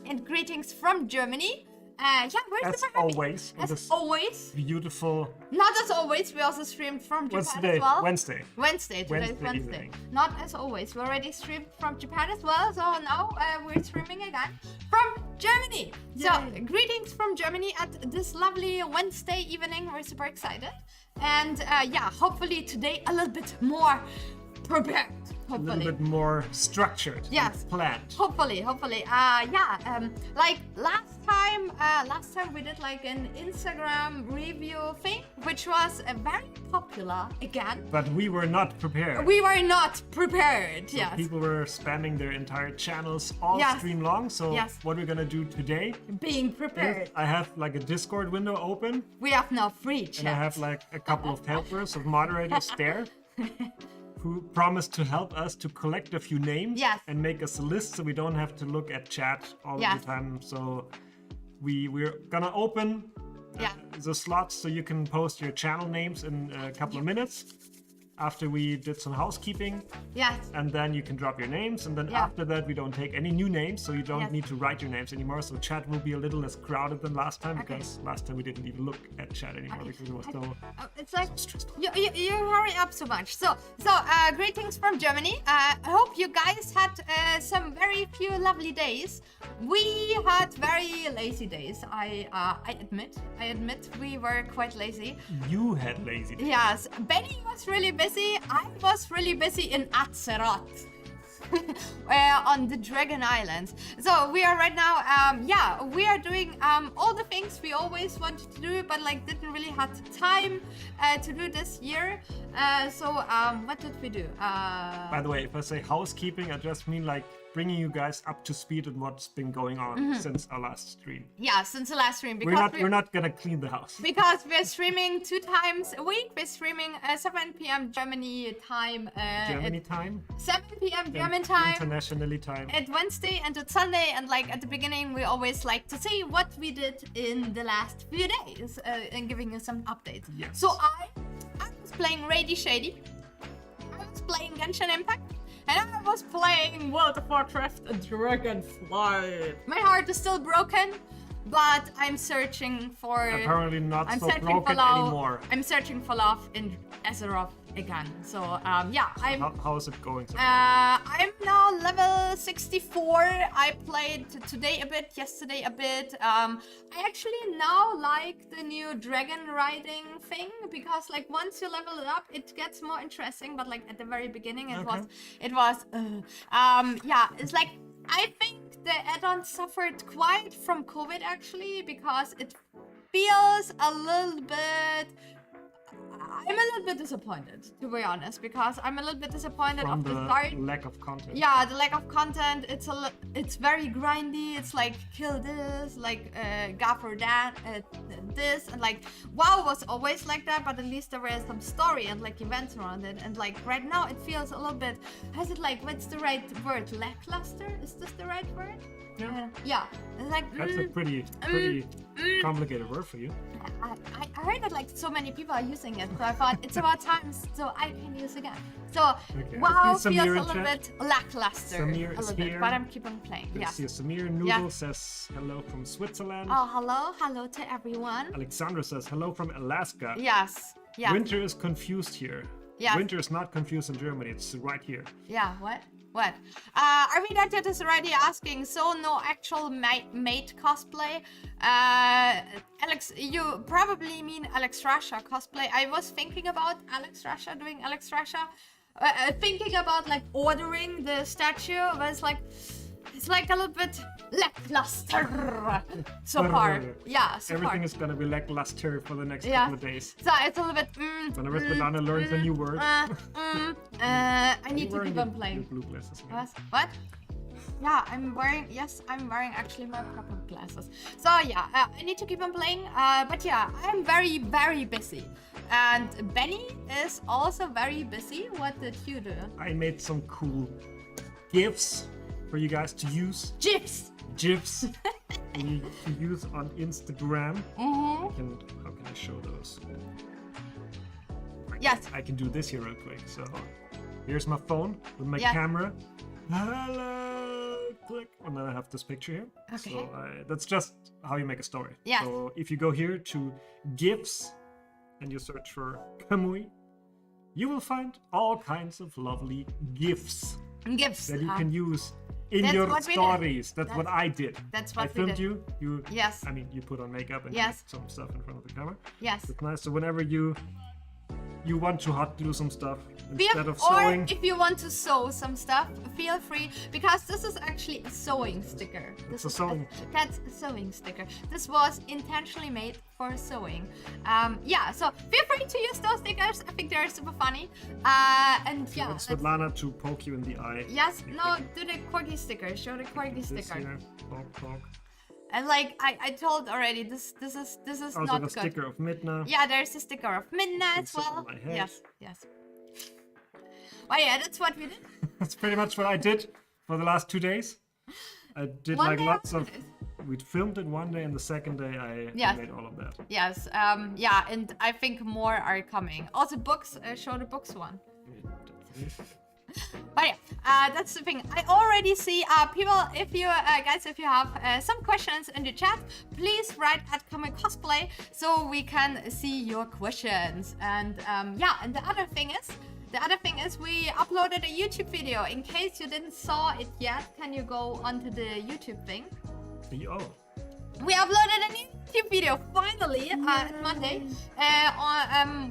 and greetings from Germany. Yeah, where's As super happy. always. As always. Beautiful. Not as always, we also streamed from Japan What's today? as well. Wednesday. Wednesday, today's Wednesday Wednesday. evening. Not as always, we already streamed from Japan as well, so now we're streaming again from Germany. Yay. So, greetings from Germany at this lovely Wednesday evening. We're super excited. And yeah, hopefully today a little bit more prepared. A Hopefully. little bit more structured. Yes. And planned. Hopefully. Yeah, like last time we did like an Instagram review thing, which was very popular again. But we were not prepared. We were not prepared, yes. People were spamming their entire channels all Yes. stream long. So Yes. what we're gonna do today Being is prepared. I have like a Discord window open We have now free chat. and I have like a couple of helpers of moderators there who promised to help us to collect a few names Yes. and make us a list so we don't have to look at chat all Yes. the time. So we're gonna open Yeah. the slots so you can post your channel names in a couple of minutes after we did some housekeeping, Yes. and then you can drop your names, and then Yeah. after that we don't take any new names, so you don't Yes. need to write your names anymore. So chat will be a little less crowded than last time, Okay. because last time we didn't even look at chat anymore because it was so It's like stressful. you hurry up so much. So greetings from Germany. I hope you guys had some very few lovely days. We had very lazy days. I admit we were quite lazy. You had lazy days. Yes, Benny was really busy. I was really busy in Azeroth. On the Dragon Islands. So we are right now, we are doing all the things we always wanted to do, but like didn't really have time to do this year. What did we do? By the way, if I say housekeeping, I just mean like bringing you guys up to speed on what's been going on since our last stream. Yeah, since the last stream, because We're not gonna clean the house. because we're streaming 2 times a week. We're streaming 7 p.m. Germany time. Germany time, 7 p.m. German time. internationally time. At Wednesday and at Sunday, and like at the beginning we always like to see what we did in the last few days and giving you some updates. Yes. So I was playing Rady Shady, I was playing Genshin Impact, and I was playing World of Warcraft Dragonflight. My heart is still broken, but I'm searching for Apparently not I'm so searching broken for love. anymore. I'm searching for love in Azeroth again. So yeah, I'm How is it going? So I'm now level 64. I played today a bit, yesterday a bit. I actually now like the new dragon riding thing, because like once you level it up, it gets more interesting. But like at the very beginning, it was yeah, it's like I think the add-on suffered quite from COVID actually, because it feels a little bit. I'm a little bit disappointed, to be honest, because I'm a little bit disappointed from of the the start. lack of content. Yeah, the lack of content. It's very grindy. It's like kill this, like go for that, this, and like WoW was always like that, but at least there was some story and like events around it. And like right now, it feels a little bit. Has it like what's the right word? Lackluster? Is this the right word? Yeah. Yeah. It's like That's a pretty complicated word for you. I heard that like so many people are using it, so I thought it's about time so I can use again. So Okay. WoW Okay, feels Samir a in little chat. bit lackluster, Samir a is little bit, here. but I'm keep on playing. Let's Yeah. see. Samir Noodle says hello from Switzerland. Oh, hello to everyone. Alexandra says hello from Alaska. Yes. Yeah. Winter is confused here. Yes. Winter is not confused in Germany. It's right here. Yeah. What? What? Arvidajet is already asking. So no actual mate cosplay. Alex, you probably mean Alex Rasha cosplay. I was thinking about Alex Rasha doing Alex Rasha. Thinking about like ordering the statue, but it's like a little bit lackluster so far. Yeah, so Everything far. is gonna be lackluster for the next Yeah. couple of days. So it's a little bit. Whenever Svetlana learns a new word. I need to You're keep wearing on playing. your blue glasses. man. What? Yeah, I'm wearing actually my proper glasses. So yeah, I need to keep on playing. But yeah, I'm very, very busy. And Benny is also very busy. What did you do? I made some cool GIFs for you guys to use. GIFs! GIFs to use on Instagram. Mm-hmm. How can I show those? Yes. I can do this here real quick. So here's my phone with my Yeah. camera. Hello, click, and then I have this picture here. Okay. So that's just how you make a story. Yes. So if you go here to GIFs and you search for Kamui, you will find all kinds of lovely GIFs Gifts. that you can use in That's your what we did. stories. That's what I did. That's I what we filmed did. you. Yes. I mean, you put on makeup and Yes. did some stuff in front of the camera. Yes. It's nice. So whenever you want to hot glue some stuff instead of Or sewing, if you want to sew some stuff, feel free, because this is actually a sewing sticker. It's a sewing. That's a sewing sticker. This was intentionally made for sewing. Yeah, so feel free to use those stickers. I think they're super funny. And you yeah. want Svetlana to poke you in the eye. Yes, no, do the corgi sticker. Show the corgi This sticker. here, poke. And like I told already, this is Also not the good. sticker of Midna. Yeah, there's a sticker of Midna as It's on well. my head. Yes. Well, yeah, that's what we did. That's pretty much what I did for the last 2 days. I did One like day lots or of. 2 days? We filmed it one day, and the second day I Yes. made all of that. Yes, yeah, and I think more are coming. Also, books. Show the books one. But yeah, that's the thing. I already see people. If you guys, if you have some questions in the chat, please write at Comic Cosplay so we can see your questions. And yeah, and the other thing is we uploaded a YouTube video. In case you didn't saw it yet, can you go onto the YouTube thing? Oh, We uploaded a new YouTube video finally on Monday,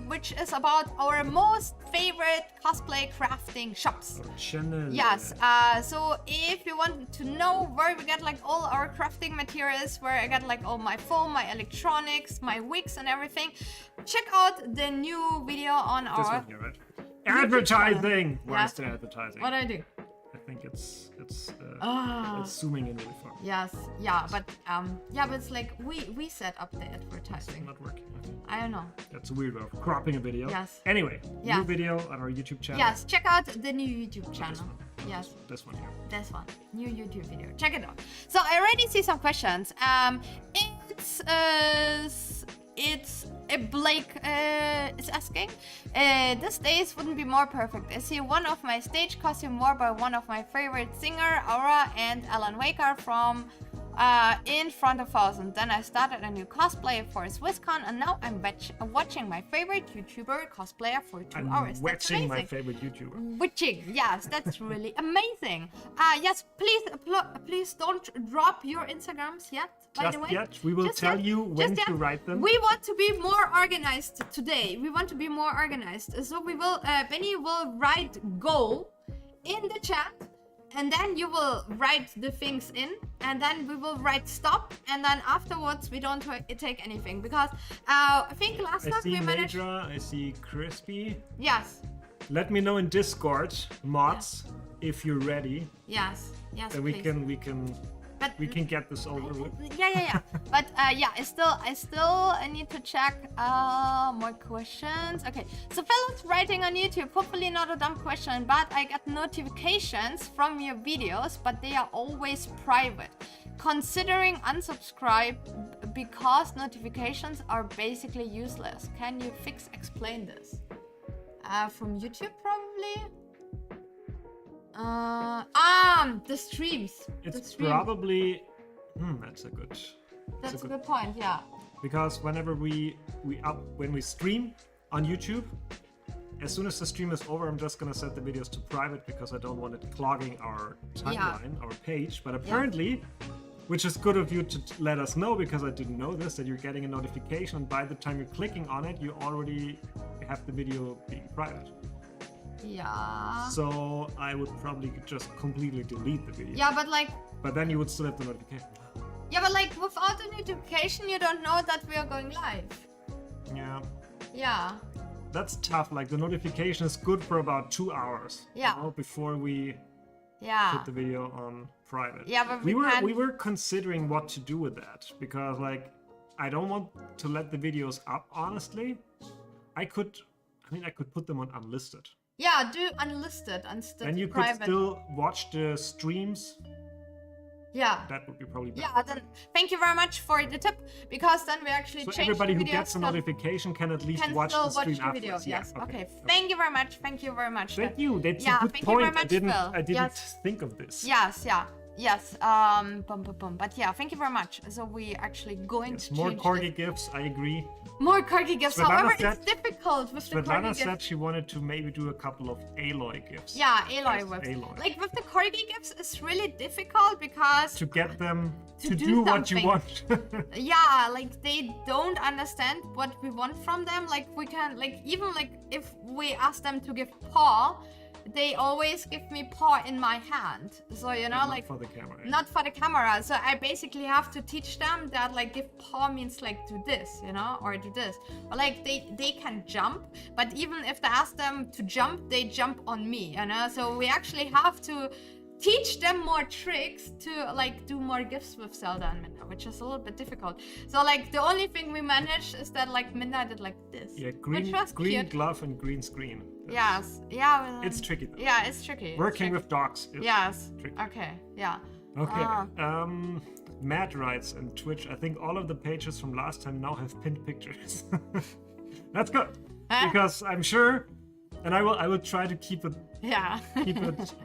which is about our most favorite cosplay crafting shops. our channel. Yes, so if you want to know where we get like all our crafting materials, where I get like all my foam, my electronics, my wigs and everything, check out the new video on This our... one here, right? Advertising. Why Yeah. is there advertising? What do I do? I think it's Ah. it's zooming in really far. Yes, yeah, but it's like we set up the advertising. Not working. I don't know. That's a weird way of cropping a video. Yes. Anyway, Yeah. new video on our YouTube channel. Yes, check out the new YouTube Not channel. This one. Yes, This one here. this one, new YouTube video. Check it out. So I already see some questions. It's Blake is asking. This days wouldn't be more perfect. I see one of my stage costume wore by one of my favorite singer, Aura and Alan Waker from in front of Thousand. Then I started a new cosplay for SwissCon, and now I'm watching my favorite YouTuber cosplayer for 2 hours. That's watching my amazing. favorite YouTuber. Witching, yes, that's really amazing. Yes, please don't drop your Instagrams yet. By Just the way, yet, we will Just tell yet. you when Just to yet. write them. We want to be more organized today. We want to be more organized. So we will, Benny will write go in the chat, and then you will write the things in, and then we will write stop, and then afterwards we don't take anything, because I think last I time see we managed. Madra, I see Crispy. Yes, Let me know in Discord, mods, if you're ready. yes, Then please. we But can get this over with. yeah. But yeah, I still need to check more questions. Okay, so fellows writing on YouTube, hopefully not a dumb question, but I get notifications from your videos, but they are always private. Considering unsubscribe because notifications are basically useless. Can you explain this? From YouTube probably? The streams. It's probably. That's a good. That's a good point. Yeah. Because whenever when we stream on YouTube, as soon as the stream is over, I'm just gonna set the videos to private because I don't want it clogging our timeline, our page. But apparently, which is good of you to let us know, because I didn't know this, that you're getting a notification, and by the time you're clicking on it, you already have the video being private. Yeah. So I would probably just completely delete the video. Yeah, but like. But then you would still have the notification. Yeah, but like without the notification, you don't know that we are going live. Yeah. Yeah. That's tough. Like, the notification is good for about 2 hours. Yeah. You know, before we Yeah. put the video on private. Yeah, but we can't... were considering what to do with that, because like I don't want to let the videos up. Honestly, I could put them on unlisted. Yeah, do unlisted instead. And you private. could still watch the streams. Yeah. That would be probably better. Yeah, then thank you very much for the tip, because then we actually So change everybody the who videos gets a that notification can at least can watch still the stream watch the video. afterwards. Yes. Yeah, Okay. Thank you very much. Thank you very much. Thank you. That's Yeah, a good thank you very point. much, I didn't Phil. Yes. think of this. Yes. Yeah. Yes. But yeah, thank you very much. So we actually going to More change corgi this. gifts, I agree. More corgi gifts. Svetlana However, said- it's difficult with the Svetlana corgi said gifts. she wanted to maybe do a couple of Aloy gifts. Yeah, Aloy Yes, works. Aloy. Like with the corgi gifts, it's really difficult because To get them To to do do what you something. want. yeah, like they don't understand what we want from them. Like we can, like even like if we ask them to give paw, they always give me paw in my hand. So you know, Not like for the camera. not for the camera. So I basically have to teach them that like give paw means like do this, you know, or do this. Or like they can jump, but even if they ask them to jump, they jump on me, you know. So we actually have to teach them more tricks to like do more gifts with Zelda and Minna, which is a little bit difficult. So like the only thing we managed is that like Minna did like this. Yeah, which was green cute. glove and green screen. Yes. Yeah. Well, It's tricky though. yeah, it's tricky. It's Working tricky. with dogs is Yes. tricky. Okay. Yeah. Okay. Ah. Matt writes on Twitch, I think all of the pages from last time now have pinned pictures. That's good. Because I'm sure, and I will try to keep it Yeah.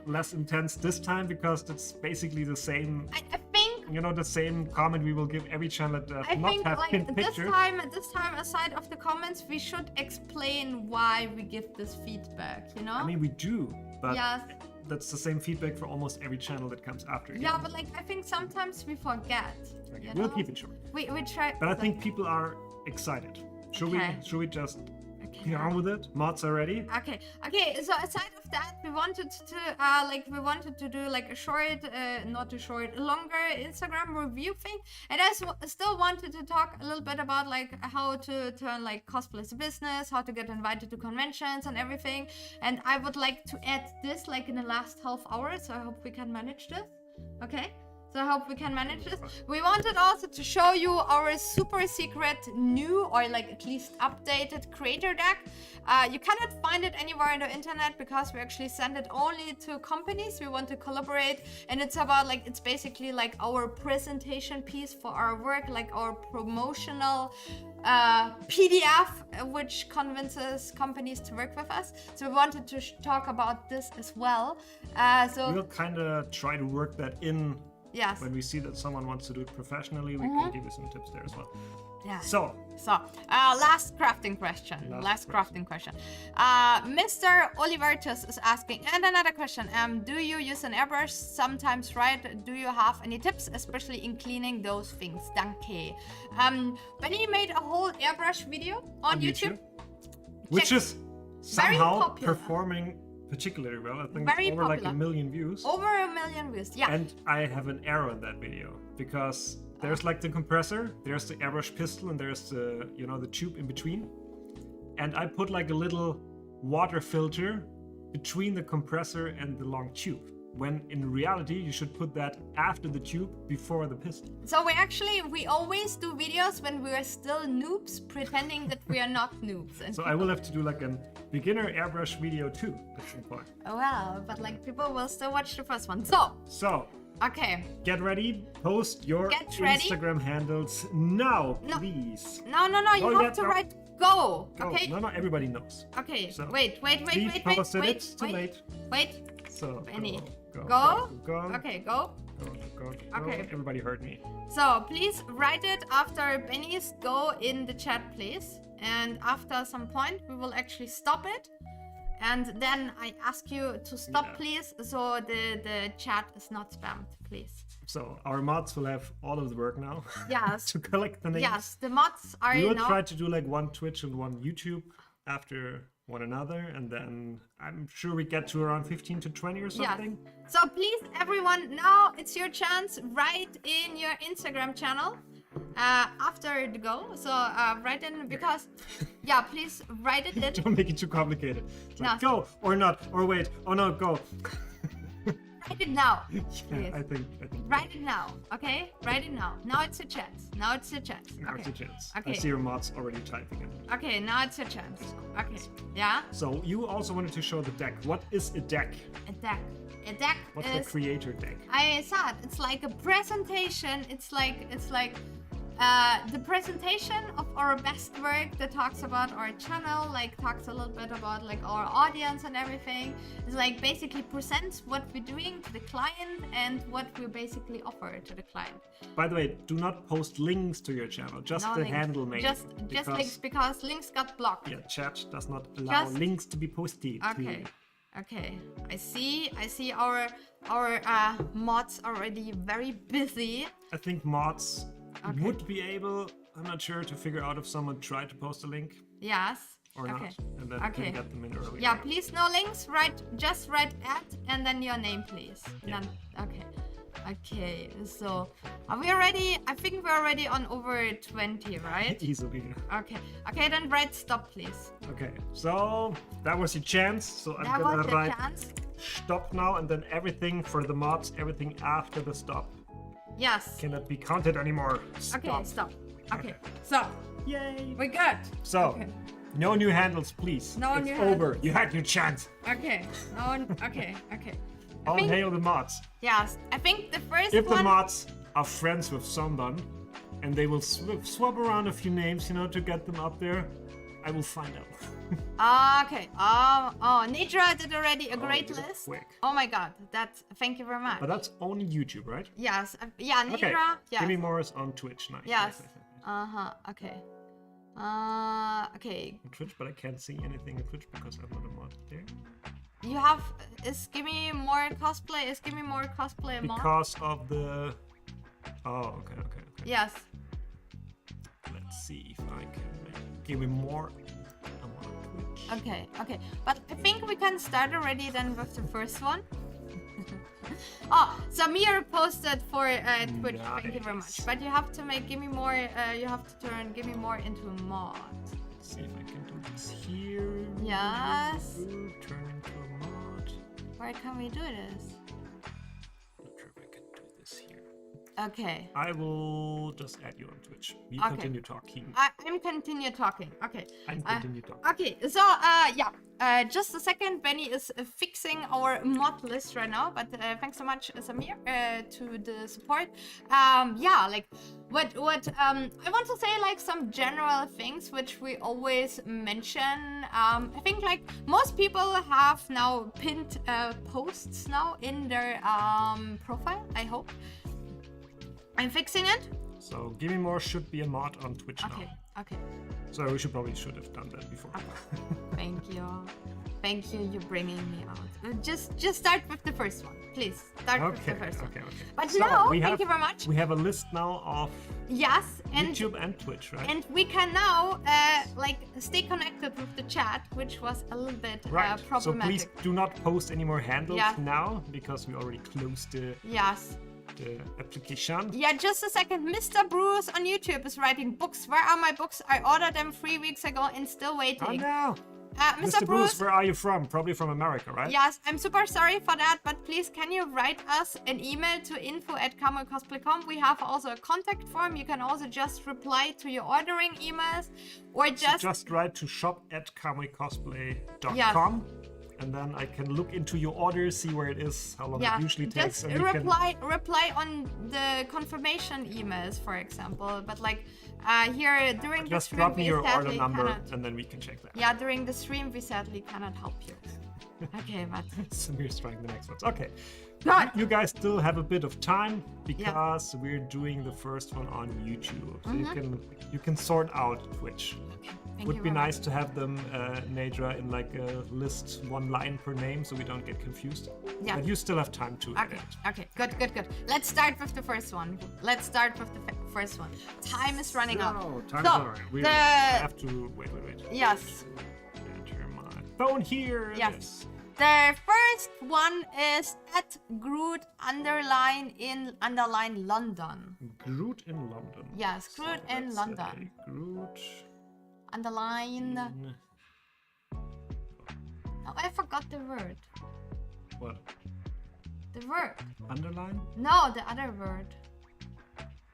less intense this time, because it's basically the same, I think you know, the same comment we will give every channel that does I not think have pinned like pictures. this time aside of the comments, we should explain why we give this feedback. You know? I mean, we do, but Yes. that's the same feedback for almost every channel that comes after. Yeah, but like I think sometimes we forget. Okay, you we'll know? keep it short. We try. But I think people are excited. Should Okay. we just Okay. get on with it? Mods are ready. Okay. So aside of that, we wanted to do like a short, not a short, a longer Instagram review thing, and I still wanted to talk a little bit about like how to turn like cosplay as a business, how to get invited to conventions and everything. And I would like to add this like in the last half hour, so I hope we can manage this. Okay. So I hope we can manage this. We wanted also to show you our super secret new, or like at least updated creator deck. You cannot find it anywhere on the internet because we actually send it only to companies we want to collaborate. And it's about like, it's basically like our presentation piece for our work, like our promotional PDF, which convinces companies to work with us. So we wanted to talk about this as well. We'll kind of try to work that in. Yes. When we see that someone wants to do it professionally, we can give you some tips there as well. Yeah. So, last crafting question. Last crafting question. Mr. Olivertus is asking, and another question. Do you use an airbrush sometimes, right? Do you have any tips, especially in cleaning those things? Danke. Benny made a whole airbrush video on YouTube. Which Check. is somehow popular. performing particularly well. I think Very it's over like popular. 1 million views. Over 1 million views. Yeah. And I have an error in that video because there's like the compressor, there's the airbrush pistol, and there's the, you know, the tube in between. And I put like a little water filter between the compressor and the long tube, when in reality you should put that after the tube, before the piston. So we always do videos when we are still noobs, pretending that we are not noobs. And So I will have to do like a beginner airbrush video too at some point. well, but like people will still watch the first one. So Okay. get ready, post your Get ready. Instagram handles now, No. please. No, you Oh, have yeah, to no. write go. Go. Okay. No, everybody knows. Okay. So, Wait. Please post it. It's too late. Wait. So Benny. go. Go? Okay, go. Go. Okay. Everybody heard me. So please write it after Benny's go in the chat, please. And after some point, we will actually stop it. And then I ask you to stop, Yeah. please, so the chat is not spammed, please. So our mods will have all of the work now. Yes. To collect the names. Yes, the mods are, We you will know. try to do like one Twitch and one YouTube after one another, and then I'm sure we get to around 15 to 20 or Yes. something. So please, everyone, now it's your chance. Write in your Instagram channel after the go. So write in, because please write it in. Don't make it too complicated. It's like, No. go or not, or wait, oh no, go. Write it now. Yeah, Please. I think. Write it now, okay? Write it now. Now it's a chance. Now it's a chance. I Okay. see your mods already typing it. Okay, now it's a chance. Okay. Yeah? So you also wanted to show the deck. What is a deck? A deck. A deck What's is... the creator deck? I said it's like a presentation. It's like the presentation of our best work that talks about our channel, like talks a little bit about like our audience and everything, is like basically presents what we're doing to the client and what we basically offer to the client. By the way, do not post links to your channel, just No the links. handle maybe. Just links, because links got blocked. Yeah, chat does not allow Just- links to be posted. Okay. Okay. I see our mods already very busy. I think mods Okay. would be able, I'm not sure, to figure out if someone tried to post a link Yes. or Okay. not, and then Okay. can get them in early. Yeah, please no links. Just write @ and then your name, please. Yeah. Okay. Okay. So are we already? I think we're already on over 20, right? Easily. Okay. Okay, then write stop, please. Okay, so that was your chance. So I'm That gonna was the write chance. stop now, and then everything for the mods, everything after the stop Yes. cannot be counted anymore. Stop. Okay. Stop. Okay. Okay. So Yay! we're good. So, Okay. no new handles, please. No it's new over. handles. You had your chance. Okay. No. Okay. Okay. All think- hail the mods. Yes. I think the first If one. the mods are friends with someone, and they will swap around a few names, you know, to get them up there, I will find out. Okay. Nidra did already a great you're list. quick. Oh my God. Thank you very much. But that's only YouTube, right? Yes. Yeah. Nidra. Okay. Yes. Give me more is on Twitch. Nice. Yes. Nice, nice, nice. Okay. Okay. On Twitch, but I can't see anything on Twitch because I'm not a mod there. You have give me more cosplay. Give me more cosplay mod. Because of the. Oh, okay. Yes. Let's see if I can give me more. I'm on Twitch. Okay. But I think we can start already then with the first one. Oh, Samir posted for Twitch. Thank you very much. Nice. But you have to give me more. You have to give me more into a mod. Let's see if I can do this here. Yes. Turn into a mod. Where can we do this? Not sure if I can do this here. Okay. I will just add you on Twitch. You Okay. continue talking. I'm continue talking. Okay. I'm continue talking. Okay, so just a second. Benny is fixing our mod list right now, but thanks so much, Samir, to the support. Like what I want to say, like some general things which we always mention. I think like most people have now pinned posts now in their profile. I hope. I'm fixing it. So give me more should be a mod on Twitch Okay. now. Okay. So we should have done that before. Thank you. Thank you. You're bringing me out. Just start with the first one, please. Start with the first one. Okay. But So now, we thank have- you very much. We have a list now of Yes, and YouTube and Twitch, right? and we can now like stay connected with the chat, which was a little bit Right. So problematic. please do not post any more handles Yeah. now because we already closed the Yes. application. Yeah, just a second. Mr. Bruce on YouTube is writing books. Where are my books? I ordered them 3 weeks ago and still Oh waiting. no! Mr. Bruce, where are you from? Probably from America, right? yes, I'm super sorry for that, but please can you write us an email to info@kamocosplay.com. We have also a contact form. You can also just reply to your ordering emails or Just write to shop@kamicosplay.com and then I can look into your order, see where it is, how long it usually takes. just And we can... reply on the confirmation emails, for example. But like here during the Just stream, drop me we your order sadly number cannot. and then we can check that. Yeah, during the stream, we sadly cannot help you. Okay, but Samir's trying the next ones. Okay. God. You guys still have a bit of time because we're doing the first one on YouTube. So you can sort out Twitch. thank Would you be very nice to have them, Nadra, in like a list, one line per name, so we don't get confused. Yeah. But you still have time to Okay, edit. okay, good. Let's start with the first one. First one. Time is running out. No, time So, is alright. We the- have to wait. Yes. Enter my phone here. it Yes. is. The first one is @Groot _ London. Groot in London. Yes, Groot So in let's London. say Groot Underline. in... Oh, I forgot the word. What? The word. Underline? No, the other word.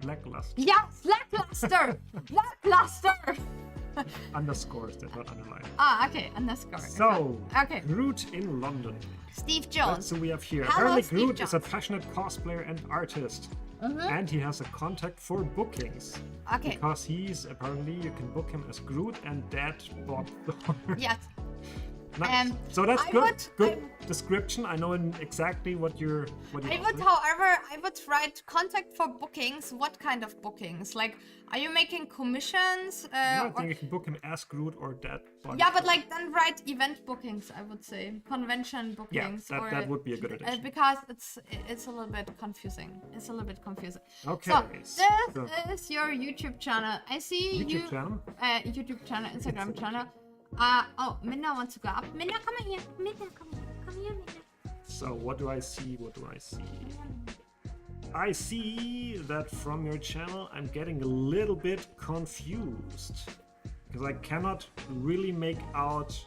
Lackluster. Yes, lackluster. Lackluster. Underscores, they're not underlined. Okay, underscore. So, Okay. Groot in London. Steve That's Jones. who we have here. Hello, Apparently Steve Groot is a Jones. passionate cosplayer and artist. and he has a contact for bookings. Okay. Because he's apparently you can book him as Groot and Dad Bob Thor. Yes. Nice. So that's I good. would- Good description. I know exactly what you're. I would, however, I would write contact for bookings. What kind of bookings? Like, are you making commissions? I think you can book him as Groot or Dad Bob. Yeah, but like then write event bookings. I would say convention bookings. Yeah, that would be a good addition. Because it's a little bit confusing. It's a little bit confusing. Okay. So this is your YouTube channel. I see YouTube channel? YouTube channel, Instagram channel. Oh, Minna wants to go up. Minna, come here. Minna, come here. Come here, Minna. So what do I see? What do I see? I see that from your channel I'm getting a little bit confused because I cannot really make out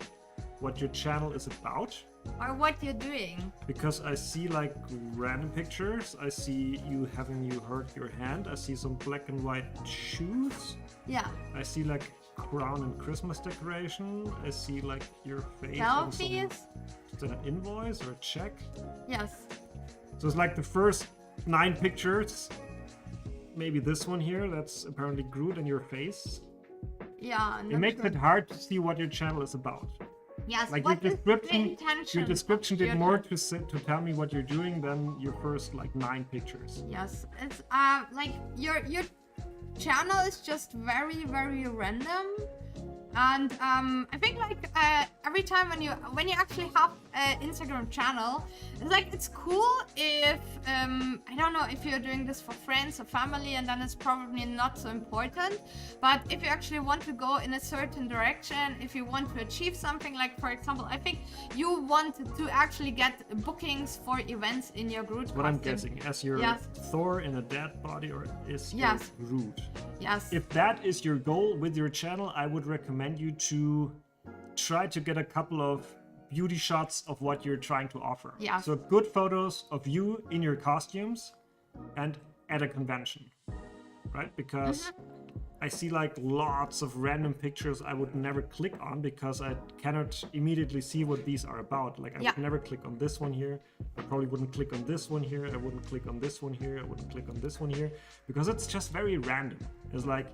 what your channel is about. Or what you're doing. Because I see like random pictures. I see you hurt your hand. I see some black and white shoes. Yeah. I see like crown and Christmas decoration. I see like your face. Selfies. Is that an invoice or a check? Yes. So it's like the first 9 pictures. Maybe this one here. That's apparently Groot and your face. Yeah. It makes it hard to see what your channel is about. Yes. Like what your is the description. intention Your description of did your more channel? to tell me what you're doing than your first like 9 pictures. Yes, it's like your channel is just very random, and I think like every time when you actually have an Instagram channel, it's like it's cool if I don't know if you're doing this for friends or family, and then it's probably not so important. But if you actually want to go in a certain direction, if you want to achieve something, like for example, I think you want to actually get bookings for events in your Groot What I'm costume. guessing, as your Yes. Thor in a dead body, or is your Yes. Groot? Yes. If that is your goal with your channel, I would recommend you to try to get a couple of beauty shots of what you're trying to offer. Yeah. So good photos of you in your costumes and at a convention, right? Because I see like lots of random pictures I would never click on because I cannot immediately see what these are about. Like I would never click on this one here. I probably wouldn't click on this one here. I wouldn't click on this one here. I wouldn't click on this one here because it's just very random. It's like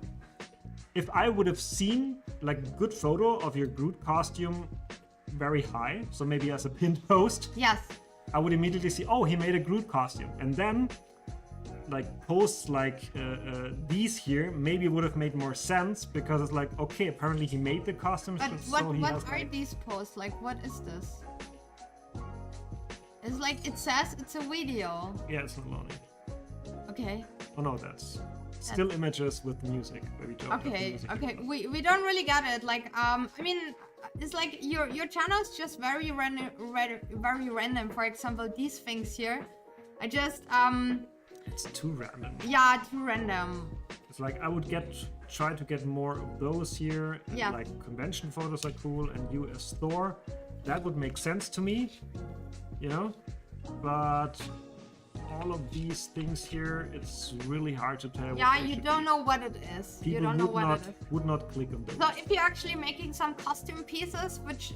if I would have seen like a good photo of your Groot costume very high, so maybe as a pinned post, Yes. I would immediately see, oh, he made a Groot costume. And then like posts like these here maybe would have made more sense because it's like, okay, apparently he made the costumes. But so he what has, are like, these posts? Like, what is this? It's like it says it's a video. Yeah, it's not loading. Okay. Oh no, that's still images with music. Where we don't have the Okay. music Okay. involved. We don't really get it. Like I mean, it's like your channel is just very random. Very random. For example, these things here. I just It's too random. yeah, too random. It's like I would try to get more of those here. And Yeah. like convention photos are cool, and you as Thor, that would make sense to me, you know. But all of these things here, it's really hard to tell. Yeah, what they you should don't be. know what it is. People You don't know what it is. would not click on those. So if you're actually making some costume pieces which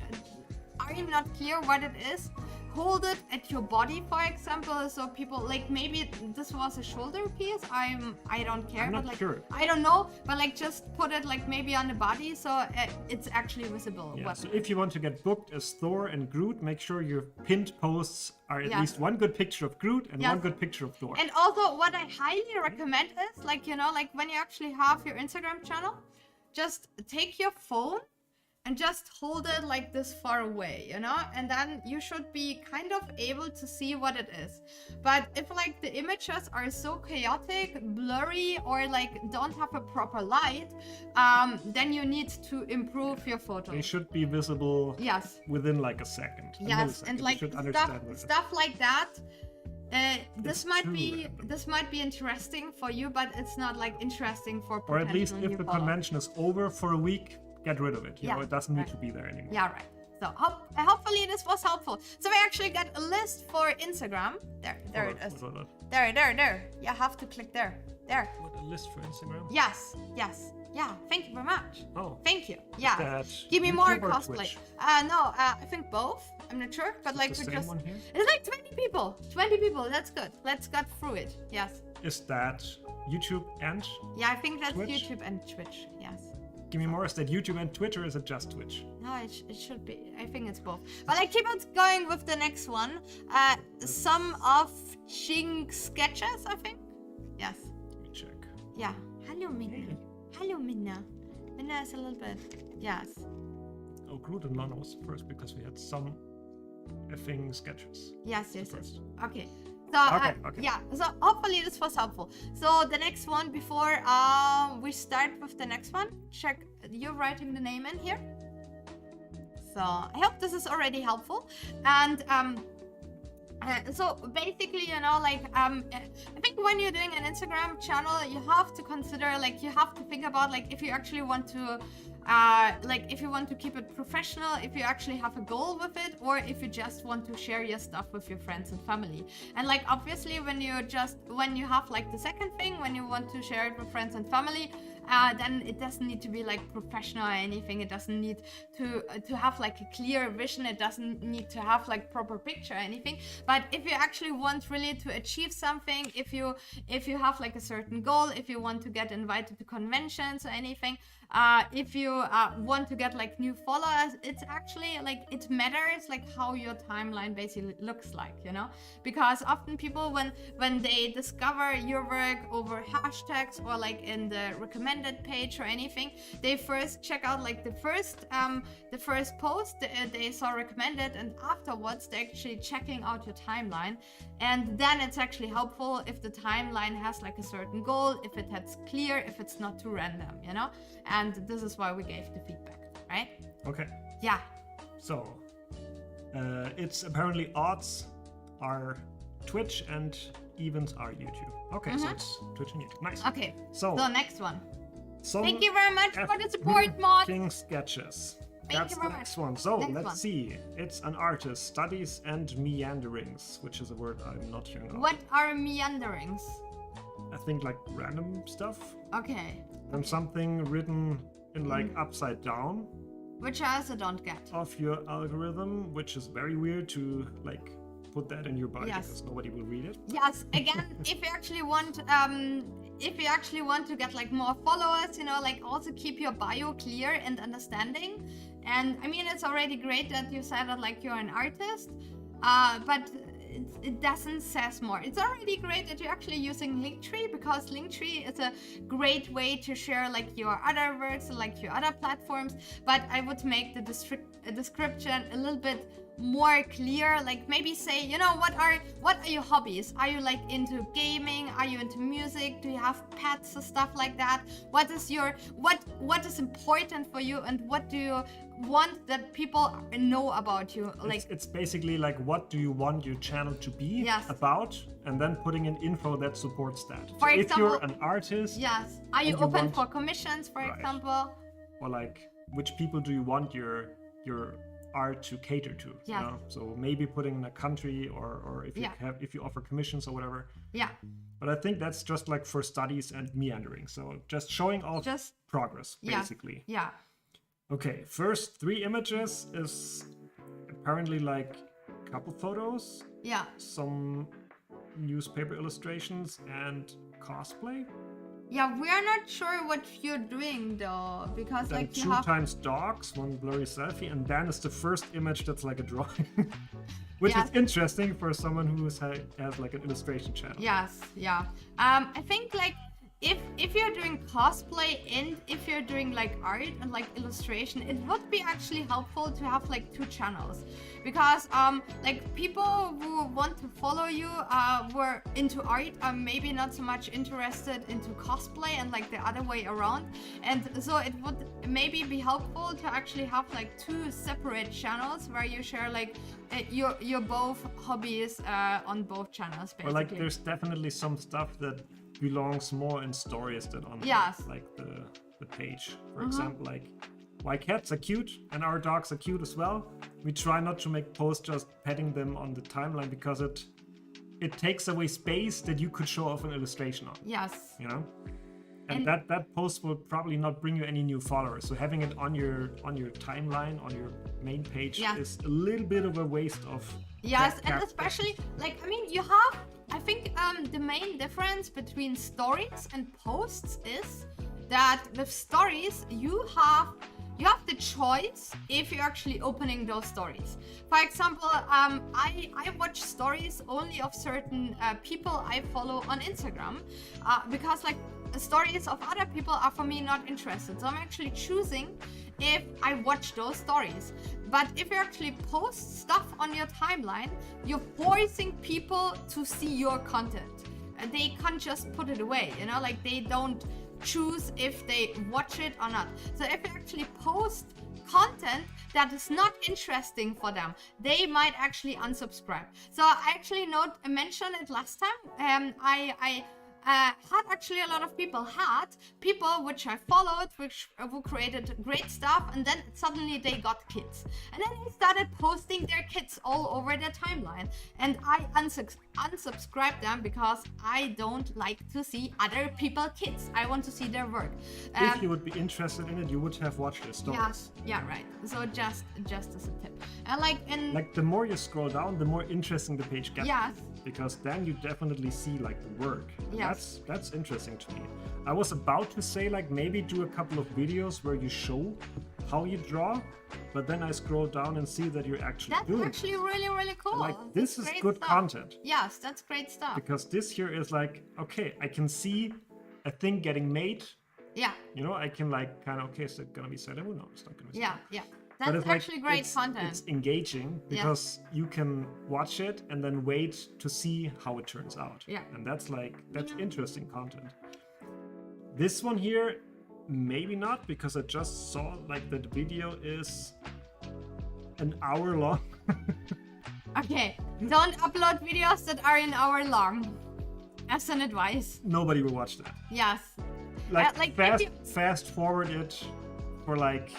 are you not clear what it is, hold it at your body, for example, so people like maybe this was a shoulder piece. I don't care. I'm but not like sure. I don't know, but like just put it like maybe on the body so it's actually visible. Yeah, what so it if you want to get booked as Thor and Groot, make sure your pinned posts are at Yeah. least one good picture of Groot and Yes. one good picture of Thor. And also what I highly recommend is like, you know, like when you actually have your Instagram channel, just take your phone and just hold it like this far away, you know, and then you should be kind of able to see what it is. But if like the images are so chaotic, blurry, or like don't have a proper light, then you need to improve your photo. They should be visible Yes. within like a second. a Yes, millisecond. and You like should understand what it is. stuff like that. This It's might too be random. interesting for you, but it's not like interesting for Or at least potential if new the followers. convention is over for a week, get rid of it. You Yeah, know, it doesn't need right. to be there anymore. Yeah, right. So hopefully this was helpful. So we actually got a list for Instagram. There it is. Hold on. There. You have to click there. There. What, a list for Instagram? Yes. Yeah, thank you very much. Oh. Thank you. Yeah. That Give me more YouTube or cosplay. Twitch? No, I think both. I'm not sure, but like the we same just one here? it's like 20 people. 20 people. That's good. Let's get through it. Yes. Is that YouTube and? Yeah, I think that's Twitch? YouTube and Twitch. Yes. Give me more. Is that YouTube and Twitter? Or is it just Twitch? No, it should be. I think it's both. But I keep on going with the next one. Some of Ching sketches, I think. Yes. Let me check. Yeah. Hello, Minna. Hey. Hello, Minna. Minna is a little bit. Yes. Oh, Groot and Lana was the first because we had some effing sketches. Yes. First. Okay. So, Okay. yeah, so hopefully this was helpful. So the next one, before we start with the next one, check, you're writing the name in here. So I hope this is already helpful. And so basically, you know, like, I think when you're doing an Instagram channel, you have to consider, like, you have to think about, like, if you actually want to, like, if you want to keep it professional, if you actually have a goal with it, or if you just want to share your stuff with your friends and family. And like, obviously, when you have like the second thing, when you want to share it with friends and family, then it doesn't need to be like professional or anything. It doesn't need to have like a clear vision. It doesn't need to have like proper picture or anything. But if you actually want really to achieve something, if you have like a certain goal, if you want to get invited to conventions or anything, if you want to get like new followers, it's actually like, it matters like how your timeline basically looks like, you know, because often people when they discover your work over hashtags or like in the recommended page or anything, they first check out like the first post they saw recommended, and afterwards they're actually checking out your timeline. And then it's actually helpful if the timeline has like a certain goal, if it's clear, if it's not too random, you know. And this is why we gave the feedback, right? Okay. Yeah. So, it's apparently odds are Twitch and evens are YouTube. Okay, so it's Twitch and YouTube. Nice. Okay. So next one. some Thank you very much for the support, Mod. King sketches. Thank That's you the very next much. one. So Next let's one. see. It's an artist, studies and meanderings, which is a word I'm not hearing of. What are meanderings? I think like random stuff. Okay. And something written in like upside down Which I also don't get. of your algorithm, which is very weird to like put that in your bio Yes. because nobody will read it. Yes, again, if you actually want to get like more followers, you know, like also keep your bio clear and understanding. And I mean, it's already great that you said that like you're an artist, but it doesn't says more. It's already great that you're actually using Linktree, because Linktree is a great way to share like your other works, like your other platforms. But I would make the description a little bit more clear, like maybe say, you know, what are your hobbies? Are you like into gaming? Are you into music? Do you have pets or stuff like that? What is important for you, and what do you want that people know about you? Like It's basically like, what do you want your channel to be Yes. about, and then putting in info that supports that. For So if you're example- an artist, yes, are you and you open want- for commissions, for Right. example? or like which people do you want your art to cater to? Yeah. You know? So maybe putting in a country, or if you Yeah. if you offer commissions or whatever. Yeah, But I think that's just like for studies and meandering. So just showing off Just- progress, yeah. basically. yeah. Okay, first 3 images is apparently like a couple photos, Yeah, some newspaper illustrations, and cosplay. yeah, we are not sure what you're doing though, because Then like you 2 have times dogs, 1 blurry selfie, and then is the first image that's like a drawing. Which Yeah. is interesting for someone who has like an illustration channel. Yes, yeah. I think like if you're doing cosplay and if you're doing like art and like illustration, it would be actually helpful to have like 2 channels, because like people who want to follow you were into art are maybe not so much interested into cosplay and like the other way around, and so it would maybe be helpful to actually have like 2 separate channels where you share like your both hobbies on both channels, basically. Or like there's definitely some stuff that belongs more in stories than on Yes. like the page. For example, like why cats are cute and our dogs are cute as well. We try not to make posts just petting them on the timeline, because it takes away space that you could show off an illustration on. Yes. You know, and that post will probably not bring you any new followers. So having it on your timeline, on your main page, is a little bit of a waste of. Yes, and especially like I mean, you have. I think the main difference between stories and posts is that with stories you have the choice if you're actually opening those stories. For example, I watch stories only of certain people I follow on Instagram because like stories of other people are for me not interested. So I'm actually choosing if I watch those stories. But if you actually post stuff on your timeline, you're forcing people to see your content. And they can't just put it away, you know, like they don't choose if they watch it or not. So if you actually post content that is not interesting for them, they might actually unsubscribe. So I actually mentioned it last time. I had actually a lot of people which I followed, who created great stuff, and then suddenly they got kids, and then they started posting their kids all over their timeline, and I unsubscribed them because I don't like to see other people's kids. I want to see their work. If you would be interested in it, you would have watched their stories. Yes, yeah, right. So just as a tip, and like the more you scroll down, the more interesting the page gets. Yes. Because then you definitely see like the work. Yes. That's interesting to me. I was about to say like maybe do a couple of videos where you show how you draw, but then I scroll down and see that you're actually doing it. That's actually really, really cool. Like this is good stuff. content. Yes, that's great stuff. Because this here is like, okay, I can see a thing getting made. Yeah. You know, I can like kind of, okay, is it gonna be sellable? No, it's not gonna be sellable. Yeah. That's actually great content. It's engaging because you can watch it and then wait to see how it turns out. Yeah. And that's interesting content. This one here, maybe not, because I just saw like that video is an hour long. Okay, don't upload videos that are an hour long. As an advice. Nobody will watch that. Yes. Like fast forward it for like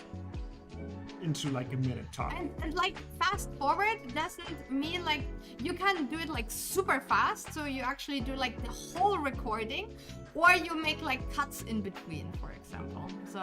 into like a minute talk. And like fast forward doesn't mean like you can do it like super fast, so you actually do like the whole recording, or you make like cuts in between, for example. So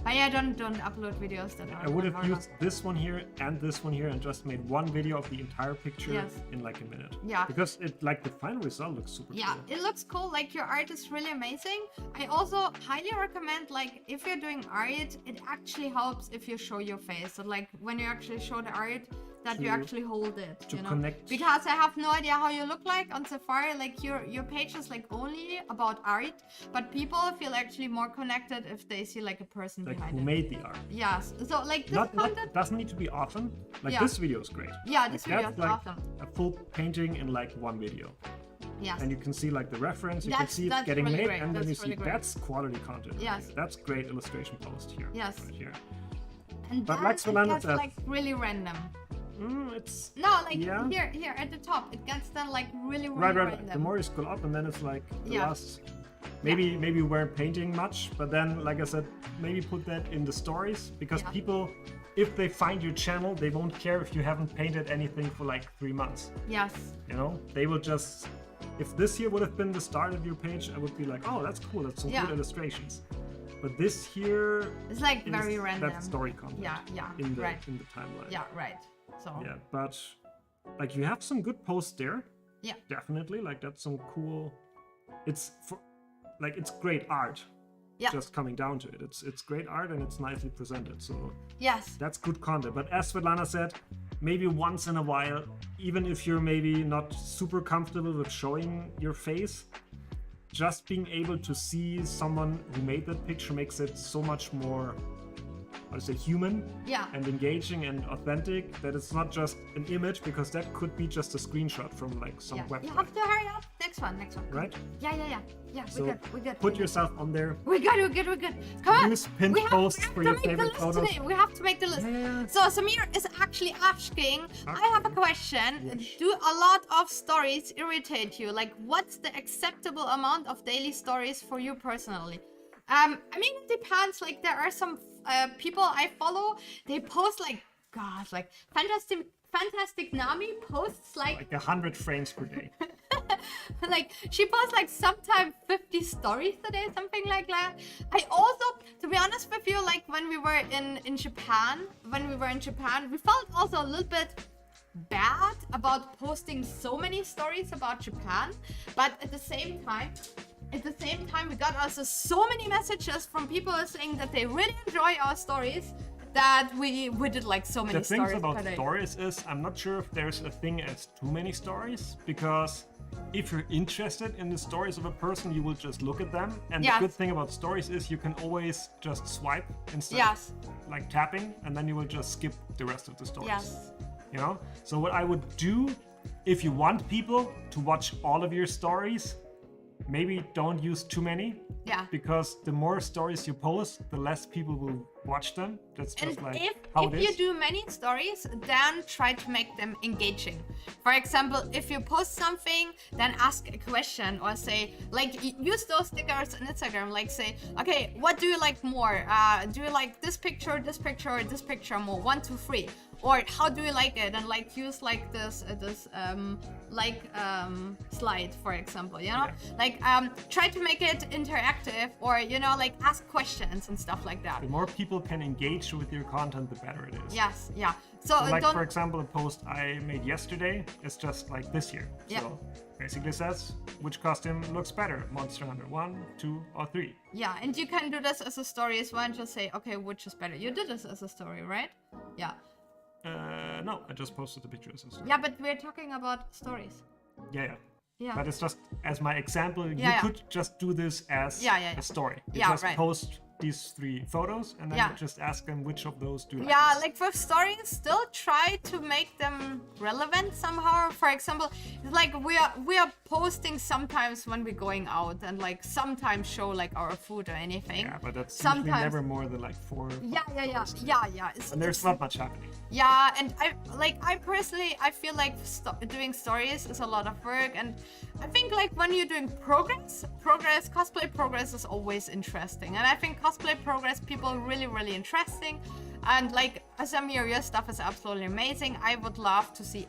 but yeah, don't upload videos that are. I would have used this one here and just made one video of the entire picture in like a minute. Yeah. Because it like the final result looks super cool. It looks cool. Like your art is really amazing. I also highly recommend, like if you're doing art, it actually helps if you show your face. So like when you actually show the art, that you actually hold it, to you know? Connect. Because I have no idea how you look like on Safari. Like your page is like only about art, but people feel actually more connected if they see like a person like behind who it. made the art. Yes. So like this content doesn't need to be often. Like this video is great. Yeah, this like, video is like awesome. A full painting in like one video. Yes. And you can see like the reference, you can see it getting really made, great. and then you see really great. that's quality content. Yes. That's great illustration post here. Yes. Right here. And But then like it Solana gets says, like really random. It's No, like here at the top, it gets then like really random. The more you scroll up, and then it's like the last. Maybe we weren't painting much, but then like I said, maybe put that in the stories, because people, if they find your channel, they won't care if you haven't painted anything for like 3 months. Yes. You know, they will just. If this here would have been the start of your page, I would be like, oh, that's cool. That's some good illustrations. But this here, it's like very random. That's story content. In the timeline. Yeah, right. So yeah, but like you have some good posts there. Yeah. Definitely, like that's some cool. It's great art. Yeah. Just coming down to it, it's great art and it's nicely presented. So yes, that's good content. But as Svetlana said, maybe once in a while, even if you're maybe not super comfortable with showing your face, just being able to see someone who made that picture makes it so much more, how to say, human and engaging and authentic, that it's not just an image, because that could be just a screenshot from like some website. You have to hurry up. Next one. Right? Yeah. So we're good. Put yourself on there. We're good. Come on. Use pinned posts for your favorite photos. We have to make the list. Yeah. So Samir is actually asking, I have a question. Yes. Do a lot of stories irritate you? Like, what's the acceptable amount of daily stories for you personally? I mean, it depends. Like, there are some people I follow. They post like Fantastic Nami posts like 100 frames per day. Like she posts like sometimes 50 stories a day, something like that. I also, to be honest with you, like when we were in Japan, we felt also a little bit bad about posting so many stories about Japan, but at the same time, we got also so many messages from people saying that they really enjoy our stories, that we did like so many stories. The thing about stories is, I'm not sure if there's a thing as too many stories, because if you're interested in the stories of a person, you will just look at them. And the good thing about stories is you can always just swipe instead of like tapping, and then you will just skip the rest of the stories. You know? So what I would do, if you want people to watch all of your stories, maybe don't use too many. Because the more stories you post, the less people will watch them. That's just if you do many stories, then try to make them engaging. For example, if you post something, then ask a question or say, like, use those stickers on Instagram. Like, say, okay, what do you like more? Do you like this picture, or this picture more? 1, 2, 3. Or how do you like it? And like use like this slide, for example, you know, like try to make it interactive, or you know, like ask questions and stuff like that. The more people can engage with your content, the better it is. So like for example, a post I made yesterday is just like this year. So basically says which costume looks better, Monster Hunter 1, 2, or 3. Yeah, and you can do this as a story as well, and just say, okay, which is better. You did this as a story, right? Yeah. No, I just posted the pictures. Yeah, but we're talking about stories. Yeah. But it's just as my example. You could just do this as a story. You just post these 3 photos, and then you just ask them which of those do you like. Like for stories, still try to make them relevant somehow. For example, like we are posting sometimes when we're going out, and like sometimes show like our food or anything. Yeah, but that's usually never more than like 4. And there's not much happening. Yeah, and I personally feel like doing stories is a lot of work, and I think like when you're doing cosplay progress is always interesting, and I think cosplay progress people really interesting, and like Asamir, your stuff is absolutely amazing. I would love to see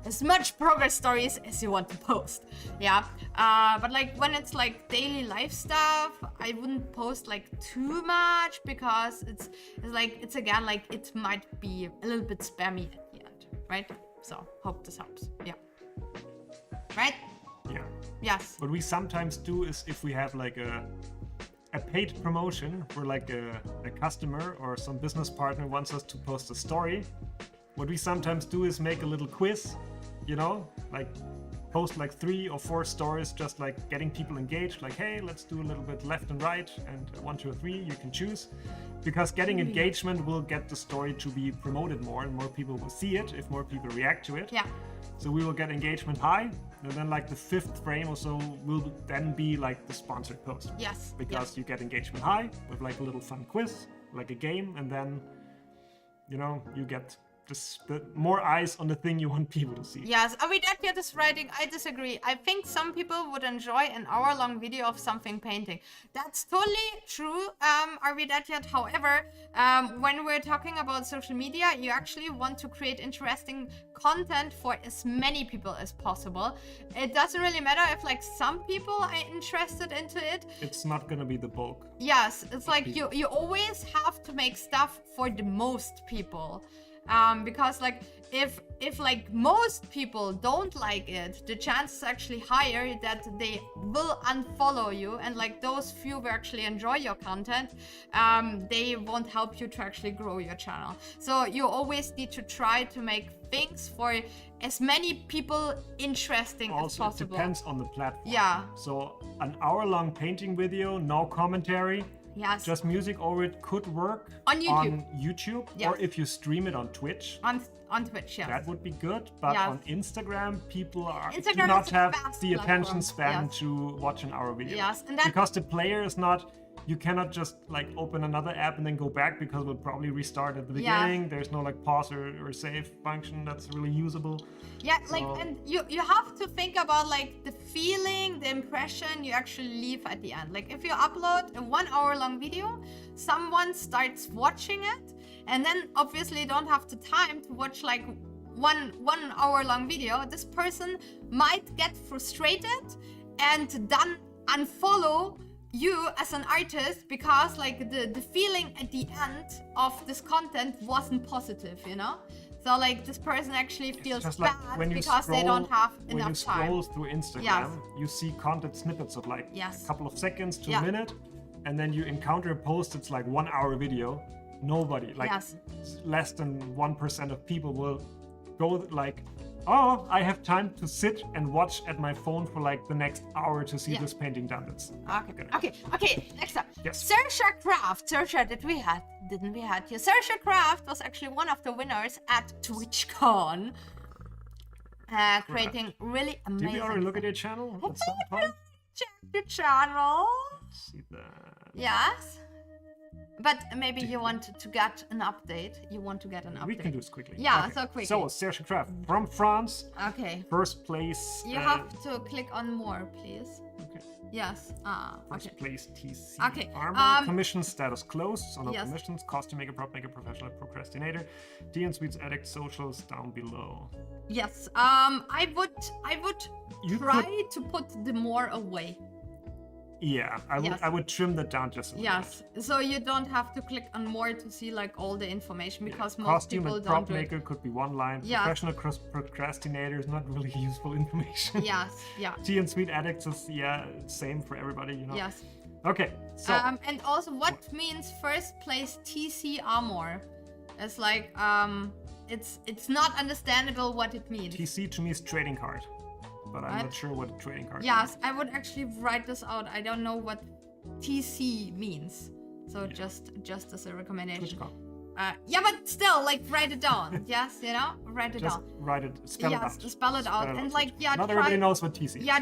as much progress stories as you want to post. But like when it's like daily life stuff, I wouldn't post like too much, because it's again like it might be a little bit spammy at the end, right? So hope this helps. Right? Yeah. Yes. What we sometimes do is, if we have like a paid promotion for like a customer or some business partner wants us to post a story, what we sometimes do is make a little quiz, you know, like post like 3 or 4 stories, just like getting people engaged, like, hey, let's do a little bit left and right, and 1, 2, or 3, you can choose. Because getting engagement will get the story to be promoted more, and more people will see it if more people react to it. So we will get engagement high, and then like the 5th frame or so will then be like the sponsored post. Because you get engagement high with like a little fun quiz, like a game, and then, you know, you get the more eyes on the thing you want people to see. Yes, Avidatya is writing, I disagree. I think some people would enjoy an hour-long video of something painting. That's totally true, Avidatya. However, when we're talking about social media, you actually want to create interesting content for as many people as possible. It doesn't really matter if like some people are interested into it. It's not gonna be the bulk. Yes, it's like you always have to make stuff for the most people. Because like if like most people don't like it, the chance is actually higher that they will unfollow you, and like those few who actually enjoy your content, they won't help you to actually grow your channel. So you always need to try to make things for as many people interesting as possible. Also, it depends on the platform. So an hour-long painting video, no commentary, just music over it could work on YouTube, or if you stream it on Twitch. On Twitch, that would be good. But on Instagram, people do not have the attention span to watch an hour video. Because the player is not. You cannot just like open another app and then go back, because it will probably restart at the beginning. There's no like pause or save function that's really usable. And you have to think about like the feeling, the impression you actually leave at the end. Like if you upload a 1 hour long video, someone starts watching it, and then obviously don't have the time to watch like one hour long video, this person might get frustrated and then unfollow you as an artist because like the feeling at the end of this content wasn't positive, you know? So like this person actually feels just bad like when you because they don't have when you enough scroll time. through Instagram, Yes. you see content snippets of like Yes. a couple of seconds to Yeah. a minute, and then you encounter a post that's like 1 hour video. Nobody, like Yes. less than 1% of people will go like, oh, I have time to sit and watch at my phone for like the next hour to see Yeah. this painting done. That's Okay, next up. Yes. Saoirse Craft. Saoirse, didn't we had you? Saoirse Craft was actually one of the winners at TwitchCon. Creating really amazing. Did we already look at your channel at some point? Check the channel. See that. Yes. But maybe you want to get an update. You want to get an update. We can do this quickly. Yeah, so quickly. So, Saoirse Craft from France, Okay. first place. You have to click on more, please. Okay. Yes. First Okay. place TC. Okay, Armor. Commission status closed. So no yes. commissions. Costume maker, prop maker, professional procrastinator. DN Sweets addict socials down below. Yes. I would You try to put the more away. Yeah, Yes. I would trim that down just a little Yes. So you don't have to click on more to see like all the information bit. because most Costume people and don't prop do it. maker could be one line. Yeah. Professional procrastinator is not really useful information. Yes. Yeah. DN Sweet addicts is same for everybody, you know. Yes. Okay, so And also, what means first place TC armor? It's like it's not understandable what it means. TC to me is trading card, but I'm What? not sure what a trading card Yes, I would actually write this out. I don't know what TC means, so just as a recommendation. TwitchCon. Yeah, but still, like write it down. Yes, you know, write it Just down. write it, spell it Yes, out. spell it out, and like Not everybody knows what TC is. Yeah,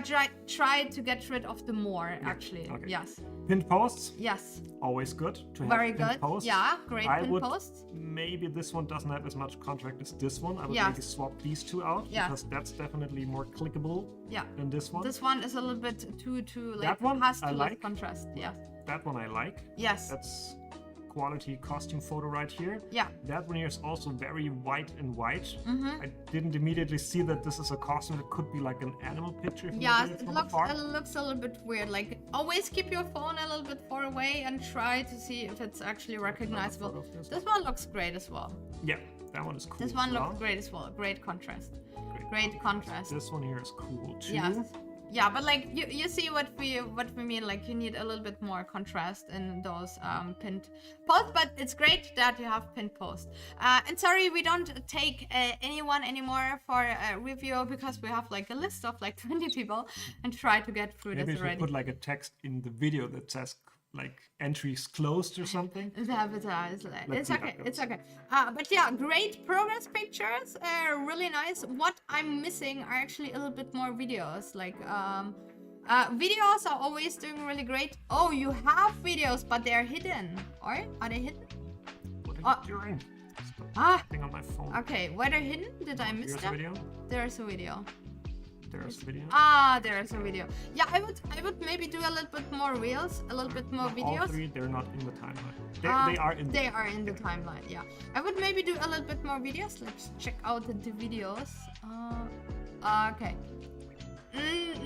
try to get rid of the more. Actually, okay. yes, Pinned posts, yes, always good to have very pinned good. posts. Yeah, great I pin would posts. maybe this one doesn't have as much contract as this one. I would Yes. maybe swap these two out Yeah. because that's definitely more clickable Yeah, than this one. this one is a little bit too like That one has I too like. much contrast. Yeah, That one I like. yes, That's quality costume photo right here. yeah. That one here is also very white and white. Mm-hmm. I didn't immediately see that this is a costume that could be like an animal picture. If you Yeah, look at it from looks afar. it looks a little bit weird. Like always keep your phone a little bit far away and try to see if it's actually recognizable. photo of this This one looks great as well. Yeah, that one is cool. This one as looks well. great as well. Great contrast. Great. Great contrast. This one here is cool too. Yes. Yeah, but like you see what we mean. Like you need a little bit more contrast in those pinned posts. But it's great that you have pinned posts. And sorry, we don't take anyone anymore for a review because we have like a list of like 20 people and try to get through Maybe this if you already. put like a text in the video that says like entries closed or something. It's Let's see how okay. it It's goes. okay. But yeah, great progress pictures. Really nice. What I'm missing are actually a little bit more videos. Like videos are always doing really great. Oh, you have videos, but they're hidden. Or are they hidden? What Oh. are you doing? Stop Ah. tapping on my phone. Okay, were they hidden? Did I miss Here's a them? video. There's a video. There's a video. There's a video. Yeah, I would maybe do a little bit more reels, a little bit more All videos. three, they're not in the timeline. They are in. They are in the timeline. Yeah, I would maybe do a little bit more videos. Let's check out the videos. Okay.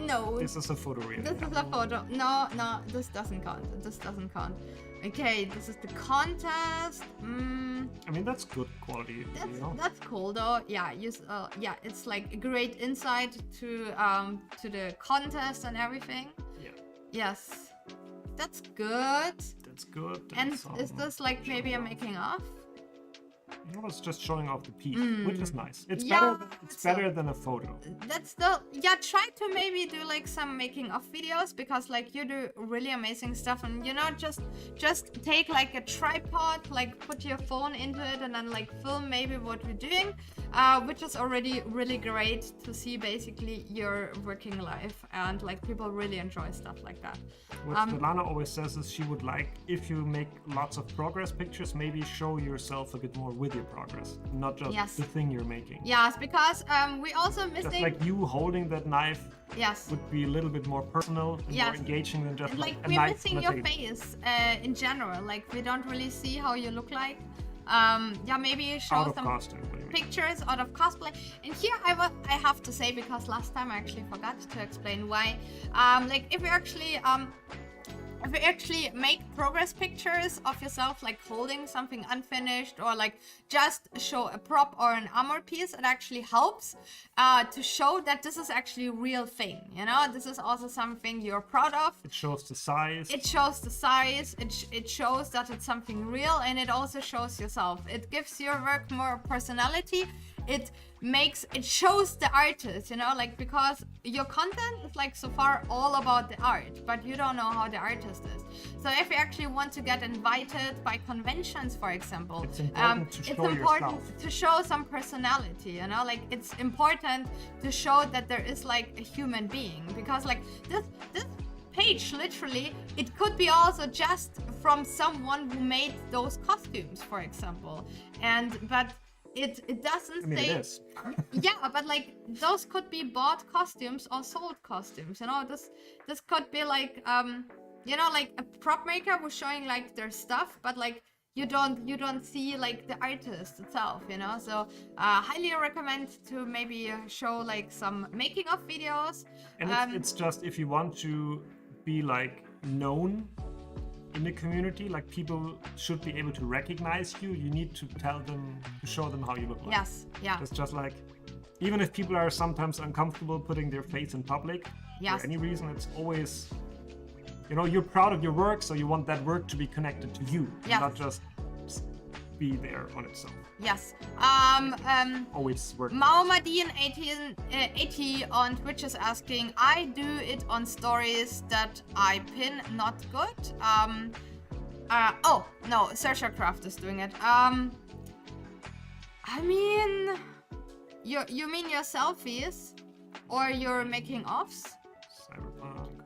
No. This is a photo reel. This is a photo. No, this doesn't count. This doesn't count. Okay, this is the contest. I mean, that's good quality. You know? That's cool though. Yeah, yeah, it's like a great insight to the contest and everything. Yeah, Yes, that's good. that's good. And That's, is this like maybe a making of? You know, it's just showing off the peak, which is nice. It's Yeah, better. It's so- better than a photo. That's still, yeah, try to maybe do like some making of videos because like you do really amazing stuff, and you know, just take like a tripod, like put your phone into it and then like film maybe what you're doing, which is already really great to see basically your working life, and like people really enjoy stuff like that. What Svetlana always says is she would like, if you make lots of progress pictures, maybe show yourself a bit more with your progress, not just Yes. the thing you're making. Yes, because we also Just missing, like you holding that knife yes. would be a little bit more personal and Yes. more engaging than just And, like a we're knife missing on a your table. face in general. Like we don't really see how you look like. Yeah, maybe show Out of some. costume, what do you mean? pictures out of cosplay. And here I have to say, because last time I actually forgot to explain why. Like if you actually make progress pictures of yourself, like holding something unfinished, or like just show a prop or an armor piece, it actually helps to show that this is actually a real thing, you know? This is also something you're proud of. It shows the size. It shows the size, it shows that it's something real, and it also shows yourself. It gives your work more personality. It shows the artist, you know, like, because your content is like so far all about the art, but you don't know how the artist is. So if you actually want to get invited by conventions, for example, it's important to show some personality, you know, like it's important to show that there is like a human being, because like this page, literally, it could be also just from someone who made those costumes, for example, but it doesn't say. It is. Yeah, but like those could be bought costumes or sold costumes, you know. This could be like you know, like a prop maker was showing like their stuff, but like you don't see like the artist itself, you know. So highly recommend to maybe show like some making of videos. And it's just, if you want to be like known in the community, like people should be able to recognize you, you need to show them how you look like. Yes, yeah. It's just like, even if people are sometimes uncomfortable putting their face in public, yes, for any reason, it's always, you know, you're proud of your work, so you want that work to be connected to you, yes, not just be there on itself. Yes. Always work. Maumadin 80 on Twitch is asking, I do it on stories that I pin, not good. Oh no, Sersha is doing it. I mean, you mean your selfies, or your making offs? Cyberpunk.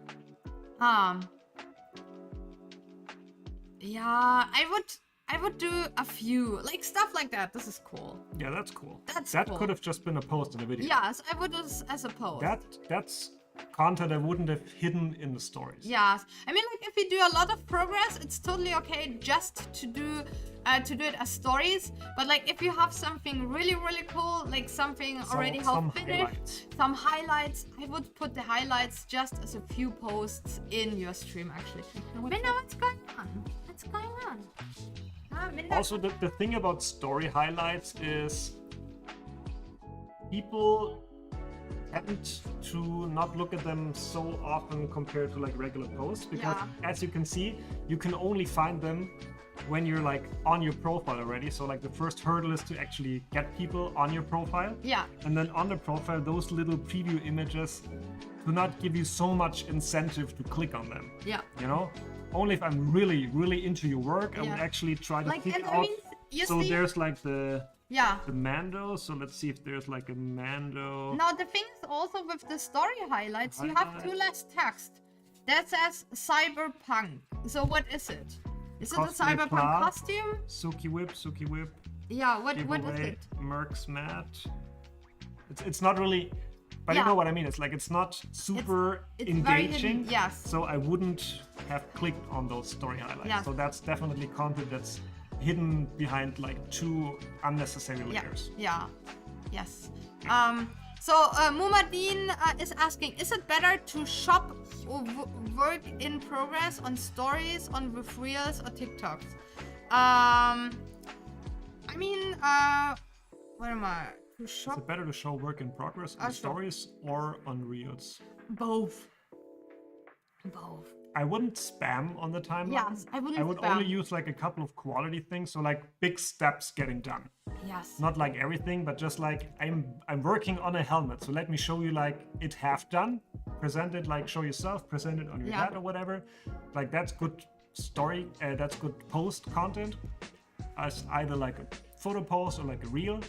Yeah, I would do a few, like stuff like that. This is cool. Yeah, that's cool. That cool. Could have just been a post in a video. Yes, I would do this as a post. That's content I wouldn't have hidden in the stories. Yes, I mean, like if you do a lot of progress, it's totally okay just to do it as stories. But like if you have something really cool, like something already half finished, some highlights, I would put the highlights just as a few posts in your stream. Actually, Minna, what's going on? What's going on? Also, the thing about story highlights is people tend to not look at them so often compared to like regular posts, because as you can see, you can only find them when you're like on your profile already. So like the first hurdle is to actually get people on your profile. Yeah. And then on the profile, those little preview images do not give you so much incentive to click on them. Yeah. You know? Only if I'm really into your work, I would actually try to pick out. So there's like the Mando. So let's see if there's like a Mando. Now the thing is also with the story highlights, you have too less text. That says Cyberpunk. So what is it? Is it a Cyberpunk costume? Suki Whip. Yeah, what is it? Merc's Mat. It's not really. But you know what I mean. It's like it's not super it's engaging. Very yes. So I wouldn't have clicked on those story highlights. Yes. So that's definitely content that's hidden behind like 2 unnecessary layers. Yeah. Yes. So Mumadin is asking, is it better to shop or work in progress on stories, on with reels or TikToks? I mean, where am I? Is it better to show work in progress on stories or on reels? Both. I wouldn't spam on the timeline. Yes, I wouldn't. I would only use like a couple of quality things, so like big steps getting done. Yes. Not like everything, but just like I'm working on a helmet, so let me show you like it half done. Present it, like show yourself, present it on your head or whatever. Like that's good story. That's good post content. As either like a photo post or like a reel,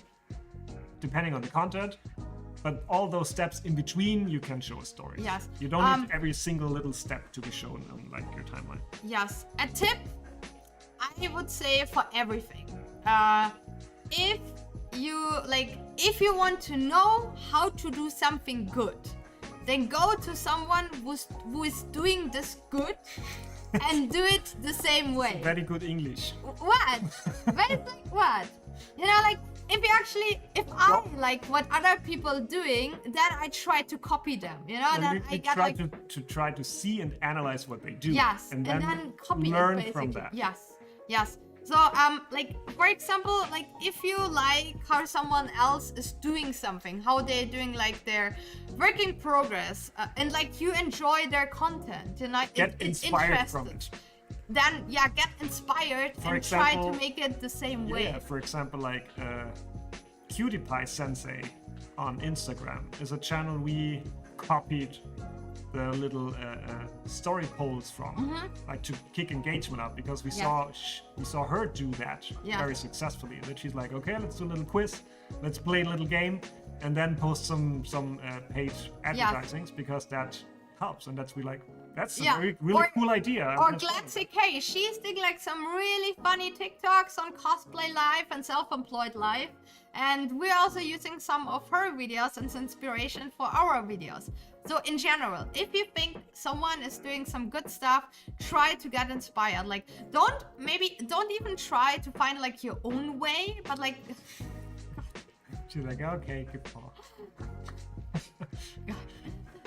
depending on the content. But all those steps in between, you can show a story. Yes. You don't need every single little step to be shown on like your timeline. Yes. A tip, I would say, for everything. If you want to know how to do something good, then go to someone who is doing this good and do it the same way. Very good English. What? But it's like what? You know, like if I like what other people doing, then I try to copy them, you know, And then you I get try like to try to see and analyze what they do. yes, and then copy learn it basically. from that. Yes. So like for example, like if you like how someone else is doing something, how they're doing like their work in progress, and like you enjoy their content, you know, Get it's inspired from interested. it. Then get inspired For and example, try to make it the same way. Yeah, for example, like Cutie Pie Sensei on Instagram is a channel we copied the little story polls from, like to kick engagement up, because we saw her do that very successfully. And then she's like, okay, let's do a little quiz, let's play a little game, and then post some paid advertisings, because that helps. And that's that's a really cool idea. Or Glancy K, she's doing like some really funny TikToks on Cosplay Life and Self-Employed Life, and we're also using some of her videos as inspiration for our videos. So in general, if you think someone is doing some good stuff, try to get inspired. Like don't even try to find like your own way, but like she's like, okay, good call.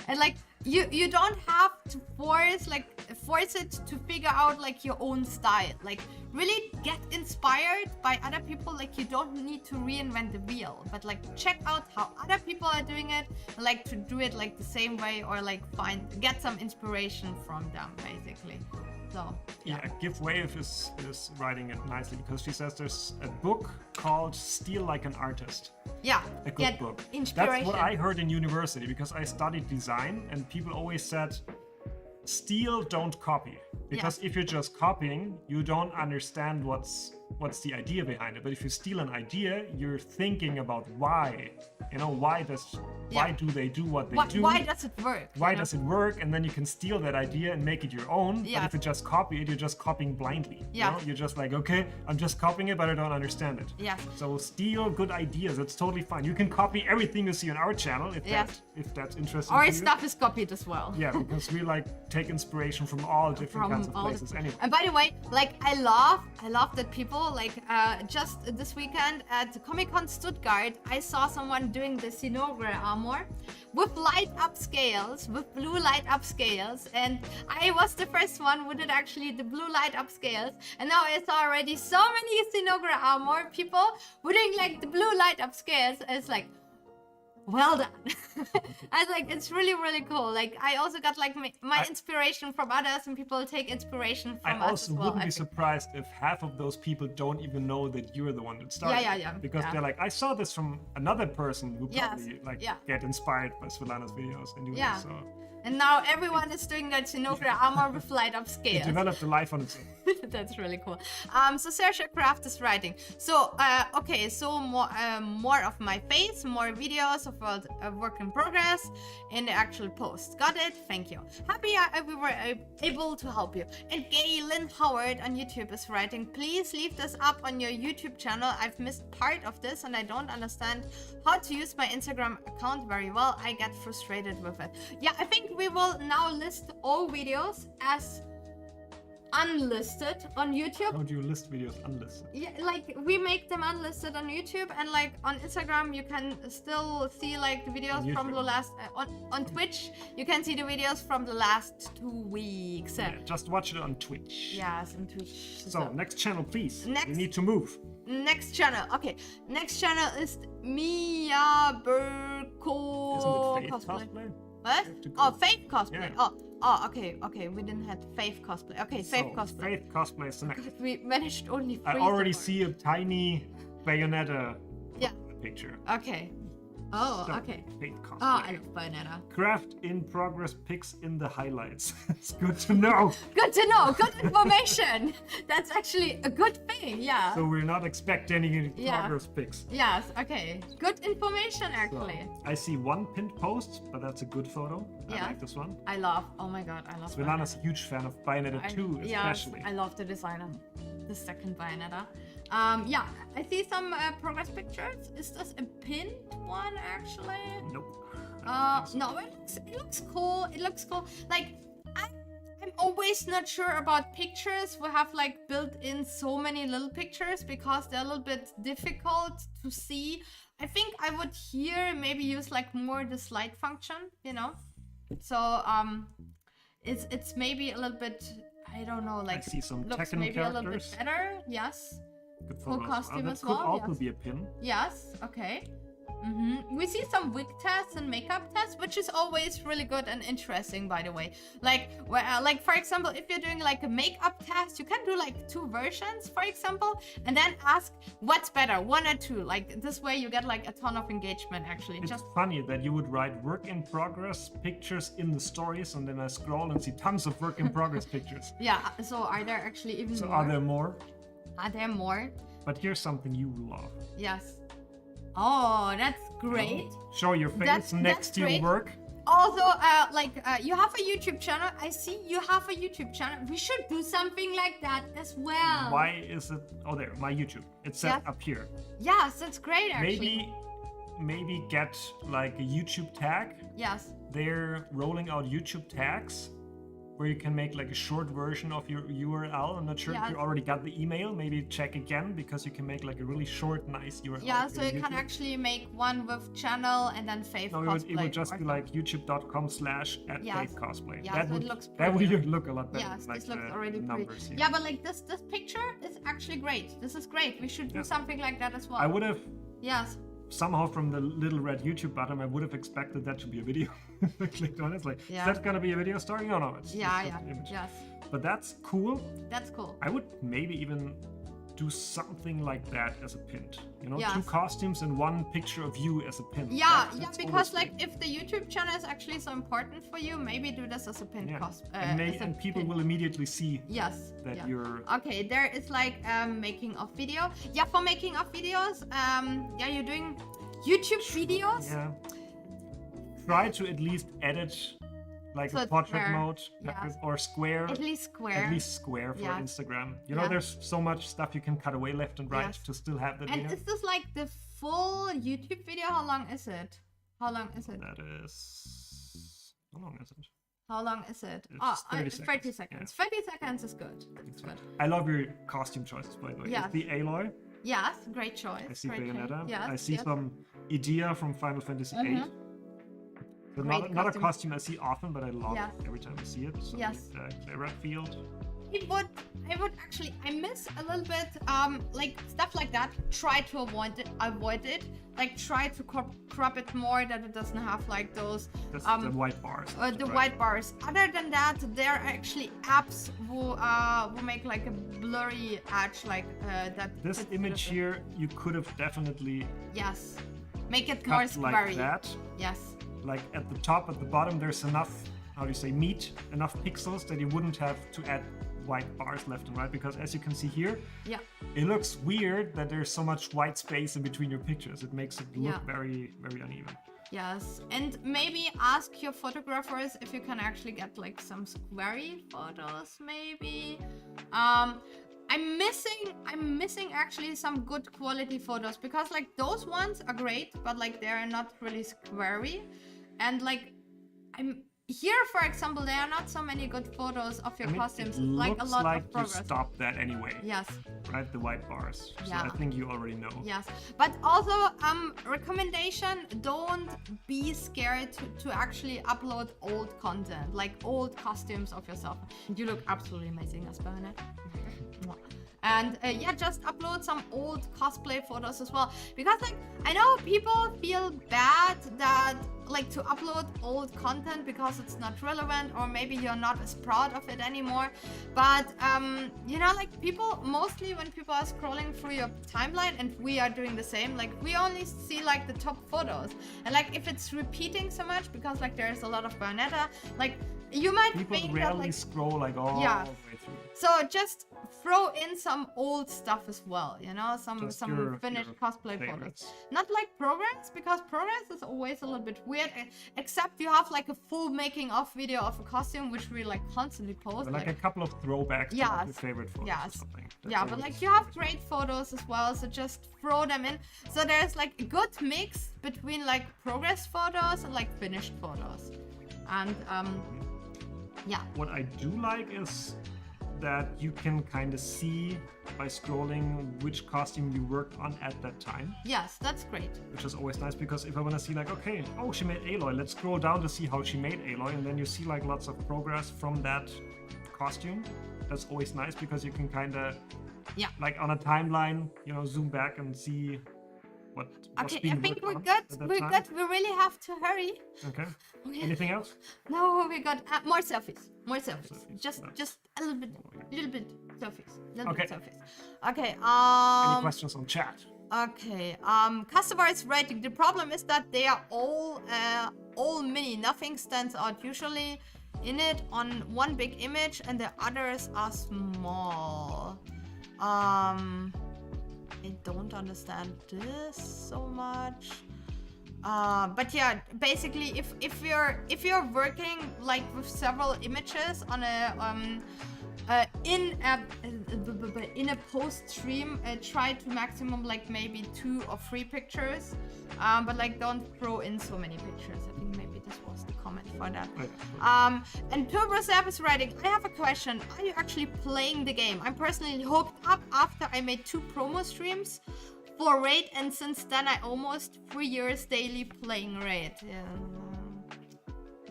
And like you don't have to force it to figure out like your own style. Like really get inspired by other people. Like you don't need to reinvent the wheel, but like check out how other people are doing it, and like to do it like the same way, or like get some inspiration from them basically. So yeah, Give Wave is writing it nicely, because she says there's a book called Steal Like an Artist. Yeah, a good book. Inspiration. That's what I heard in university, because I studied design, and people always said, steal, don't copy. Because if you're just copying, you don't understand what's the idea behind it. But if you steal an idea, you're thinking about why. You know, why do they do what they do? Why does it work? Why does it work? And then you can steal that idea and make it your own. Yeah. But if you just copy it, you're just copying blindly. Yeah. You know? You're just like, okay, I'm just copying it, but I don't understand it. Yeah. So steal good ideas. That's totally fine. You can copy everything you see on our channel if that's interesting. Our to you. stuff is copied as well. Yeah, because we like take inspiration from all different kinds of places. Anyway. And by the way, like I love that people like just this weekend at Comic-Con Stuttgart, I saw someone doing the Sinogre armor with light up scales, with blue light up scales, and I was the first one who did actually the blue light up scales, and now I saw already so many Sinogre armor people doing like the blue light up scales. It's like, well done. I was like, it's really, really cool. Like I also got like my inspiration from others, and people take inspiration from us as well. I also wouldn't be surprised if half of those people don't even know that you're the one that started. Yeah. Because they're like, I saw this from another person who probably get inspired by Svetlana's videos and do this. So. And now everyone is doing that Sinogre armor with light up scales. It developed a life on its own. That's really cool. So Sergio Craft is writing. So okay, so more of my face, more videos of work in progress in the actual post. Got it? Thank you. Happy we were able to help you. And Galen Howard on YouTube is writing, please leave this up on your YouTube channel. I've missed part of this and I don't understand how to use my Instagram account very well. I get frustrated with it. Yeah, I think we will now list all videos as unlisted on YouTube. How do you list videos unlisted? Yeah, like we make them unlisted on YouTube, and like on Instagram you can still see like the videos from the last on Twitch you can see the videos from the last 2 weeks. Yeah, just watch it on Twitch. Yes, on Twitch. So next channel, please. Next, we need to move. Next channel. Okay, next channel is Mia Burko. Isn't it Faith cosplay? What? Oh, Faith cosplay. Yeah. Oh, okay. We didn't have Faith cosplay. Okay, Faith cosplay. Faith cosplay is the next. We managed only 3. I already see a tiny Bayonetta picture. Okay. Oh, So, okay. Faith cosplay. Oh, I love Bayonetta. Craft in progress pics in the highlights. It's good to know. Good to know. Good information. That's actually a good thing. Yeah. So we're not expecting any progress pics. Yes. Okay. Good information, actually. So, I see one pinned post, but that's a good photo. I like this one. I love. Oh my god, I love. Svetlana's a huge fan of Bayonetta 2, especially. Yes, I love the designer. The second Bayonetta. Yeah, I see some progress pictures. Is this a pinned one, actually? Nope. No, it looks cool. It looks cool. Like, I'm always not sure about pictures. We have like built in so many little pictures because they're a little bit difficult to see. I think I would here maybe use like more the slide function, you know. So it's maybe a little bit, I don't know, like I see some looks Tekken maybe characters. a little bit better. Yes. Good Full photos. costume that as could well, also yes. be a pin. Yes. Okay. We see some wig tests and makeup tests, which is always really good and interesting, by the way. Like, like for example, if you're doing like a makeup test, you can do like 2 versions, for example, and then ask what's better, 1 or 2. Like this way, you get like a ton of engagement. Actually, It's just funny that you would write work in progress pictures in the stories, and then I scroll and see tons of work in progress pictures. yeah. So are there actually even So more? are there more? Are there more? But here's something you will love. Yes. Oh, that's great. Show your face next to your great. work. Also, you have a YouTube channel. I see you have a YouTube channel. We should do something like that as well. Why is it? Oh, there, my YouTube. It's set Yes. up here. Yes, that's great actually. Maybe get like a YouTube tag. Yes. They're rolling out YouTube tags where you can make like a short version of your URL. I'm not sure if Yes. you already got the email. Maybe check again, because you can make like a really short, nice URL. Yeah, for so your you can YouTube. actually make one with channel and then Faith No, Cosplay. it would just or be like youtube.com/@faithcosplay. Yes. Cosplay. Yes, that it would looks that would pretty. look a lot better. Yes, than, this like, looks the already numbers pretty. here. Yeah, but like this picture is actually great. This is great. We should do Yeah. something like that as well. I would have Yes. somehow, from the little red YouTube button, I would have expected that to be a video. I clicked on it, it's like, Yeah. is that gonna be a video story? No, it's Yeah, just yeah. an image. Yes. But that's cool. That's cool. I would maybe even do something like that as a pin. You know, Yes. 2 costumes and 1 picture of you as a pin. Yeah, That's because always like great. if the YouTube channel is actually so important for you, maybe do this as a pin Yeah. cost. And people will immediately see Yes. that yeah. you're. Okay, there is like making of video. Yeah, for making of videos, yeah, you're doing YouTube videos. Yeah. Try to at least edit like So a it's portrait square. mode Yes. or square. At least square. At least square for Yeah. Instagram. You know, Yeah. there's so much stuff you can cut away left and right Yes. to still have that And there. is this like the full YouTube video? How long is it? How long is it? That is. How long is it? How long is it? It's 30 30 seconds, seconds. yeah. 30 seconds is good. It's good. I love your costume choices, by the way. Yes. It's the Aloy. Yes, great choice. I see great choice. Bayonetta. Yes, I see yes. some Idea from Final Fantasy VIII. So Great not a costume. costume I see often, but I love Yes. it every time I see it. So Yes. Clara Field. I would actually, I miss a little bit, like stuff like that. Try to avoid it. Like try to crop it more, that it doesn't have like those, That's the white bars. the right? white bars. Other than that, there are actually apps who make like a blurry edge, like that. This fits image with it. here, you could have definitely Yes, make it more cut like squarey. that. Yes, Like at the top, at the bottom, there's enough, how do you say, meat, enough pixels that you wouldn't have to add white bars left and right, because as you can see here, yeah, it looks weird that there's so much white space in between your pictures. It makes it look Yeah. very, very uneven. yes. And maybe ask your photographers if you can actually get like some squarey photos, maybe. I'm missing actually some good quality photos, because like those ones are great, but like they're not really squarey. And like here, for example, there are not so many good photos of your I mean, costumes. it Like a looks lot like of progress. you stopped that anyway, Yes, right? The white bars. So Yeah. I think you already know. yes. But also, recommendation: don't be scared to actually upload old content, like old costumes of yourself. You look absolutely amazing as Bayonetta. And yeah, just upload some old cosplay photos as well, because like I know people feel bad that like to upload old content because it's not relevant, or maybe you're not as proud of it anymore. But you know, like people, mostly when people are scrolling through your timeline, and we are doing the same, like we only see like the top photos, and like if it's repeating so much because like there's a lot of Bayonetta, like you might People think that rarely like scroll like all Yeah. the way through. so just throw in some old stuff as well, you know, some Just finished your cosplay photos. favorites. Not like progress, because progress is always a little bit weird, except you have like a full making of video of a costume, which we like constantly post. But like a couple of throwbacks to like, Yes. your favorite photos or Yes. something. That's yeah, but always- like you have great photos as well, so just throw them in. So there's like a good mix between like progress photos and like finished photos. And Yeah. What I do like is that you can kind of see by scrolling which costume you worked on at that time. Yes, that's great. Which is always nice, because if I want to see like, okay, oh, she made Aloy, let's scroll down to see how she made Aloy, and then you see like lots of progress from that costume. That's always nice, because you can kind of, like on a timeline, you know, zoom back and see what's Okay, being I think worked we're on good. at that We're time. good. We really have to hurry. Okay. Okay. Anything else? No, we got more selfies. More selfies. Selfies. Just a little bit selfies. Little Okay. bit selfies. Okay. Any questions on chat? Okay. Customers rating. The problem is that they are all mini. Nothing stands out. Usually in it on one big image, and the others are small. I don't understand this so much. But yeah, basically, if you're working like with several images on a in a post stream, try to maximum like maybe 2 or 3 pictures, but like don't throw in so many pictures. I think maybe this was the comment for that. And Turbo Service writing, I have a question. Are you actually playing the game? I'm personally hooked up after I made 2 promo streams for Raid, and since then I almost 3 years daily playing Raid. Yeah.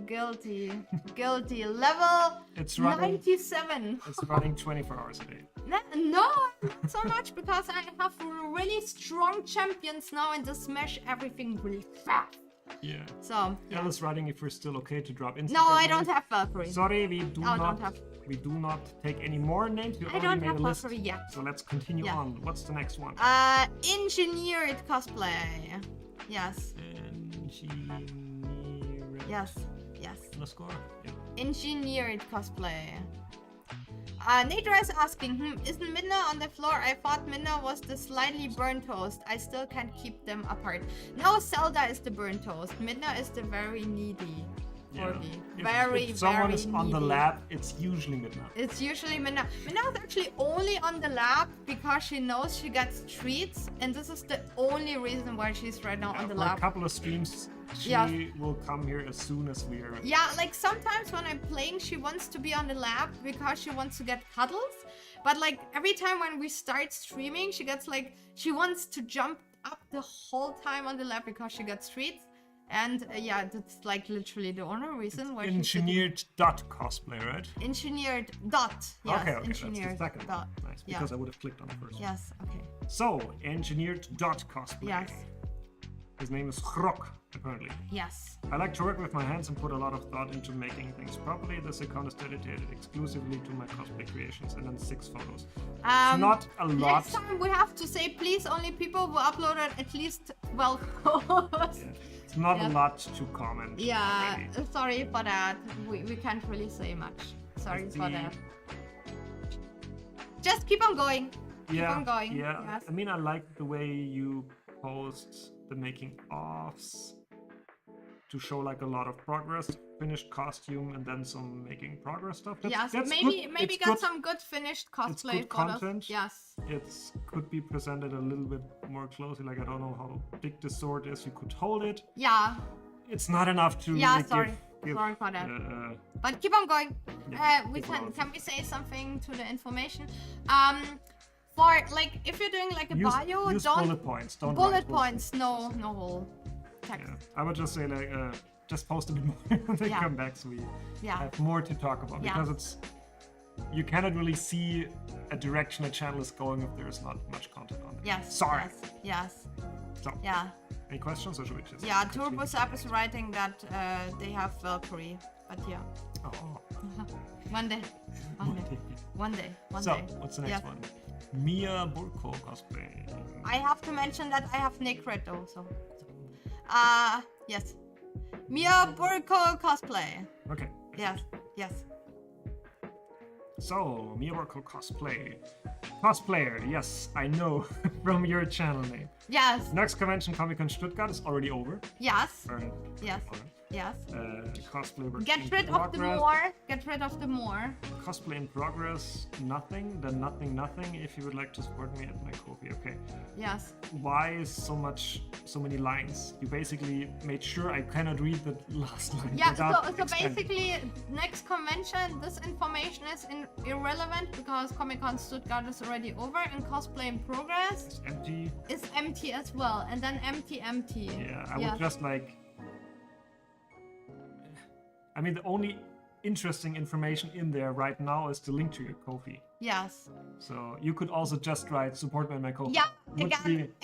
Guilty. Level It's running 97. It's running 24 hours a day. No, not so much, because I have really strong champions now and just smash everything really fast. Yeah. So Alice writing if we're still okay to drop instant. no, I don't have Valkyrie. Sorry, we do I not. don't have. We do not take any more names. We I already don't made have a list. Valkyrie yet. So let's continue Yeah. on. What's the next one? Engineered cosplay. Yes. Engineered. Yes. Underscore. Yeah. Engineered cosplay. Nader is asking, isn't Midna on the floor? I thought Midna was the slightly burnt toast. I still can't keep them apart. No, Zelda is the burnt toast. Midna is the very needy. Corgi. If someone very is on the needy. lab, it's usually midnight. It's usually Midna. Midna is actually only on the lab because she knows she gets treats, and this is the only reason why she's right now on the For lab. a couple of streams, she Yeah. will come here as soon as we're. Yeah, like sometimes when I'm playing, she wants to be on the lab because she wants to get cuddles. But like every time when we start streaming, she gets like, she wants to jump up the whole time on the lab because she gets treats. And yeah, that's like literally the only reason why she's Engineered dot cosplay, right? engineered dot. Yes, Okay, engineered that's the second. dot. Nice, Yeah. because I would have clicked on the first one. Yes, okay. So, engineered dot cosplay. Yes. His name is Hrok, apparently. Yes. I like to work with my hands and put a lot of thought into making things properly. This account is dedicated exclusively to my cosplay creations, and then 6 photos. It's not a lot. Next time we have to say, please, only people who uploaded at least 12 photos. Yeah. It's not Yeah. a lot to comment. Yeah, already. sorry for that. We can't really say much. Sorry Let's for see. that. Just keep on going. Yeah, Keep on going. yeah. Yes. I mean, I like the way you post the making offs to show like a lot of progress, finished costume, and then some making progress stuff. Yes, That's maybe good. maybe It's got good. some good finished cosplay good photos. content. Yes. It could be presented a little bit more closely. Like I don't know how big the sword is. You could hold it. Yeah. It's not enough to. Yeah, like, sorry. give, Sorry for that. uh, But keep on going. Yeah, We keep on. can we say something to the information? For like if you're doing like a bio, use don't bullet points. Don't bullet write points. No whole text. Yeah, I would just say like just post a bit more and then Yeah. come back so we Yeah. have more to talk about, Yeah. because it's you cannot really see a direction a channel is going if there is not much content on it. Yes. Sorry. Yes. So, Yeah. any questions or should we just? Yeah. continue? Turbo Sap is writing that they have Valkyrie, but yeah, Oh. one day. So, what's the next one? Mia Burko cosplay. I have to mention that I have Necret also. Yes. Mia Burko cosplay. Okay. Yes. So, Mia Burko cosplay. Cosplayer, yes, I know from your channel name. Yes. Next convention, Comic Con Stuttgart, is already over. Yes. Or- Yes. Yes. Cosplay work Get in rid of the progress. more. Get rid of the more. Cosplay in progress, nothing. Then nothing. If you would like to support me at my Ko-fi, okay. Yes. Why is so many lines? You basically made sure I cannot read the last line. Yeah, without so expanding. basically, next convention, this information is irrelevant because Comic-Con Stuttgart is already over and cosplay in progress It's empty. is empty as well. And then empty. Yeah, I would just like. I mean, the only interesting information in there right now is the link to your Ko-fi. Yes. So you could also just write support me on my Ko-fi. Yeah, Would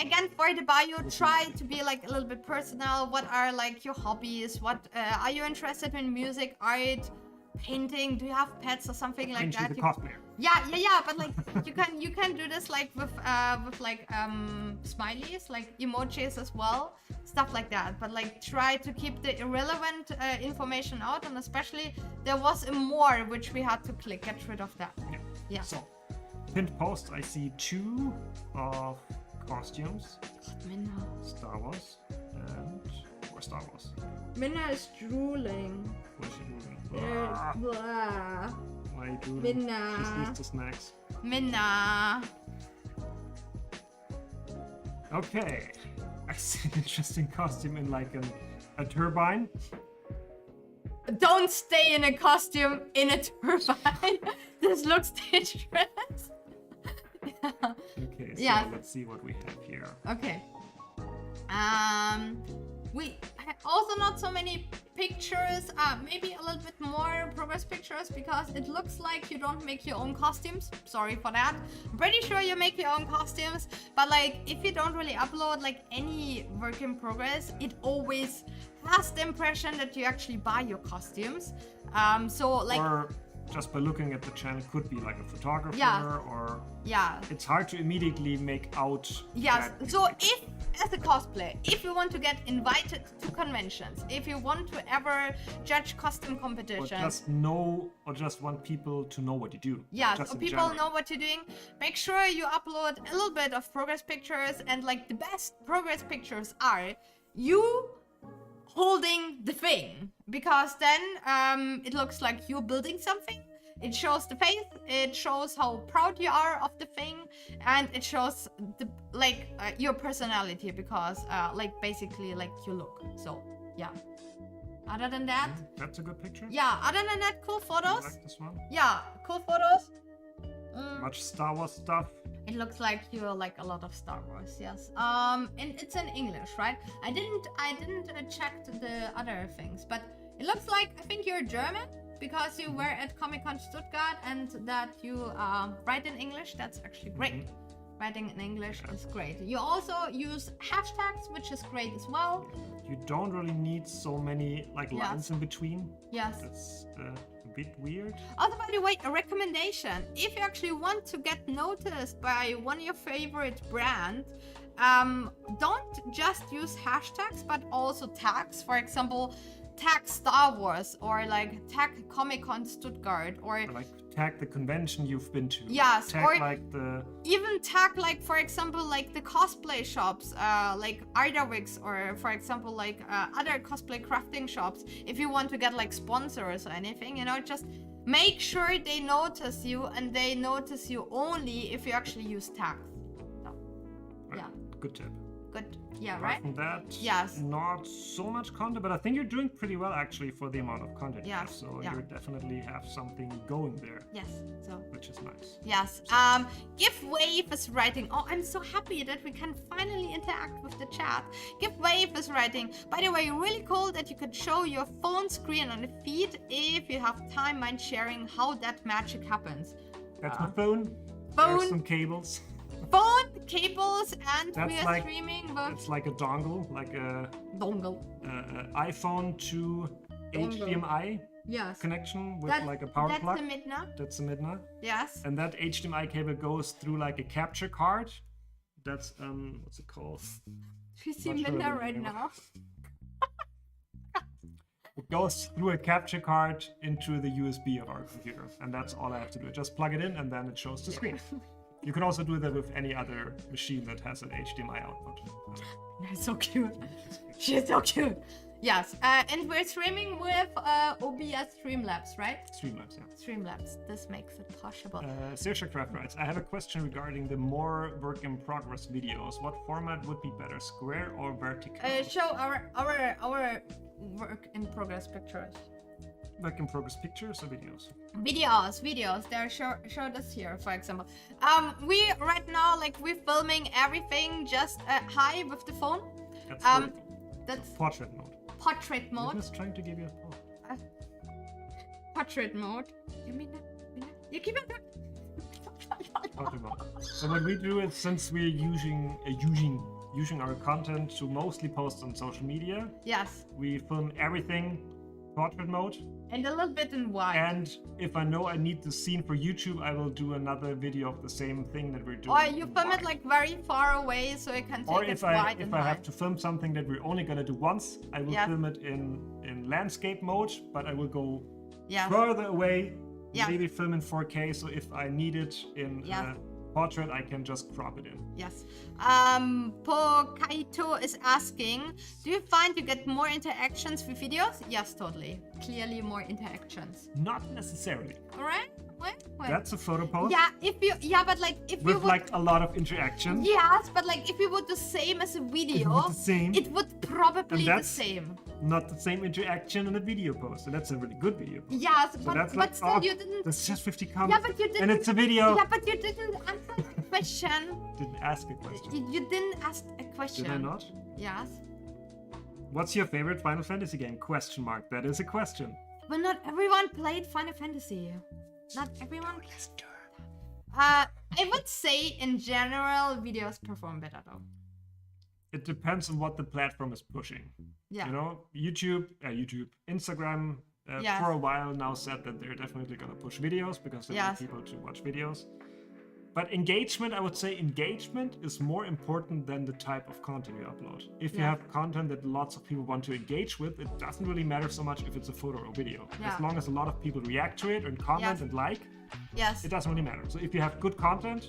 again for the bio, try to be like a little bit personal. What are like your hobbies? What are you interested in? Music, art, painting? Do you have pets or something like Into that? the cosplayer. Yeah, but like you can do this like with like smileys, like emojis as well, stuff like that. But like try to keep the irrelevant information out, and especially there was a more which we had to click. Get rid of that. Yeah. So, pinned post, I see 2 of costumes. Minna. Star Wars and or Star Wars. Minna is drooling. What is she doing? Ah, Blah. why are you doing? Minna. She eats the snacks. Minna. Okay. I see an interesting costume in like a turbine. Don't stay in a costume in a turbine. This looks dangerous. Okay, so Yeah. let's see what we have here. Okay. We also not so many pictures. Maybe a little bit more progress pictures because it looks like you don't make your own costumes. Sorry for that. I'm pretty sure you make your own costumes, but like if you don't really upload like any work in progress, it always has the impression that you actually buy your costumes. So like Or just by looking at the channel, could be like a photographer or yeah. it's hard to immediately make out. Yes, that so if, as a cosplayer, if you want to get invited to conventions, if you want to ever judge costume or competitions, just know, or just want people to know what you do. yeah, just so in people general. know what you're doing, make sure you upload a little bit of progress pictures, and like the best progress pictures are you holding the thing, because then it looks like you're building something. It shows the faith, it shows how proud you are of the thing, and it shows the your personality, because like basically like you look. So yeah. Other than that, That's a good picture. yeah. Other than that, cool I photos. like this one. Yeah, cool photos. Much Star Wars stuff. It looks like you like a lot of Star Wars, yes. And it's in English, right? I didn't check the other things, but it looks like I think you're German because you were at Comic-Con Stuttgart and that you write in English. That's actually great. Writing in English is great. You also use hashtags, which is great as well. You don't really need so many like lines in between. Yes. That's a bit weird. Also, by the way, a recommendation. If you actually want to get noticed by one of your favorite brands, don't just use hashtags, but also tags. For example, tag Star Wars or like tag Comic-Con Stuttgart or Like tag the convention you've been to. Yes, Tag or like the even tag like, for example, like the cosplay shops, like Ardawix, or for example like other cosplay crafting shops. If you want to get like sponsors or anything, you know, just make sure they notice you, and they notice you only if you actually use tags. So, yeah, good tip. good. Yeah, Apart right? from that, Yes. not so much content, but I think you're doing pretty well actually for the amount of content you have. Yes, So yeah. you definitely have something going there, Yes, so which is nice. yes. Give Wave is writing. Oh, I'm so happy that we can finally interact with the chat. Give Wave is writing. By the way, really cool that you could show your phone screen on the feed. If you have time, mind sharing how that magic happens. That's my phone. Phone. There's some cables. Phone, cables, and That's we are like- streaming with It's like a dongle, like a dongle. iPhone to HDMI Yes. connection with That- like a power that's plug. the Midna. That's a Midna. Yes. And that HDMI cable goes through like a capture card. That's what's it called? We see Not sure Midna the right name. now. It goes through a capture card into the USB of our computer, and that's all I have to do. Just plug it in, and then it shows the screen. You can also do that with any other machine that has an HDMI output. That's so cute. She's so cute. Yes, and we're streaming with OBS Streamlabs, right? Streamlabs, yeah. Streamlabs. This makes it possible. Saoirse Craft writes, I have a question regarding the more work in progress videos. What format would be better, square or vertical? Show our work in progress pictures. Work in progress pictures or videos? Videos. They're showed us here, for example. We right now, like, we're filming everything just high with the phone. That's That's portrait mode. portrait mode. I'm just trying to give you a pause. Portrait mode. You mean that? You keep it. Portrait mode. So what we do is, since we're using our content to mostly post on social media, Yes. we film everything portrait mode. And a little bit in wide. And if I know I need the scene for YouTube, I will do another video of the same thing that we're doing. Or you in film wide. it like very far away so you can take Or it if wide I and have high. to film something that we're only gonna do once, I will Yes. film it in landscape mode, but I will go Yes. further away, Yeah. maybe film in 4K. So if I need it in Yeah. portrait, I can just crop it in. Yes. Pokaito is asking, do you find you get more interactions with videos? Yes, totally. Clearly more interactions. Not necessarily. Alright? Wait. That's a photo post But like if you with would, like a lot of interaction. yes, but like if you would the same as a video, the same. it would probably And the that's- same. Not the same interaction in a video post. So that's a really good video post. Yes, So but, that's but like, still oh, you didn't. That's just 50 Yeah, comments. but you didn't. And it's a video. Yeah, but you didn't answer the question. Didn't ask a question. You didn't ask a question. Did I not? Yes. What's your favorite Final Fantasy game? Question mark. That is a question. But not everyone played Final Fantasy. Not everyone. I would say in general, videos perform better though. It depends on what the platform is pushing. Yeah. You know, YouTube, Instagram, Yes. for a while now said that they're definitely going to push videos because they want Yes. people to watch videos. But engagement, I would say engagement is more important than the type of content you upload. If you Yeah. have content that lots of people want to engage with, it doesn't really matter so much if it's a photo or video. Yeah. As long as a lot of people react to it and comment Yes. and like, Yes. it doesn't really matter. So if you have good content,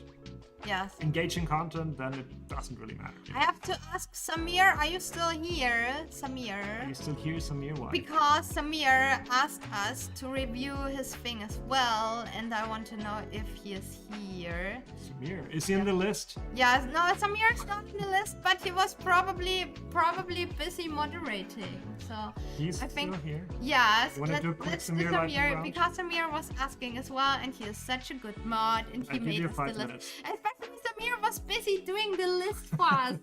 Yes. engaging content, then it doesn't really matter. I have to ask Samir, are you still here? Are Samir. you still here, Samir? Why? Because Samir asked us to review his thing as well, and I want to know if he is here. Samir, is he in the list? Yes, no, Samir is not in the list, but he was probably busy moderating. So He's I think still here. yes, You wanna do a quick let's do Samir lightning Samir round? because Samir was asking as well, and he is such a good mod, and I he give made you us 5 the list. minutes. Especially Samir was busy doing the list for us,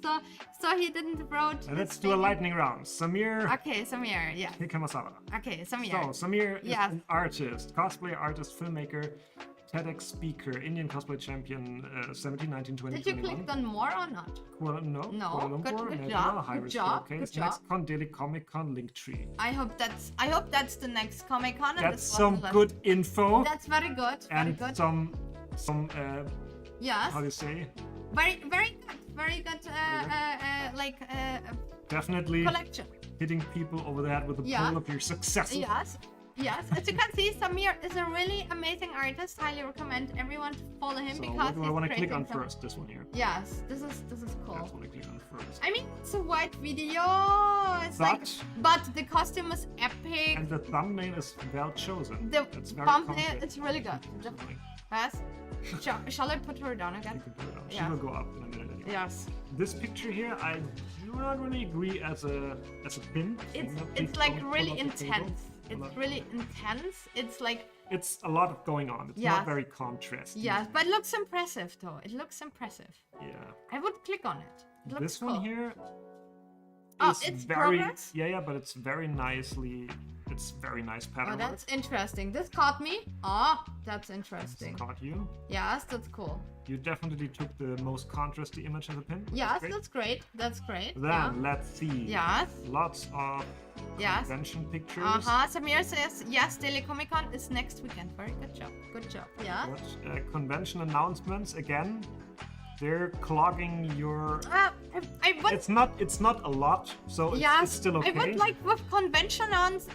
so he didn't wrote. And let's his do a thing. lightning round. Samir Okay, Samir, yeah. Hikamasawa. Okay, Samir. So, Samir is Yes. an artist, cosplay artist, filmmaker, TEDx speaker, Indian cosplay champion, 17, 19, 20, Did you 21. click on more or not? No, No, Kuala Lumpur, good Manila, job, High good Risk job, Showcase, good job. Next Con, Daily Comic Con, Linktree. I hope that's the next Comic Con. That's some good info That's very good. Very and good. some Yes. how do you say? Very good. Very good. Definitely Collection. hitting people over the head with the Yeah. pole of your successes. Yes. Yes. As you can see, Samir is a really amazing artist. Highly recommend everyone to follow him So because what do I he's want to click creating on some- first? This one here. Yes. This is cool. That's what I click on first. I mean, it's a white video. It's but the costume is epic. And the thumbnail is well chosen. The It's very thumbnail, concrete. it's really good. Definitely. Yes. Shall I put her down again? You can put it on. She Yeah. will go up in a minute anyway. Yes. This picture here, I do not really agree as a pin. It's like really intense. It's really intense. It's like It's a lot going on. It's Yes. not very contrasty. yes, but it looks impressive though. It looks impressive. Yeah. I would click on it. It looks This cool. one here Oh, is it's very progress? yeah, but it's very nicely. It's very nice pattern. Oh, that's work. interesting. This caught me. Oh, that's interesting. Caught you. Yes, that's cool. You definitely took the most contrasty image as a pin. Yes, Great. that's great. That's great. Then let's see. Yes. Lots of Yes. convention pictures. Samir says yes. Daily Comic Con is next weekend. Very good job. Good job. Yeah. What, convention announcements again. They're clogging your. I would. It's not a lot, so it's still okay. I would like with convention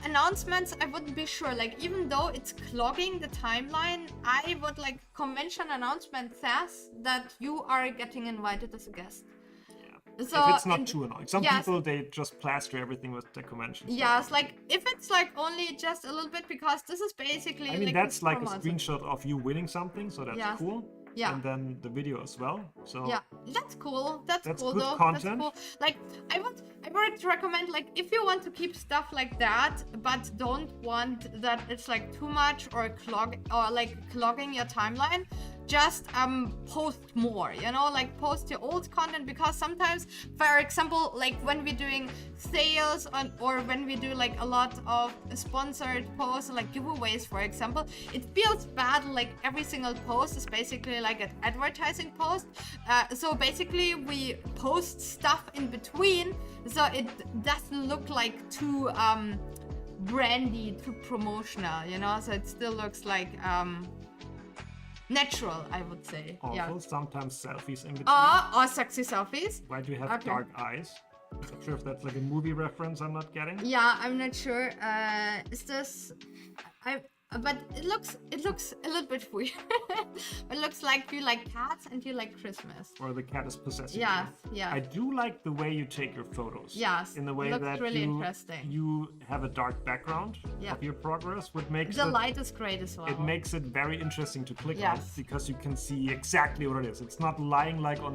announcements, I wouldn't be sure. Like even though it's clogging the timeline, I would like convention announcement says that you are getting invited as a guest. So if it's not too annoying. Some yes. people, they just plaster everything with deco mentions. Yes, like if it's like only just a little bit, because this is basically I mean, like that's like a promotes. screenshot of you winning something, so that's Yes. cool. Yeah. And then the video as well. So Yeah, that's cool. That's cool good though. content. That's cool. Like I would recommend, like, if you want to keep stuff like that, but don't want that it's like too much or clogging your timeline, just post more, you know, like post your old content, because sometimes, for example, like when we're doing sales or when we do like a lot of sponsored posts, like giveaways, for example, it feels bad, like every single post is basically like an advertising post. So basically we post stuff in between, so it doesn't look like too brandy, too promotional, you know, so it still looks like natural, I would say. also Yeah. sometimes selfies in between. Or sexy selfies. Why do you have Okay. dark eyes? I'm not sure if that's like a movie reference I'm not getting. Yeah, I'm not sure. Is this? But it looks a little bit weird. It looks like you like cats and you like Christmas. Or the cat is possessing Yes, you. yeah. I do like the way you take your photos. Yes, In the way looks that really interesting. you have a dark background Yeah. of your progress, which makes The light is great as well. it makes it very interesting to click on, Yes. because you can see exactly what it is. It's not lying like on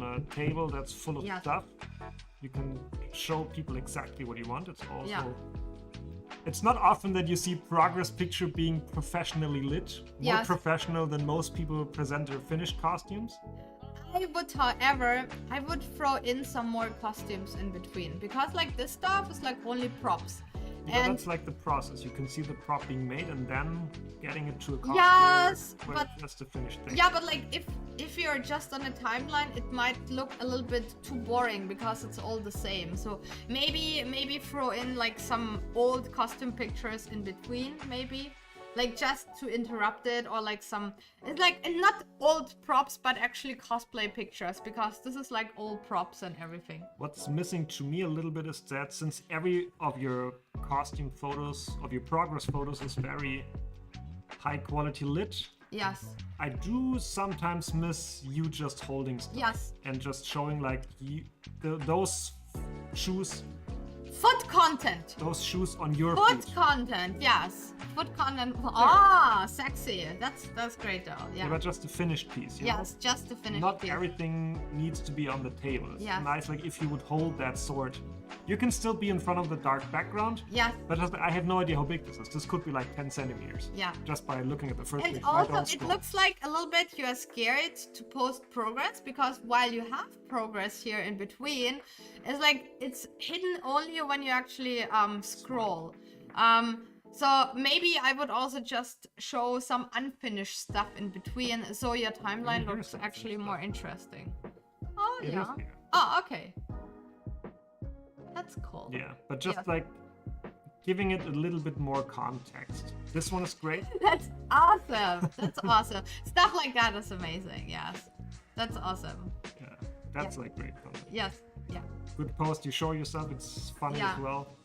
a table that's full of Yes. stuff. You can show people exactly what you want. It's also Yeah. It's not often that you see progress picture being professionally lit, more Yes. professional than most people present their finished costumes. However, I would throw in some more costumes in between, because like this stuff is like only props. But And that's like the process. You can see the prop being made and then getting it to a cosplayer. Yes, when but- it's just a finished thing. yeah, but like if you're just on a timeline, it might look a little bit too boring because it's all the same. So maybe throw in like some old costume pictures in between, maybe. Like just to interrupt it, or like it's like, and not old props, but actually cosplay pictures, because this is like old props and everything. What's missing to me a little bit is that since every of your costume photos, of your progress photos, is very high quality lit, Yes, I do sometimes miss you just holding stuff yes. and just showing like those shoes, Foot content. those shoes on your Foot feet. content, yes. Foot content. Sexy. That's great though. Yeah, Yeah. but just the finished piece. You Yes, just to finish. Not the piece. everything needs to be on the table. It's Yes. nice, like if you would hold that sword. You can still be in front of the dark background, Yes. but just, I have no idea how big this is. This could be like 10 centimeters. Yeah. Just by looking at the first And page. I also, don't it scroll. looks like a little bit you are scared to post progress, because while you have progress here in between, it's like it's hidden only when you actually scroll. So maybe I would also just show some unfinished stuff in between, so your timeline here's looks some actually stuff. more interesting. Oh It is yeah. here. Oh, okay. That's cool. Yeah, but just Yes. like giving it a little bit more context. This one is great. That's awesome. That's awesome. Stuff like that is amazing. Yes. That's awesome. Yeah, that's like great content. Yes. Yeah. Good post. You show yourself. It's funny Yeah. as well.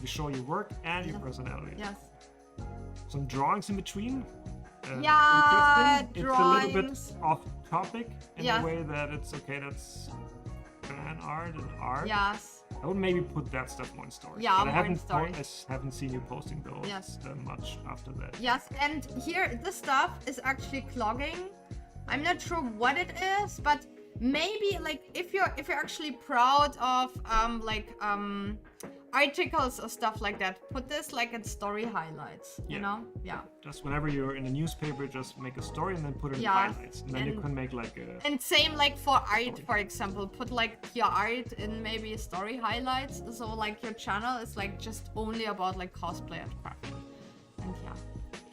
You show your work and your personality. Yes. Some drawings in between. Yeah, interesting. It's a little bit drawings. off topic in Yes. a way that it's okay. That's fan art and art. Yes. I would maybe put that stuff more in stories. Yeah, but I more in haven't stories. I haven't seen you posting those Yes. much after that. Yes. And here, this stuff is actually clogging. I'm not sure what it is, but maybe like if you're actually proud of articles or stuff like that, put this like in story highlights. You Yeah. know? Yeah. Just whenever you're in a newspaper, just make a story and then put it in Yeah, highlights, and then you and- can make like a. And same like for art, for example, put like your art in maybe story highlights. So like your channel is like just only about like cosplay and craft. And yeah,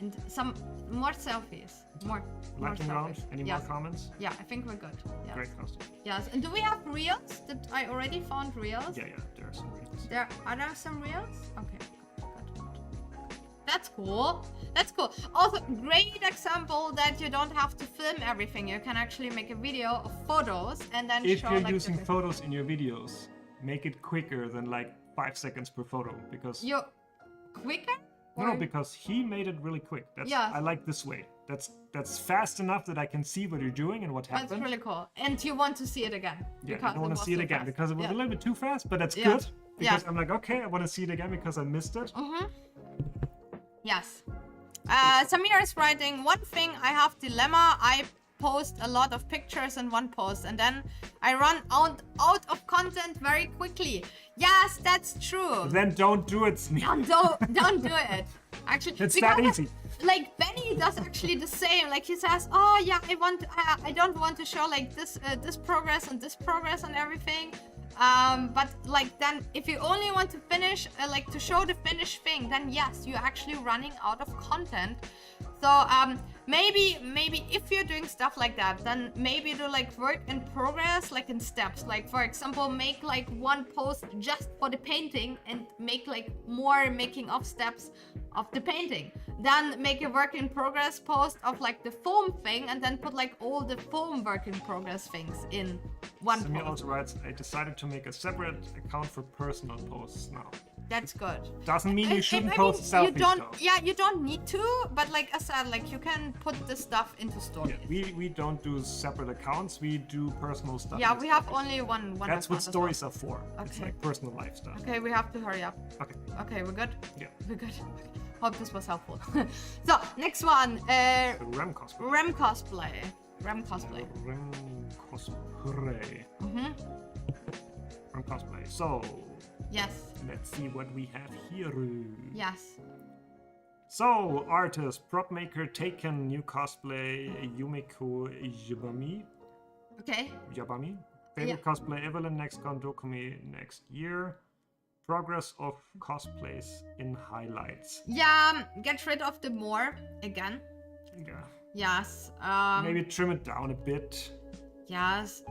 and some more selfies, more Lightning round. selfies. Any Yes. more comments? Yeah, I think we're good. Yes. Great costume. Yes. And do we have reels? Did I already found reels? Yeah, there are some reasons. Are there some reels? Okay. Good. That's cool. That's cool. Also, great example that you don't have to film everything. You can actually make a video of photos and then If show you're like using the photos in your videos, make it quicker than like 5 seconds per photo because you quicker? no, Or- because he made it really quick. That's Yeah. I like this way. that's fast enough that I can see what you're doing and what happened. That's really cool. And you want to see it again. Yeah, I don't want to see it again because it was a little bit too fast, but that's Yeah. good. Because I'm like, okay, I want to see it again because I missed it. Yes. Samir is writing, one thing I have dilemma, I post a lot of pictures in one post and then I run out of content very quickly. Yes, that's true. Then don't do it, Smee. Don't do it. Actually, It's that easy. Like Benny does actually the same. Like he says, "Oh yeah, I don't want to show like this progress and everything." But like then, if you only want to finish, like to show the finished thing, then yes, you're actually running out of content. So maybe if you're doing stuff like that, then maybe do like work in progress, like in steps. Like for example, make like one post just for the painting and make like more making of steps of the painting. Then make a work in progress post of like the foam thing, and then put like all the foam work in progress things in one Samir post. also writes, I decided to make a separate account for personal posts now. That's good. Doesn't mean you shouldn't I post mean, selfies though. Yeah, you don't need to, but like I said, like you can put this stuff into stories. Yeah, we don't do separate accounts. We do personal stuff. Yeah, in we have stories. only one. That's what account as stories are for. It's Okay. like personal life stuff. well. Okay, we have to hurry up. Okay. Okay, we're good. Yeah. We're good. Okay. Hope this was helpful. So next one, The Rem cosplay. Rem cosplay. Rem cosplay. Rem cosplay. Rem cosplay. So Yes. let's see what we have here. Yes. So, artist, prop maker, Taken, new cosplay, Yumiko Yabami. Okay. Yabami. Favorite cosplay, Evelyn, next con Dokumi next year. Progress of cosplays in highlights. Yeah. Get rid of the more again. Yeah. Yes. Maybe trim it down a bit. Yes.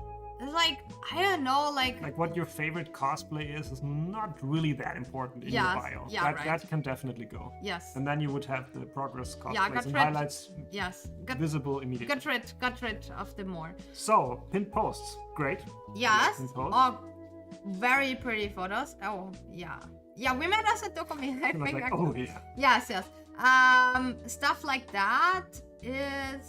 It's like I don't know, like Like what your favorite cosplay is not really that important in Yes, your bio. yeah, right. That can definitely go. yes. And then you would have the progress Yeah, cosplays got and rid. highlights Yes. visible immediately. Got rid of the more. So, pinned posts. Great. Yes. Pinned posts. Oh, very pretty photos. Oh, yeah. Yeah, we met us at Dokumi. I I was think. like, oh yeah. Yes, yes. Stuff like that is.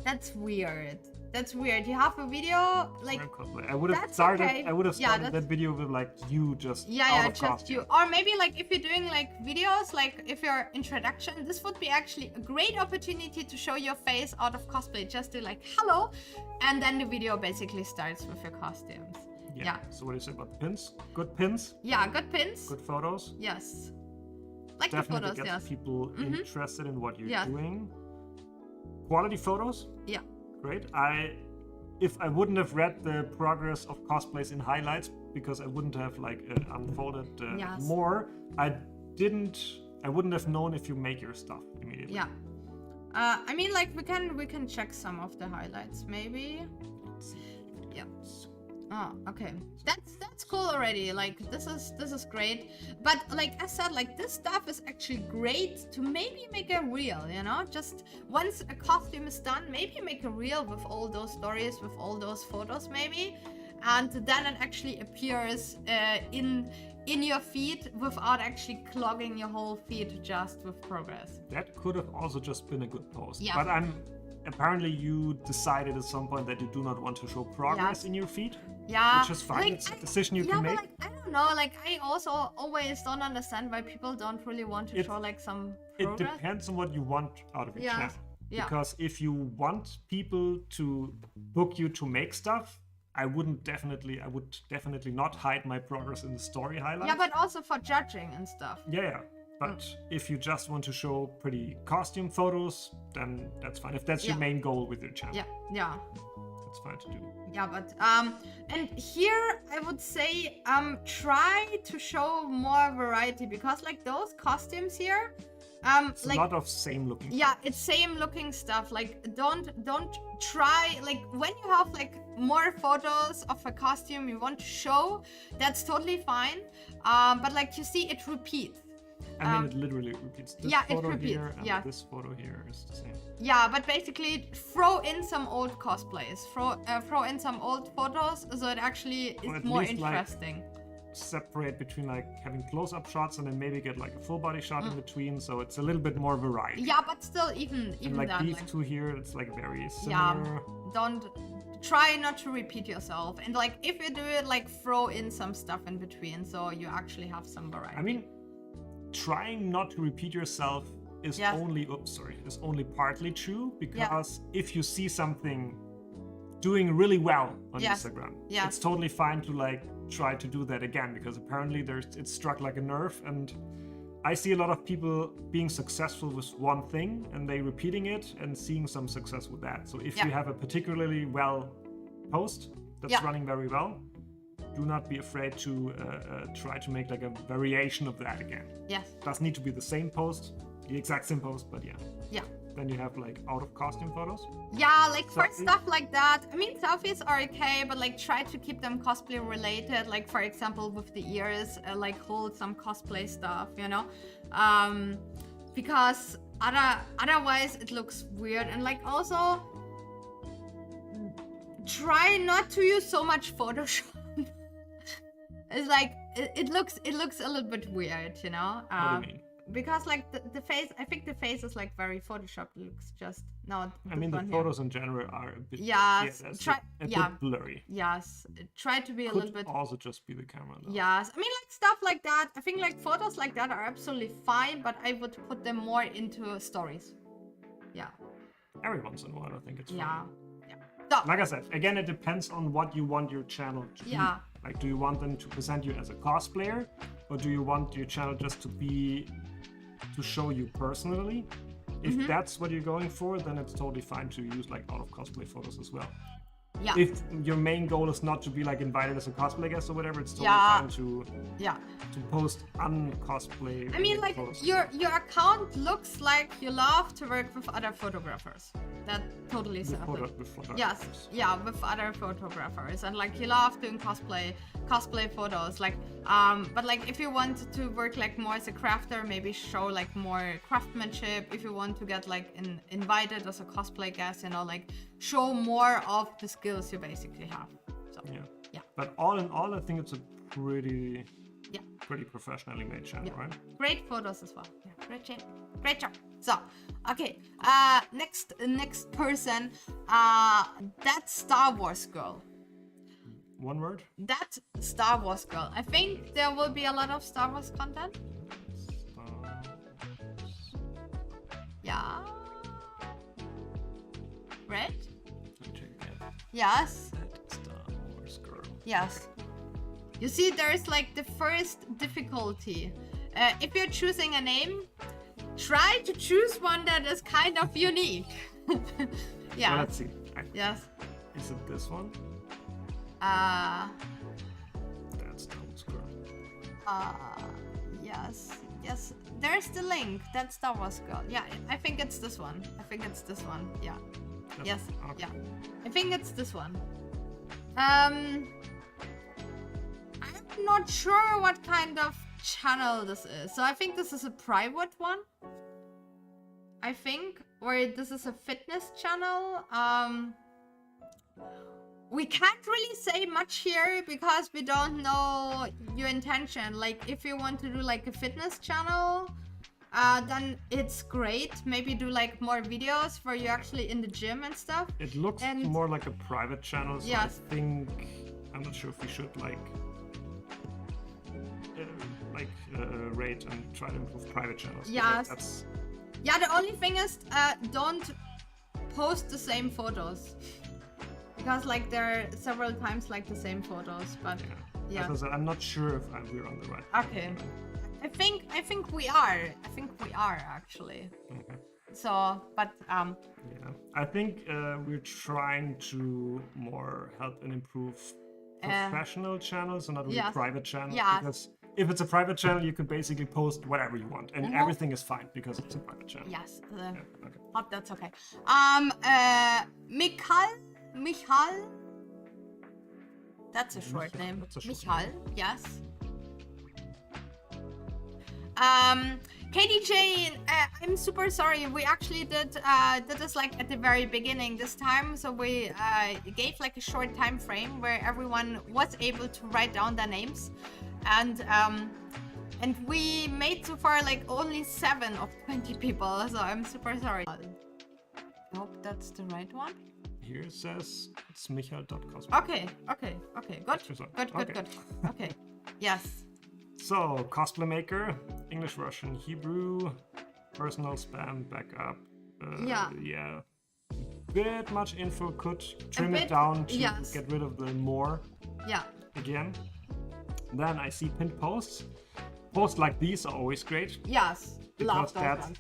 That's weird. That's weird. You have a video like. Rem cosplay. I would have That's started. okay. I would have Yeah, started that's- that video with like you just Yeah, out yeah, of just costume. you. Or maybe like if you're doing like videos, like if your introduction, this would be actually a great opportunity to show your face out of cosplay. Just do like hello, and then the video basically starts with your costumes. Yeah. So what do you say about the pins? Good pins. Yeah, good pins. Good photos. Yes. Like Definitely the photos, gets yes. people interested in what you're Yeah. doing. Quality photos. Yeah. Great. If I wouldn't have read the progress of cosplays in highlights because I wouldn't have like unfolded Yes. more, I wouldn't have known if you make your stuff immediately. Yeah. I mean, like we can check some of the highlights, maybe. Let's see. Yeah. Oh, okay. That's cool already. Like this is great. But like I said, like this stuff is actually great to maybe make a reel, you know? Just once a costume is done, maybe make a reel with all those stories, with all those photos maybe. And then it actually appears in your feed without actually clogging your whole feed just with progress. That could have also just been a good post. Yeah. But apparently you decided at some point that you do not want to show progress Yes. in your feed. Yeah. Which is fine. Like, It's a decision you yeah, can but make. like I don't know, like I also always don't understand why people don't really want to It- show like some It progress. depends on what you want out of your Yeah. channel. Yeah. Because if you want people to book you to make stuff, I would definitely not hide my progress in the story highlights. Yeah, but also for judging and stuff. Yeah. But if you just want to show pretty costume photos, then that's fine. If that's your Yeah. main goal with your channel, Yeah. that's fine to do. Yeah, but and here I would say try to show more variety because like those costumes here It's like a lot of same looking. yeah, it's same looking stuff. Like don't try like when you have like more photos of a costume you want to show, that's totally fine. But like you see it repeats. I mean, it literally repeats. This yeah, it photo repeats, here and yeah. this photo here is the same. Yeah, but basically throw in some old cosplays, throw in some old photos, so it actually Or is at more least, like, interesting. separate between like having close-up shots and then maybe get like a full body shot in between, so it's a little bit more variety. Yeah, but still, even and like that, these like, two here, it's like very similar. yeah, don't try not to repeat yourself, and like if you do it, like throw in some stuff in between so you actually have some variety. I mean, trying not to repeat yourself is only partly true, because if you see something doing really well on Instagram, it's totally fine to like try to do that again, because apparently it struck like a nerve, and I see a lot of people being successful with one thing and they repeating it and seeing some success with that. So if you have a particularly well post that's running very well, do not be afraid to try to make like a variation of that again. Yes. Doesn't need to be the same post, the exact same post, but yeah. Then you have like out of costume photos. Yeah, like for stuff like that. I mean, selfies are okay, but like try to keep them cosplay related. Like for example, with the ears, like hold some cosplay stuff, you know, because otherwise it looks weird. And like also try not to use so much Photoshop. It's like it looks a little bit weird, you know. What do you mean? Because like the face, I think the face is like very photoshopped. It looks just no. I mean, the photos in general are a bit bit blurry. Yes, try to be a little bit. Also, just be the camera. Though. Yes, I mean like stuff like that. I think like photos like that are absolutely fine, but I would put them more into stories. Yeah. Every once in a while, I think it's fine. Yeah. So, like I said, again, it depends on what you want your channel to be. Like, do you want them to present you as a cosplayer, or do you want your channel just to show you personally? If that's what you're going for, then it's totally fine to use like out of cosplay photos as well. Yeah. If your main goal is not to be like invited as a cosplay guest or whatever, it's totally fine to post un-cosplay. I mean, like photos. your account looks like you love to work with other photographers. That totally sounds. Yes, yeah, with other photographers, and like you love doing cosplay photos. Like, but like if you want to work like more as a crafter, maybe show like more craftsmanship. If you want to get like invited as a cosplay guest, you know, like show more of the skills you basically have. So yeah. But all in all, I think it's a pretty professionally made channel, right? Great photos as well. Yeah, great job. So, okay, next person, that Star Wars girl. One word? That Star Wars girl. I think there will be a lot of Star Wars content. Yeah. Right? Yes. That Star Wars girl. Yes. You see, there's like the first difficulty. If you're choosing a name, try to choose one that is kind of unique. Yeah. Well, let's see. Yes. Is it this one? That's Star Wars girl. Yes. There's the link. That's Star Wars girl. Yeah, I think it's this one. Yeah. Yes. Okay. Yeah. I think it's this one. I'm not sure what kind of channel this is. So I think this is a private one. I think, or this is a fitness channel. We can't really say much here because we don't know your intention. Like if you want to do like a fitness channel, then it's great. Maybe do like more videos where you're actually in the gym and stuff. It looks more like a private channel, so yes. I think I'm not sure if we should rate and try to improve private channels. Yes. Yeah, the only thing is don't post the same photos. Because like there are several times like the same photos, but yeah. As I said, I'm not sure if we're on the right. Okay. I think we are. Actually. Okay. So, but yeah, I think we're trying to more help and improve professional channels and not really private channels. Yeah. Because if it's a private channel, you can basically post whatever you want, and everything is fine because it's a private channel. Yes. Okay. Hope that's okay. Michal. That's a short name. Michal. Yes. KDJ, I'm super sorry. We actually did this like at the very beginning this time. So we gave like a short time frame where everyone was able to write down their names. and we made so far like only 7 of 20 people, so I'm super sorry. I hope that's the right one. Here it says it's michael.cosplay. Okay, good. Okay, yes. So, cosplay maker, English, Russian, Hebrew, personal spam, backup. Yeah. Bit much info, could trim it down to get rid of the more. Yeah. Again. Then I see pinned posts. Posts like these are always great. Yes, love those ones.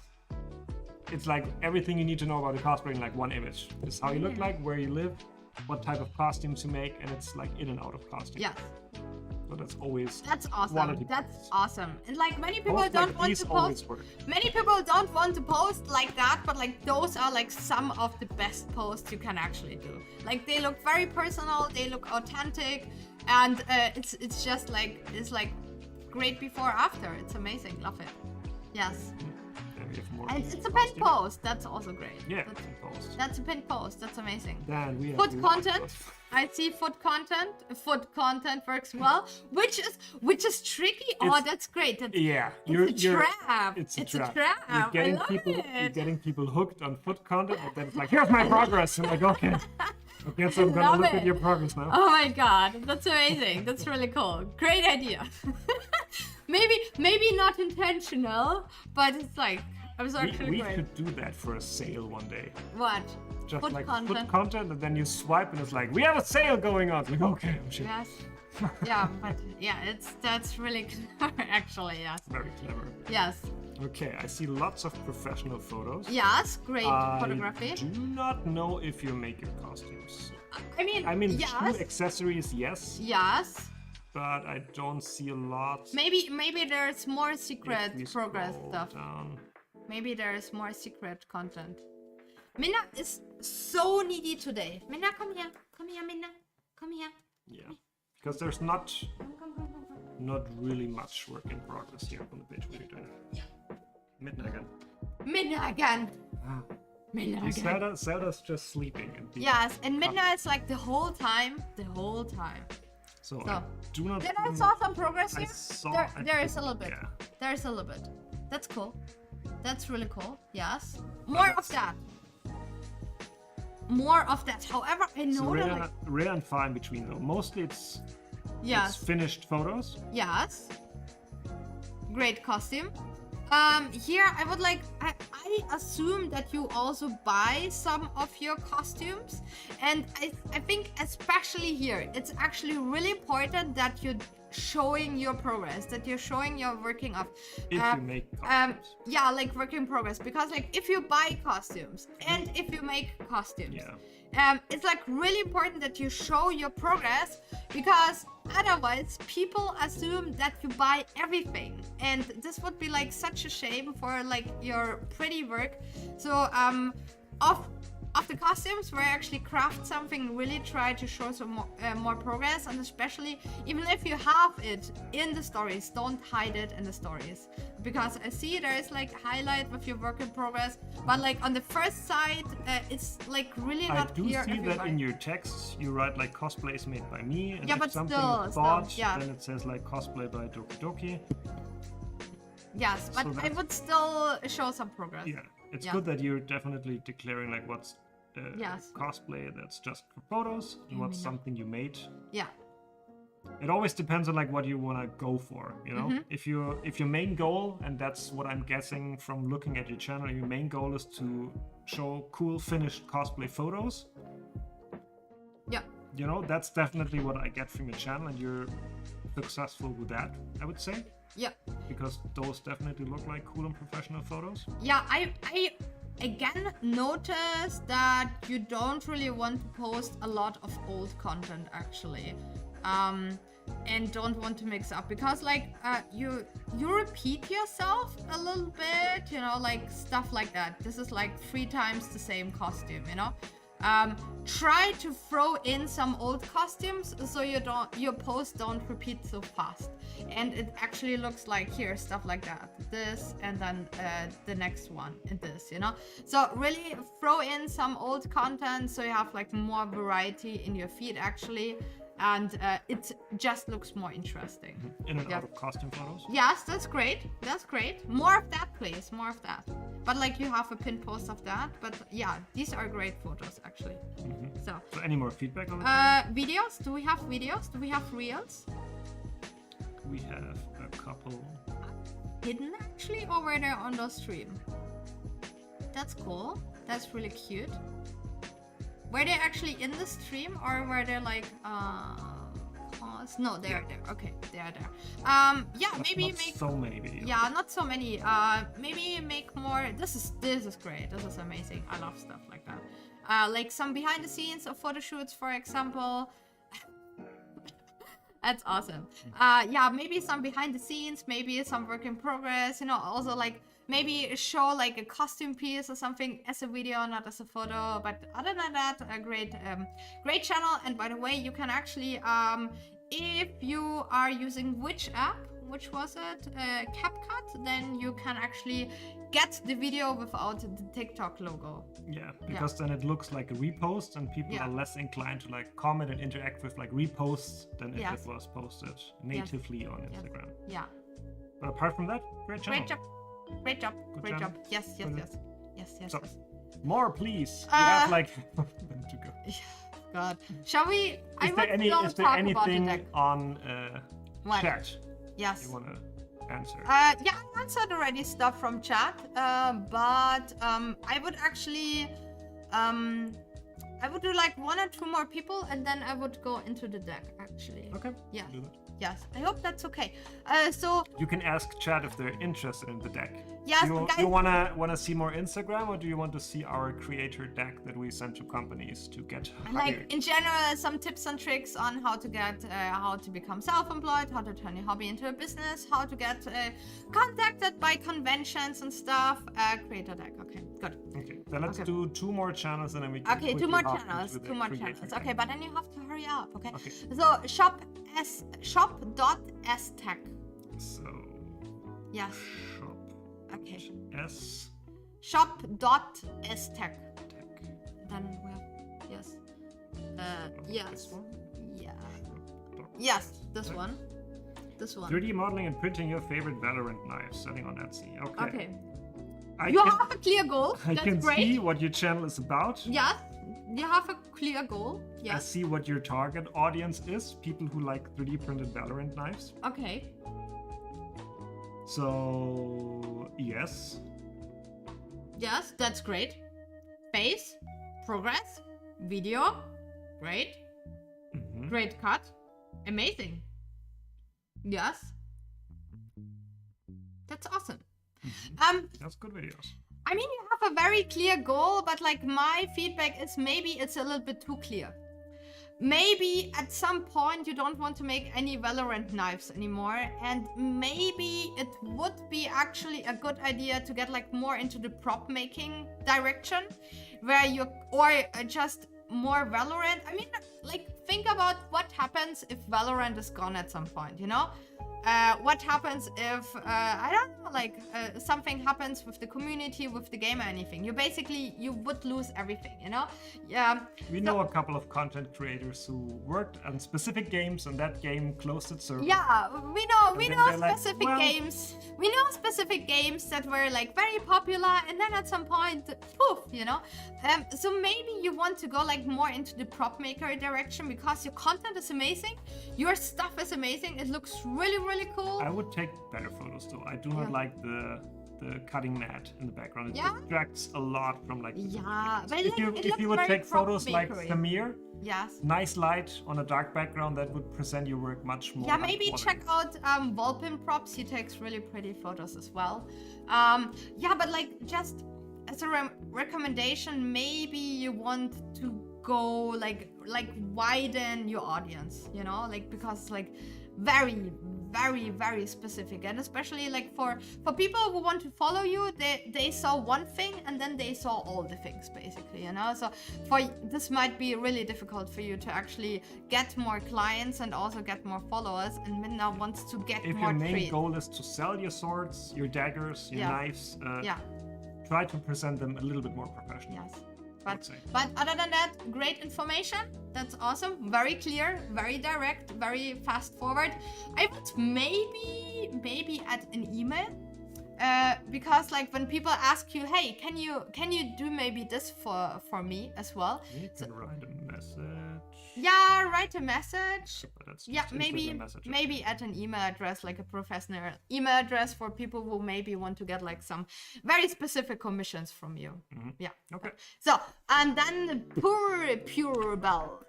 It's like everything you need to know about the cosplay in like one image. This is how you look like, where you live, what type of costumes you make, and it's like in and out of costume. Yes. So that's always awesome. That's awesome. And like many people don't want to post. Many people don't want to post like that, but like those are like some of the best posts you can actually do. Like they look very personal, they look authentic, and it's just like great before after. It's amazing. Love it. Yes. And it's a pinned post. That's also great. Yeah, pinned post. That's a pinned post. That's amazing. Then we have food content. I see food content. Food content works well, which is tricky. Oh, that's great. It's a trap. It's a trap. You're getting people hooked on food content, and then it's like, here's my progress. And like, okay. I guess I'm gonna look at your progress now. Oh my god, that's amazing. That's really cool. Great idea. maybe not intentional, but it's like we could do that for a sale one day. What? Just food like food content, and then you swipe, and it's like, we have a sale going on. Like, okay, shit. Yes. Yeah, but yeah, that's really clever, actually. Yes. Very clever. Yes. Okay, I see lots of professional photos. Yes, great photography. I do not know if you make your costumes. I mean, yes. True accessories, yes. Yes. But I don't see a lot. Maybe there's more secret progress stuff. Down. Maybe there's more secret content. Minna is so needy today. Minna, come here. Come here, Minna. Come here. Yeah, because there's not really much work in progress here on the page. What are you doing? Yeah. Minna again. Minna again. Zelda's just sleeping. Yes, and Minna is like the whole time. So I do not. Did I saw some progress here? There is a little bit. Yeah. There's a little bit. That's cool. That's really cool. Yes. More of that. However, I know that rare and far in between though. Mostly it's finished photos. Yes. Great costume. Here I would like I assume that you also buy some of your costumes, and I think especially here it's actually really important that you're showing your progress, that you're showing your working of if you make costumes. Yeah, like work in progress, because like if you buy costumes and if you make costumes, it's like really important that you show your progress, because otherwise people assume that you buy everything, and this would be like such a shame for like your pretty work. So of the costumes where I actually craft something, really try to show some more progress, and especially even if you have it in the stories, don't hide it in the stories, because I see there is like highlight with your work in progress, but like on the first side it's like really not clear. I do see that in your texts you write like cosplays made by me, and if but something is bought, then it says like cosplay by Doki Doki. Yes, but I would still show some progress. Yeah, it's good that you're definitely declaring like what's cosplay that's just for photos and what's something you made. Yeah. It always depends on like what you want to go for, you know. If your main goal, and that's what I'm guessing from looking at your channel, your main goal is to show cool finished cosplay photos. Yeah. You know, that's definitely what I get from your channel, and you're successful with that, I would say. Yeah. Because those definitely look like cool and professional photos. Yeah, I again noticed that you don't really want to post a lot of old content actually, and don't want to mix up, because like you repeat yourself a little bit, you know, like stuff like that. This is like 3 times the same costume, you know. Try to throw in some old costumes so your posts don't repeat so fast, and it actually looks like here stuff like that, this, and then the next one and this, you know. So really throw in some old content so you have like more variety in your feed actually. and it just looks more interesting. In and out of costume photos. Yes, that's great. That's great. More of that, please. More of that. But like you have a pin post of that. But yeah, these are great photos actually. So any more feedback on it? videos? Do we have videos? Do we have reels? We have a couple. Hidden actually, or were they on the stream? That's cool. That's really cute. Were they actually in the stream, or were they like pause? No, they are there. Okay, they are there. Yeah, But maybe not make so many videos. Yeah, not so many. Maybe make more. This is great. This is amazing. I love stuff like that. Like some behind the scenes of photo shoots, for example. That's awesome. Yeah, maybe some behind the scenes, maybe some work in progress. You know, also like maybe show like a costume piece or something as a video, not as a photo. But other than that, a great channel. And by the way, you can actually, if you are using which app, which was it, CapCut, then you can actually get the video without the TikTok logo. Yeah, because then it looks like a repost, and people are less inclined to like comment and interact with like reposts than if it was posted natively on Instagram. Yeah. But apart from that, great channel. Great job. Great job. Yes. So, more, please. We have like to go. God, shall we? Is there anything on chat? Yes. You want to answer? Yeah, I answered already stuff from chat, but I would actually, I would do like 1 or 2 more people, and then I would go into the deck. Actually. Okay. Yeah. Do that. Yes. I hope that's okay. So you can ask chat if they're interested in the deck. yes, You wanna see more Instagram, or do you want to see our creator deck that we send to companies to get hired? like in general, some tips and tricks on how to get, how to become self-employed, how to turn your hobby into a business, how to get contacted by conventions and stuff. Creator deck. Okay, good. Okay, then let's do 2 more channels, and then we can. Okay, 2 more channels. 2 more channels. deck. Okay, but then you have to hurry up. Okay. Okay. So shop.stech. So. Yes. Shop. Okay. S. Shop.stech. Tech. Then we have yes. Yes. This one? Yeah. Shop. Yes, this one. This one. 3D modeling and printing your favorite Valorant knives, selling on Etsy. Okay. Okay. I You can, have a clear goal. I That's can great. see what your channel is about. Yes. You have a clear goal. I Yes. see what your target audience is. People who like 3D printed Valorant knives. Okay. So, yes. Yes, that's great. Face, progress, video, great. Great cut. Amazing. Yes. That's awesome. That's good videos. I mean, you have a very clear goal, but like my feedback is maybe it's a little bit too clear. Maybe at some point you don't want to make any Valorant knives anymore, and maybe it would be actually a good idea to get like more into the prop making direction, where you or just more Valorant. I mean, like think about what happens if Valorant is gone at some point, you know? What happens if I don't know, like something happens with the community, with the game or anything? You would lose everything, you know? Yeah. We know a couple of content creators who worked on specific games, and that game closed its server. Yeah, we know they're specific like, well- games. We know specific games that were like very popular, and then at some point, poof, you know. So maybe you want to go like more into the prop maker direction because your content is amazing, your stuff is amazing. It looks really cool. I would take better photos though. I do not like the cutting mat in the background. It distracts a lot from like. Yeah, but if you would take photos like Samir, yes, nice light on a dark background, that would present your work much more. yeah, maybe quality. check out Volpin Props. He takes really pretty photos as well. Yeah, but like just as a recommendation, maybe you want to go like widen your audience, you know, like because like very specific, and especially like for people who want to follow you, they saw one thing and then they saw all the things basically, you know. So this might be really difficult for you to actually get more clients and also get more followers, and Minna wants to get If more your main trade. goal is to sell your swords, your daggers, your knives, Yeah. try to present them a little bit more professional. Yes. But other than that, great information. That's awesome. Very clear, very direct, very fast forward. I would maybe add an email. Because like when people ask you, hey, can you do maybe this for me as well? You can write a message. Yeah, write a message. But that's Yeah, just maybe Instagram message. maybe add an email address, like a professional email address for people who maybe want to get like some very specific commissions from you. Yeah. Okay. So and then pure bell.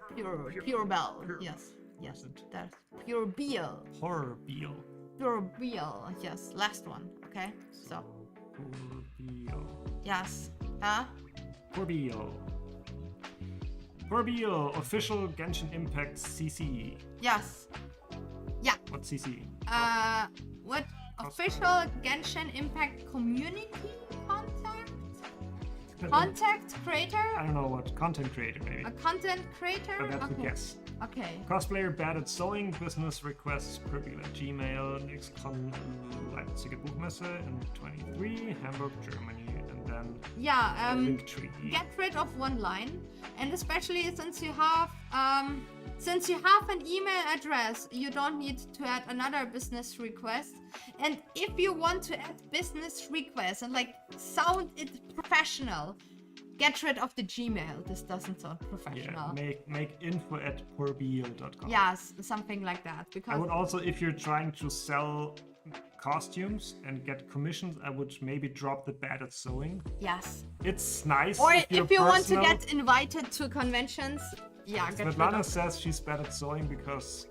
Yes. Yes. That's pure beal. Horror Beal. Pure beal. Yes. Last one. Okay. So Horror Beal. yes. Corbeal. Corbeal, official Genshin Impact CC. Yes. Yeah. What CC? What official Genshin Impact community contact creator? I don't know what, content creator maybe. A content creator? But that's Okay. a guess. Okay. Cosplayer bad at sewing, business requests Corbeal at Gmail, next con Leipziger Buchmesse in 23, Hamburg, Germany, and then Yeah. Linktree. Get rid of one line, and especially since you have an email address, you don't need to add another business request. And if you want to add business requests and like sound it professional, get rid of the Gmail. This doesn't sound professional. Yeah, make info@corbeal.com. Yes, something like that. I Because would also, if you're trying to sell costumes and get commissions, I would maybe drop the bad at sewing. yes. It's nice. Or you're if you want to personal. get invited to conventions, yeah, get rid Svetlana of. says she's bad at sewing because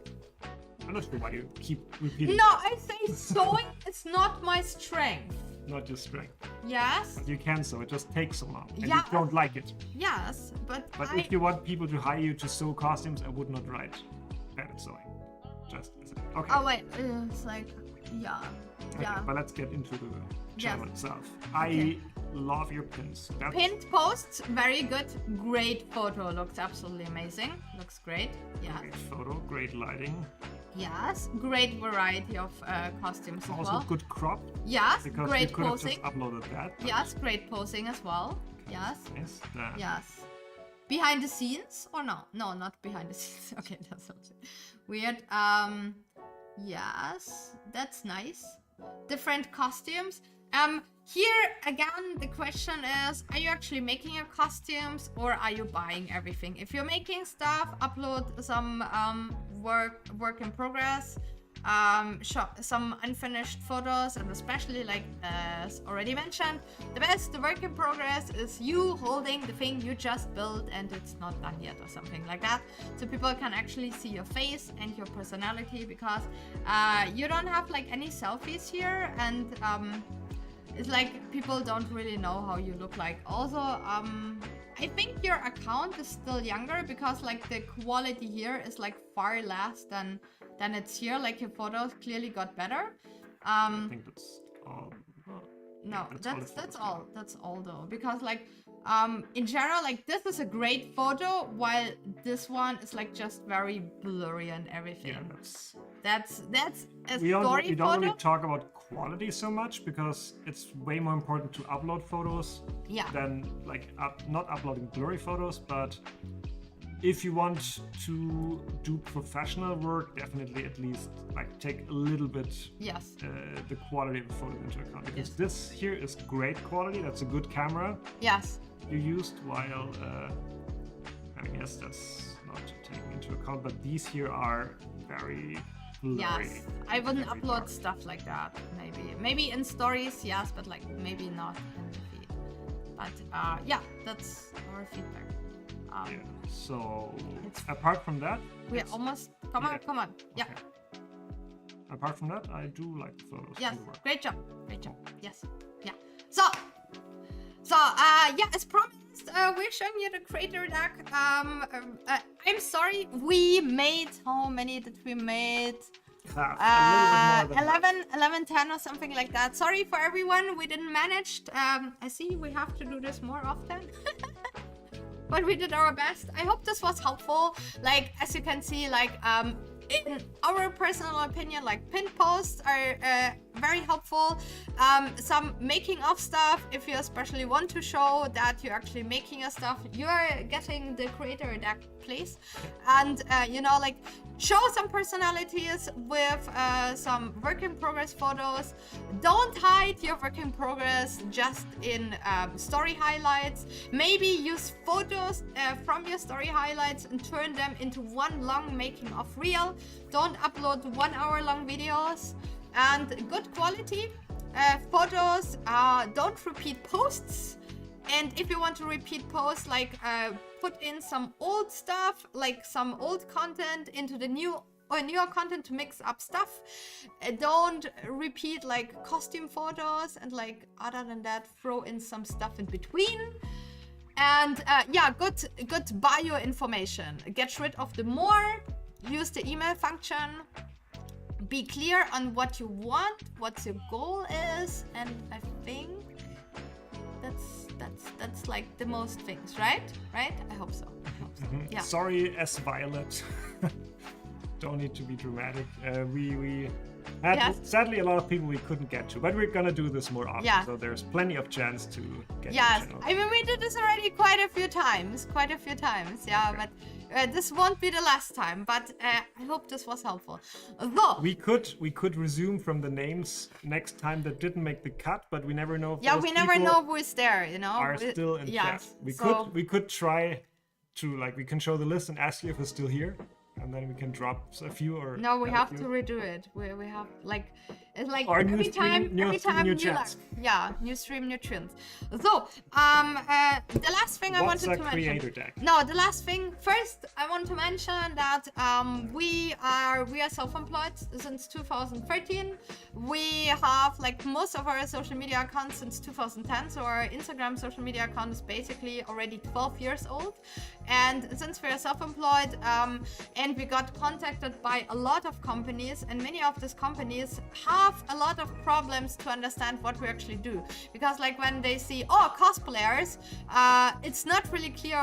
I'm not sure why you keep repeating. No, I say sewing is not my strength. Not your strength. Yes. You can sew. It just takes so long, and Yeah. you don't like it. Yes, but If you want people to hire you to sew costumes, I would not write bad at sewing. Just as a, okay. Oh wait, it's like yeah, Okay, yeah. but let's get into the channel Yes. itself. Okay. I love your pins. That's Pinned posts, very good. Great photo, looks absolutely amazing. Looks great. Yeah. great photo, great lighting. Yes. Great variety of costumes as Also well. good crop Yes. because Great you could have posing. just uploaded that. but Yes. Great posing as well. Yes. Yes. That. Yes. Behind the scenes or no? No, not behind the scenes. Okay, that's also weird. Yes, that's nice. Different costumes. Here again, the question is: are you actually making your costumes or are you buying everything? If you're making stuff, upload some work in progress. Some unfinished photos, and especially like as already mentioned, the best work in progress is you holding the thing you just built and it's not done yet or something like that, so people can actually see your face and your personality, because you don't have like any selfies here, and it's like people don't really know how you look like. Also, I think your account is still younger, because like the quality here is like far less than it's here. Like your photos clearly got better. I think that's all. No, that's all that's all though, because like in general, like this is a great photo, while this one is like just very blurry and everything. Yeah, That's a we story don't photo. really talk about quality so much, because it's way more important to upload photos Yeah. than like not uploading blurry photos. But if you want to do professional work, definitely at least like take a little bit Yes. the quality of the photo into account, because Yes. this here is great quality. That's a good camera Yes. you used, while I guess that's not taken into account, but these here are very blurry. Yes. I wouldn't Very upload dark. stuff like that. Maybe in stories, yes, but like maybe not in the feed. But yeah, that's our feedback. Yeah. So It's- apart from that, We're it's- almost. Come on. Yeah. okay. Apart from that, I do like the photos. Yes. and the work. Great job. Yes. Yeah. So yeah, as promised, we're showing you the creator deck. I'm sorry, we made, how many did we made? A little bit more than 11, 10 or something like that. Sorry for everyone, we didn't manage. I see we have to do this more often. But we did our best. I hope this was helpful. Like, as you can see, like, in our personal opinion, like pinned posts are very helpful. Some making of stuff, if you especially want to show that you're actually making your stuff, you're getting the creator deck place. And you know, like show some personalities with some work in progress photos. Don't hide your work in progress just in story highlights. Maybe use photos from your story highlights and turn them into one long making of reel. Don't upload 1 hour long videos. And good quality photos. Don't repeat posts. And if you want to repeat posts, like put in some old stuff, like some old content into the new or newer content to mix up stuff. Don't repeat like costume photos, and like other than that, throw in some stuff in between. And yeah, good bio information. Get rid of the more. Use the email function. Be clear on what you want, what your goal is, and I think that's like the most things, right? Right? I hope so. Yeah. Sorry, S Violet. Don't need to be dramatic. We had sadly a lot of people we couldn't get to, but we're gonna do this more often. Yeah. So there's plenty of chance to get. Yes, to the channel. I mean we did this already quite a few times. Yeah, Okay. but this won't be the last time. But I hope this was helpful. Though We could resume from the names next time that didn't make the cut, but we never know if yeah, those we never people know who is there. You know, are still in chat. We could try to, like, we can show the list and ask you if it's still here, and then we can drop a few or No, we add a have few. to redo it. We have like it's like Or every new stream, time new new stream, new luck. chats. Yeah, new stream, new tunes. So the last thing I What's wanted a to creator mention. deck? No, the last thing. First, I want to mention that we are self-employed since 2013. We have like most of our social media accounts since 2010. So our Instagram social media account is basically already 12 years old. And since we are self-employed, and we got contacted by a lot of companies, and many of these companies have a lot of problems to understand what we actually do. Because like when they see, oh, cosplayers, it's not really clear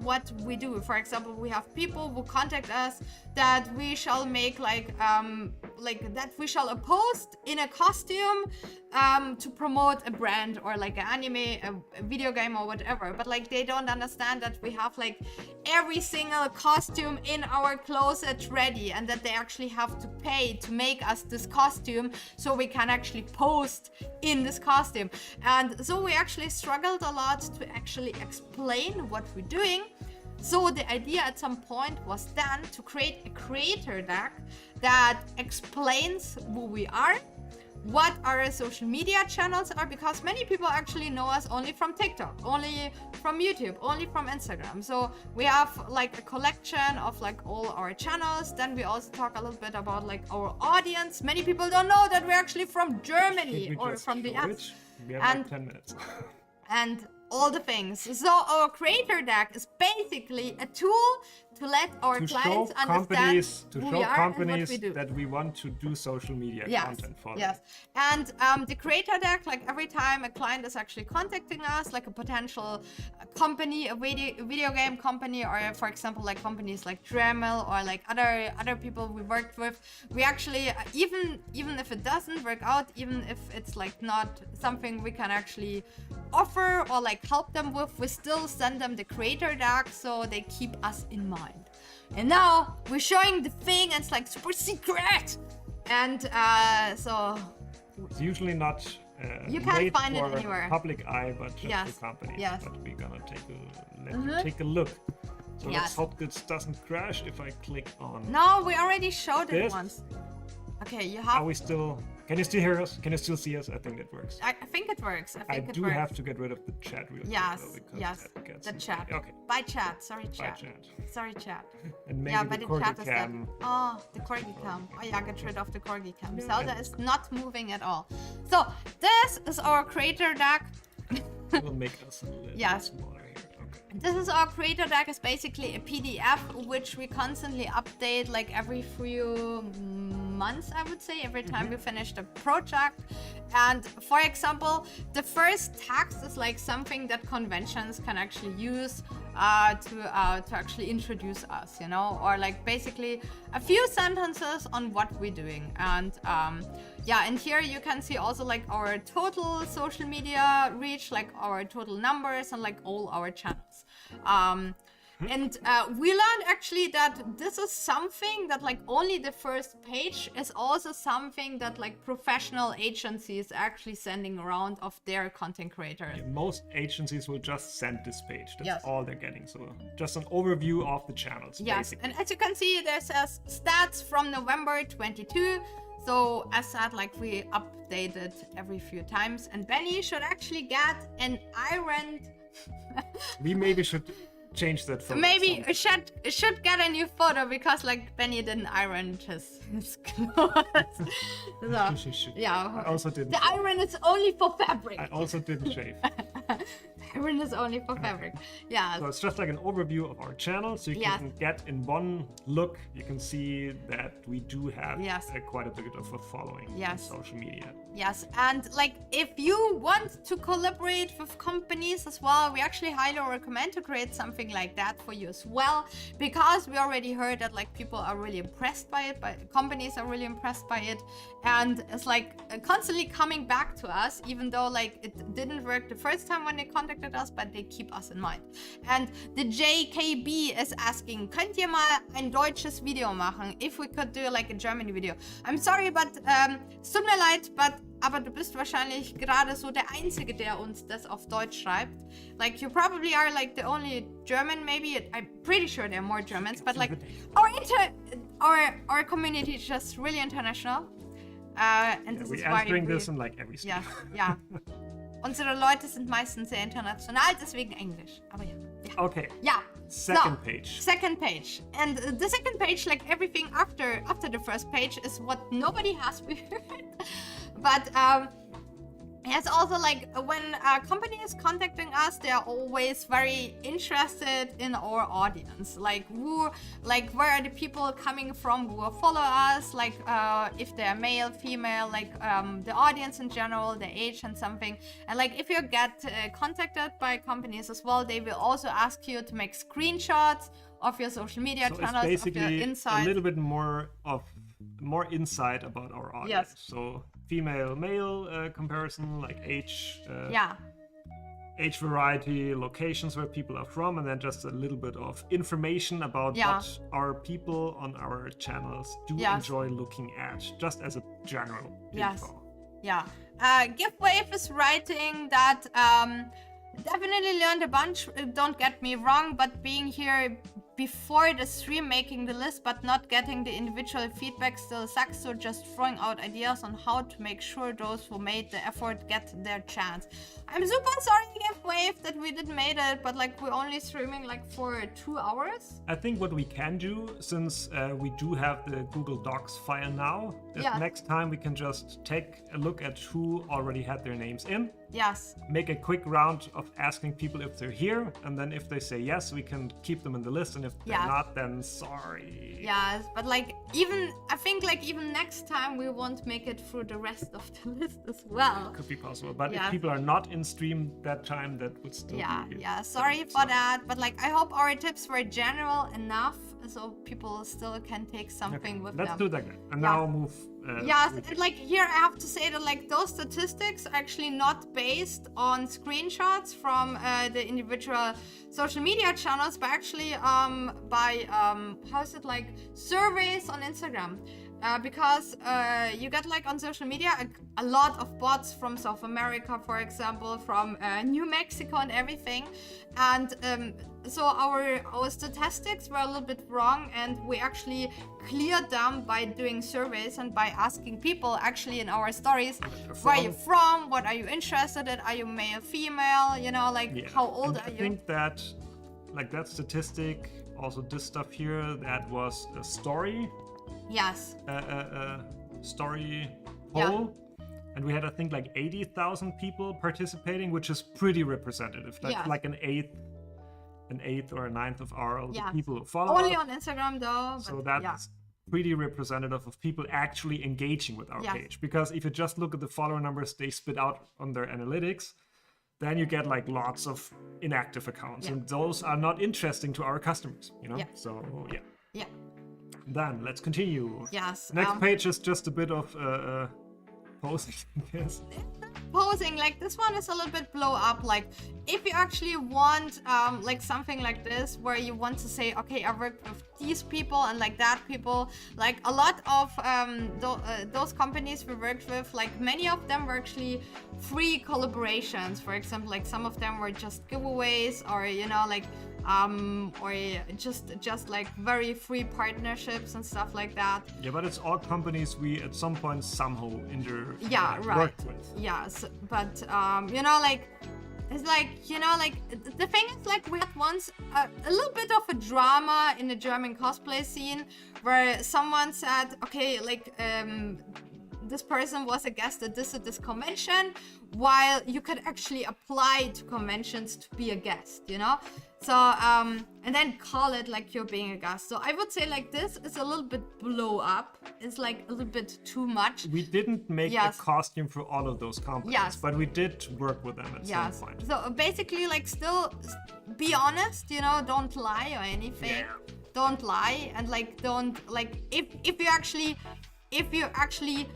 what we do. For example, we have people who contact us that we shall make like that we shall post in a costume to promote a brand or like an anime, a video game or whatever. But like they don't understand that we have like every single costume in our closet ready, and that they actually have to pay to make us this costume so we can actually post in this costume. And so we actually struggled a lot to actually explain what we're doing. So the idea at some point was then to create a creator deck that explains who we are, what our social media channels are, because many people actually know us only from TikTok, only from YouTube, only from Instagram. So we have like a collection of like all our channels. Then we also talk a little bit about like our audience. Many people don't know that we're actually from Germany or from the US. We have like 10 minutes. And all the things. So our creator deck is basically a tool to let our to clients show understand companies, who we are and what we do. that we want to do social media content for them. Yes, and the creator deck, like every time a client is actually contacting us, like a potential company, a video game company, or for example, like companies like Dremel or like other people we worked with, we actually even if it doesn't work out, even if it's like not something we can actually offer or like help them with, we still send them the creator deck so they keep us in mind. And now we're showing the thing, and it's like super secret. And so it's usually not you can't made find it for anywhere. Public eye, but just Yes, for companies. yes. But we're gonna let you take a look. So let's Yes. hope this doesn't crash if I click on. No, we already showed it This? once. Okay, you Are have. we still? Can you still hear us? Can you still see us? I think it works. I think it works. I I think it do works. have to get rid of the chat real quick, Yes, though, because yes, that gets the in chat. way. Okay, By chat. Sorry, by chat. chat. Sorry, chat. And maybe Yeah, the but the corgi chat is dead. cam. Oh, the corgi cam. Oh yeah, get rid of the corgi cam. Yeah. Zelda is not moving at all. So this is our creator deck. will make us a little Yes. smaller here. Okay. This is our creator deck. Is basically a PDF which we constantly update like every few months, I would say, every time we finish the project. And for example, the first text is like something that conventions can actually use to actually introduce us, you know, or like basically a few sentences on what we're doing. And yeah, and here you can see also like our total social media reach, like our total numbers and like all our channels. And we learned actually that this is something that like only the first page is also something that like professional agencies are actually sending around of their content creators. Yeah, most agencies will just send this page. That's Yes. all they're getting. So just an overview of the channels. Yes, Basically. and as you can see, there says stats from November 22. So as said, like we updated every few times, and Benny should actually get an ironed. We maybe should change that photo. Maybe it should get a new photo because like Benny didn't iron his clothes. So, yeah. I also didn't. The iron is only for fabric. I also didn't shave. Iron is only for fabric. Yeah. So it's just like an overview of our channel, so you Yes. can get in one look. You can see that we do have Yes. quite a bit of a following Yes. on social media. Yes, and like if you want to collaborate with companies as well, we actually highly recommend to create something like that for you as well, because we already heard that like people are really impressed by it, but companies are really impressed by it, and it's like constantly coming back to us, even though like it didn't work the first time when they contacted us, but they keep us in mind. And the JKB is asking, könnt ihr mal ein deutsches Video machen? If we could do like a German video. I'm sorry, but es tut mir leid, aber du bist wahrscheinlich gerade so der Einzige, der uns das auf Deutsch schreibt. Like you probably are like the only German, maybe. I'm pretty sure there are more Germans, but like our community is just really international. And this We is answering why this in like every ja, stream. ja. Unsere Leute sind meistens sehr international, deswegen Englisch. Aber ja. Okay. Ja. Second page. Second page. And the second page, like everything after the first page, is what nobody has heard. But it's also like when a company is contacting us, they are always very interested in our audience. Like where are the people coming from who will follow us? Like if they're male, female, like the audience in general, the age and something. And like if you get contacted by companies as well, they will also ask you to make screenshots of your social media So channels, it's of your basically insight. a little bit more insight about our audience. Yes. So female male comparison, like age, Yeah. age variety, locations where people are from, and then just a little bit of information about Yeah. what our people on our channels do Yes. enjoy looking at, just as a general Yes. info. Yeah. Giveawave is writing that definitely learned a bunch, don't get me wrong, but being here before the stream making the list but not getting the individual feedback still sucks, so just throwing out ideas on how to make sure those who made the effort get their chance. I'm super sorry, Giveawave, that we didn't made it, but like we're only streaming like for 2 hours. I think what we can do, since we do have the Google Docs file now, that Yeah. next time we can just take a look at who already had their names in, Yes. make a quick round of asking people if they're here, and then if they say yes, we can keep them in the list, and if they're Yeah. not, then sorry. Yes, but like I think like even next time we won't make it through the rest of the list as well. Could be possible, but Yeah. if people are not in stream that time, that would still be Sorry for that, but like I hope our tips were general enough so people still can take something with Let's them. do that again. And Yeah. now move. Yes, with and like here I have to say that like those statistics are actually not based on screenshots from the individual social media channels, but actually by how is it, like surveys on Instagram. Because you get like on social media a lot of bots from South America, for example, from New Mexico and everything, and so our statistics were a little bit wrong, and we actually cleared them by doing surveys and by asking people actually in our stories, where are you from, what are you interested in, are you male, female, you know, like how old are you? I think that like that statistic, also this stuff here, that was a story. Yes. Story poll, and we had I think like 80,000 people participating, which is pretty representative. That's like an eighth or a ninth of our people who follow only us. on Instagram though. So that's pretty representative of people actually engaging with our page. Because if you just look at the follower numbers they spit out on their analytics, then you get like lots of inactive accounts, Yeah. and those are not interesting to our customers, you know. Yeah. So yeah. Yeah. Then let's continue. Yes. Next page is just a bit of posting. Yes. Posing, like this one is a little bit blow up. Like if you actually want like something like this where you want to say, okay, I worked with these people and like that people, like a lot of those companies we worked with, like many of them were actually free collaborations. For example, like some of them were just giveaways, or you know, like or just like very free partnerships and stuff like that. Yeah, but it's all companies we at some point somehow Right. worked with. Yes, but you know, like it's like, you know, like the thing is, like we had once a little bit of a drama in the German cosplay scene where someone said, okay, like this person was a guest at this convention, while you could actually apply to conventions to be a guest, you know. So and then call it like you're being a guest. So I would say like this is a little bit blow up. It's like a little bit too much. We didn't make a costume for all of those companies, but we did work with them at some point. So basically, like, still be honest, you know, don't lie or anything. Yeah. Don't lie, and like don't like if you actually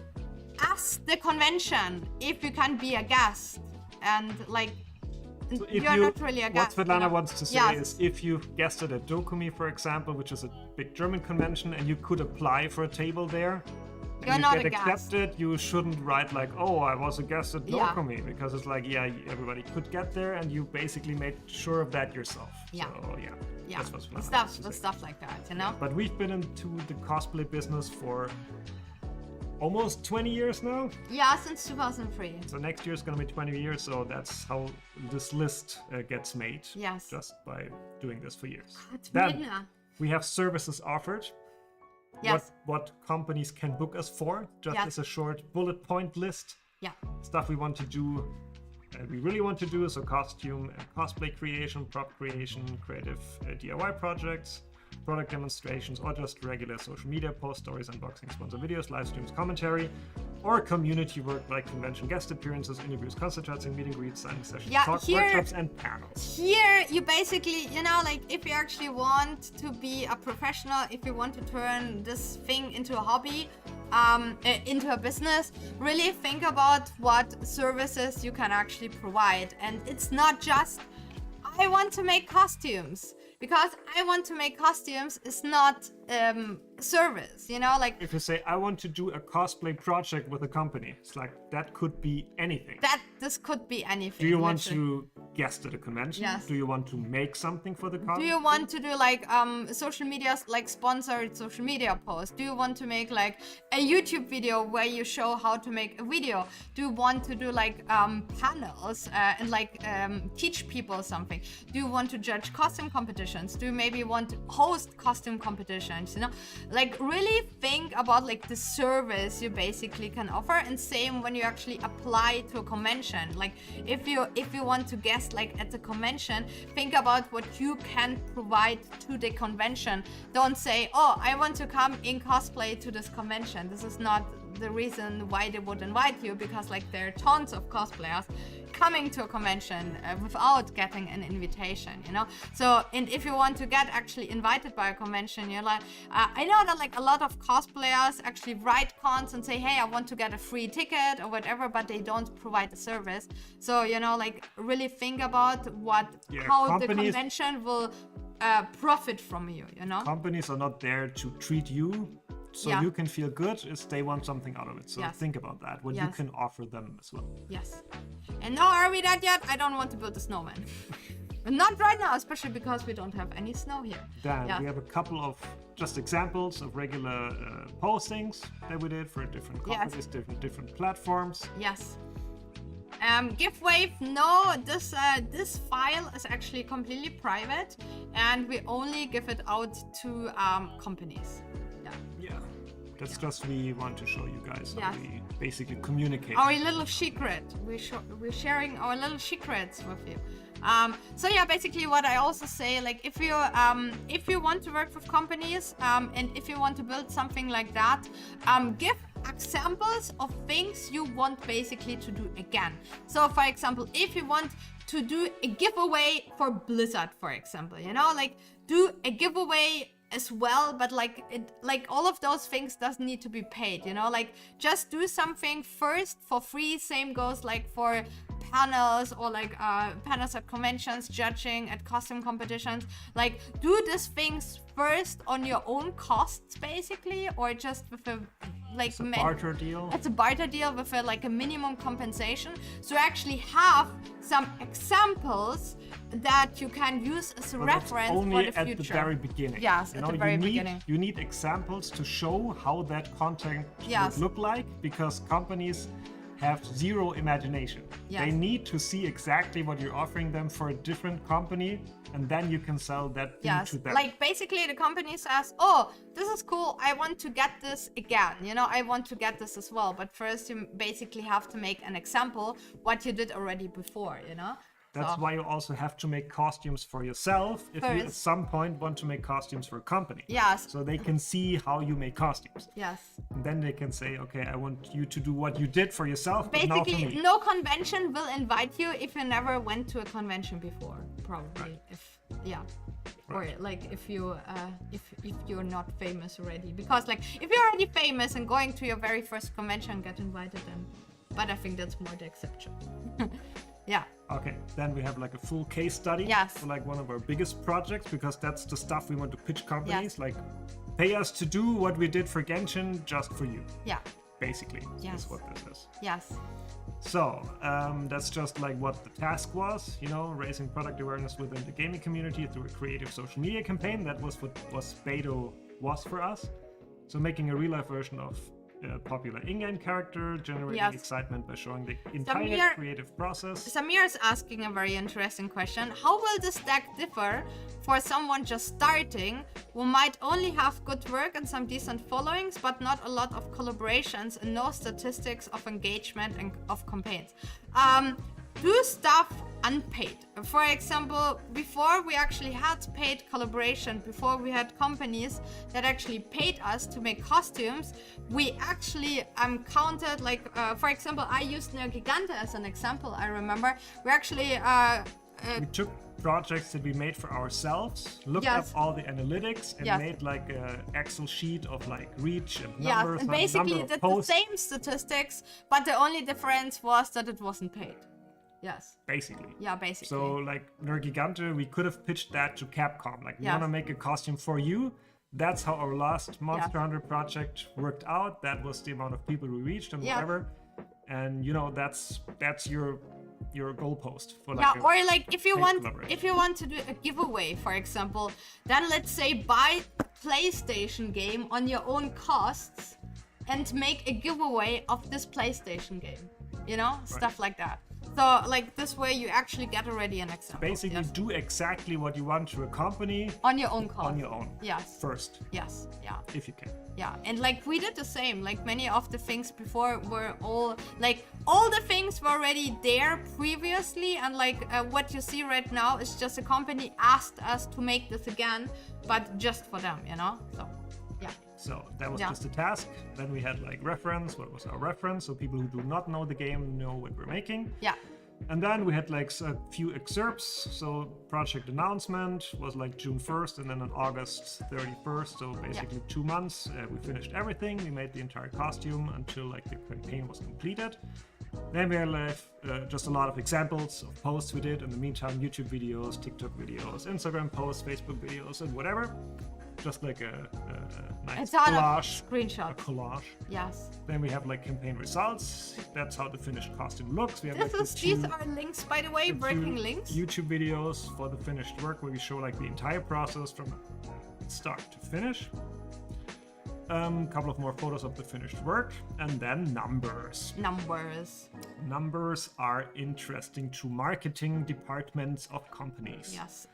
ask the convention if you can be a guest, and like So you're not really a guest. What Svetlana you know? wants to say is, if you guested at Dokumi, for example, which is a big German convention, and you could apply for a table there, You're and not you a get guest. accepted, you shouldn't write like, oh, I was a guest at Dokumi, because it's like, yeah, everybody could get there, and you basically made sure of that yourself. Yeah. So, Yeah, that's what Svetlana wants to say. stuff like that, you know. But we've been into the cosplay business for almost 20 years now. Yeah, since 2003. So next year is going to be 20 years, so that's how this list gets made. Yes. Just by doing this for years. Then We have services offered. yes, What companies can book us for, just as a short bullet point list. yeah, Stuff we want to do, and we really want to do, so costume and cosplay creation, prop creation, creative DIY projects, product demonstrations, or just regular social media post, stories, unboxing, sponsor videos, live streams, commentary, or community work like convention guest appearances, interviews, concert chats, meet and greets, signing sessions, Yeah, talk here- workshops, and panels. Here you basically, you know, like if you actually want to be a professional, if you want to turn this thing into a hobby, into a business, really think about what services you can actually provide. And it's not just, I want to make costumes. Because I want to make costumes is not service, you know, like If you say, I want to do a cosplay project with a company, it's like, that could be anything. that this could be anything. Do you want literally. to guest at a convention? Yes. Do you want to make something for the Do convention? you want to do like social media, like sponsored social media posts? Do you want to make like a YouTube video where you show how to make a video? Do you want to do like panels and like teach people something? Do you want to judge costume competitions? Do you maybe want to host costume competitions? You know, like really think about like the service you basically can offer. And same when you actually apply to a convention. Like if you want to guest like at the convention, think about what you can provide to the convention. Don't say, oh, I want to come in cosplay to this convention. This is not the reason why they would invite you, because like there are tons of cosplayers coming to a convention without getting an invitation, you know. So, and if you want to get actually invited by a convention, you're like, I know that like a lot of cosplayers actually write cons and say, hey, I want to get a free ticket or whatever, but they don't provide the service. So, you know, like really think about how the convention will profit from you, you know. Companies are not there to treat you so you can feel good, is they want something out of it. So think about that, what you can offer them as well. Yes. And now, are we that yet? I don't want to build a snowman. Not right now, especially because we don't have any snow here. Then we have a couple of just examples of regular postings that we did for different companies, different platforms. Yes. GiveWave, no, this file is actually completely private, and we only give it out to companies. Yeah, that's just we want to show you guys how we basically communicate. Our little secret. We're sharing our little secrets with you. So yeah, basically what I also say, like if you want to work with companies and if you want to build something like that, give examples of things you want basically to do again. So for example, if you want to do a giveaway for Blizzard, for example, you know, like do a giveaway as well, but like all of those things doesn't need to be paid, you know, like just do something first for free. Same goes like for panels or like panels at conventions, judging at costume competitions. Like do these things first on your own costs basically, or just with a like it's a barter deal. It's a barter deal with a, like a minimum compensation. So actually have some examples that you can use as a reference only for the future. at the very beginning. Yes, at the very beginning. You need examples to show how that content would look like, because companies have zero imagination. Yes. They need to see exactly what you're offering them for a different company, and then you can sell that thing to them. Like basically the company says, oh, this is cool, I want to get this again, you know, I want to get this as well. But first you basically have to make an example what you did already before, you know. That's why you also have to make costumes for yourself if you at some point want to make costumes for a company. Yes. So they can see how you make costumes. Yes. And then they can say, okay, I want you to do what you did for yourself, basically, but now for me. No convention will invite you if you never went to a convention before, probably. Right. If or like if you're not famous already, because like if you're already famous and going to your very first convention get invited, then, but I think that's more the exception. Yeah. Okay, then we have like a full case study for like one of our biggest projects, because that's the stuff we want to pitch companies. Like, pay us to do what we did for Genshin just for you. Yeah. Basically, is what this is. Yes. So that's just like what the task was, you know, raising product awareness within the gaming community through a creative social media campaign. That was what Beidou was for us. So making a real life version of a popular in-game character, generating excitement by showing the entire creative process. Samir is asking a very interesting question. How will this deck differ for someone just starting who might only have good work and some decent followings, but not a lot of collaborations and no statistics of engagement and of campaigns? Do stuff unpaid. For example, before we actually had paid collaboration, before we had companies that actually paid us to make costumes, we actually counted, like, for example, I used Nergigante as an example, I remember. We actually... we took projects that we made for ourselves, looked up all the analytics, and made like an Excel sheet of like reach and numbers. And basically did the same statistics, but the only difference was that it wasn't paid. Yes. Basically. Yeah, basically. So like Nergigante, we could have pitched that to Capcom. Like, we want to make a costume for you. That's how our last Monster Hunter project worked out. That was the amount of people we reached and whatever. And you know, that's your goalpost for like or like if you want to do a giveaway, for example, then let's say buy a PlayStation game on your own costs and make a giveaway of this PlayStation game. You know, stuff like that. So, like, this way you actually get already an example. Basically, do exactly what you want to a company. On your own cost. On your own. Yes. First. Yes. Yeah. If you can. Yeah. And, like, we did the same. Like, many of the things before were all... Like, all the things were already there previously. And, like, what you see right now is just a company asked us to make this again, but just for them, you know? So, yeah. So that was just a task. Then we had like reference. What was our reference? So people who do not know the game know what we're making. Yeah. And then we had like a few excerpts. So project announcement was like June 1st and then on August 31st. So basically 2 months. We finished everything. We made the entire costume until like the campaign was completed. Then we had just a lot of examples of posts we did. In the meantime, YouTube videos, TikTok videos, Instagram posts, Facebook videos, and whatever. Just like a nice collage. Screenshot. A collage. Yes. Then we have like campaign results. That's how the finished costume looks. We have these are links, by the way, breaking links. YouTube videos for the finished work where we show like the entire process from start to finish. Couple of more photos of the finished work, and then numbers. Numbers are interesting to marketing departments of companies. Yes.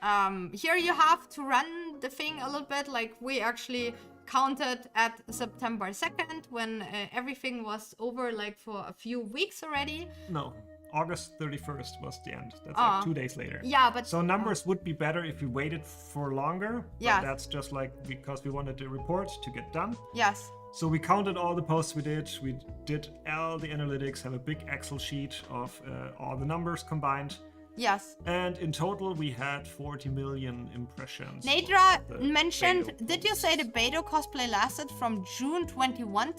Here you have to run the thing a little bit. Like, we actually counted at September 2nd when everything was over, like for a few weeks already. No, August 31st was the end. That's like 2 days later. Yeah, but So numbers would be better if we waited for longer. Yeah. But that's just like because we wanted the report to get done. yes. So we counted all the posts we did. We did all the analytics, have a big Excel sheet of all the numbers combined. Yes. And in total, we had 40 million impressions. Nadra of the mentioned, Beto did you posts. say the Beto cosplay lasted from June 21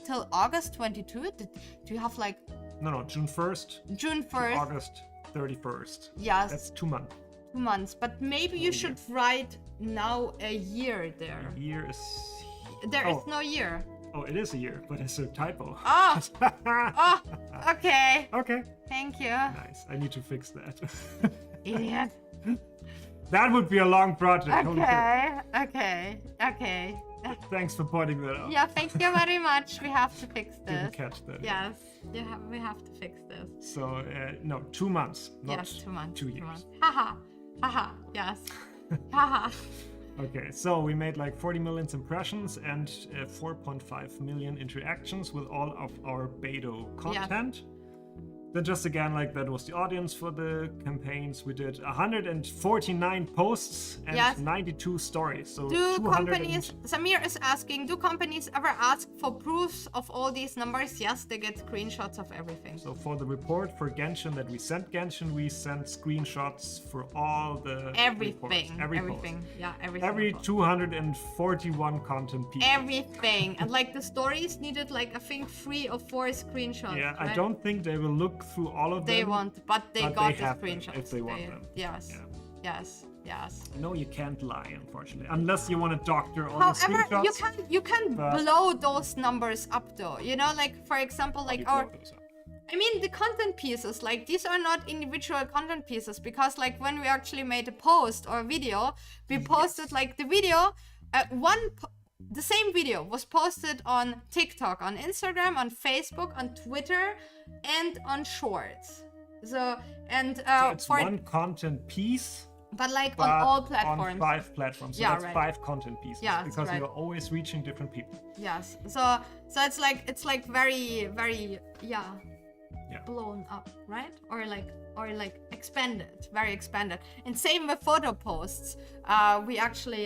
till August 22? Do you have like No, June 1st June to 1st? August 31st. Yes, That's 2 months. 2 months. But maybe you should write now a year there. A year is... There is Oh. no year. Oh, it is a year, but it's a typo. Oh, oh, okay. Okay. Thank you. Nice. I need to fix that. Idiot. That would be a long project. Holy shit. Okay. Thanks for pointing that out. Yeah, thank you very much. We have to fix Didn't this. catch that. Yes, we have to fix this. So, no, 2 months. Not Yes, 2 months. 2 2 years. months. Haha. Yes. Haha. Okay, so we made like 40 million impressions and 4.5 million interactions with all of our Beto content. Then just again, like that was the audience for the campaigns. We did 149 posts and Yes. 92 stories. So Do 200 companies, Samir is asking, do companies ever ask for proofs of all these numbers? Yes, they get screenshots of everything. So for the report for Genshin that we sent Genshin, we sent screenshots for all the Everything. reports, every post. Yeah, everything. Every 241 content pieces. Everything. And like the stories needed like I think 3 or 4 screenshots. Yeah, I right? don't think they will look through all of They them. want, but they but got they the have them screenshots. if they want them. Yes. Yeah. Yes. No, you can't lie, unfortunately, unless you want to doctor all However, the screenshots. you can but- blow those numbers up though. You know, like for example, like You our blow those up. I mean the content pieces, like these are not individual content pieces because like when we actually made a post or a video, we posted like the video the same video was posted on TikTok, on Instagram, on Facebook, on Twitter, and on Shorts. So and So it's for one content piece, but like but on all platforms. on 5 platforms. So Yeah, that's right. 5 content pieces. Yes, because right. you're always reaching different people. Yes. So it's like very Yeah. blown up, right? Or like expanded, very expanded. And same with photo posts. We actually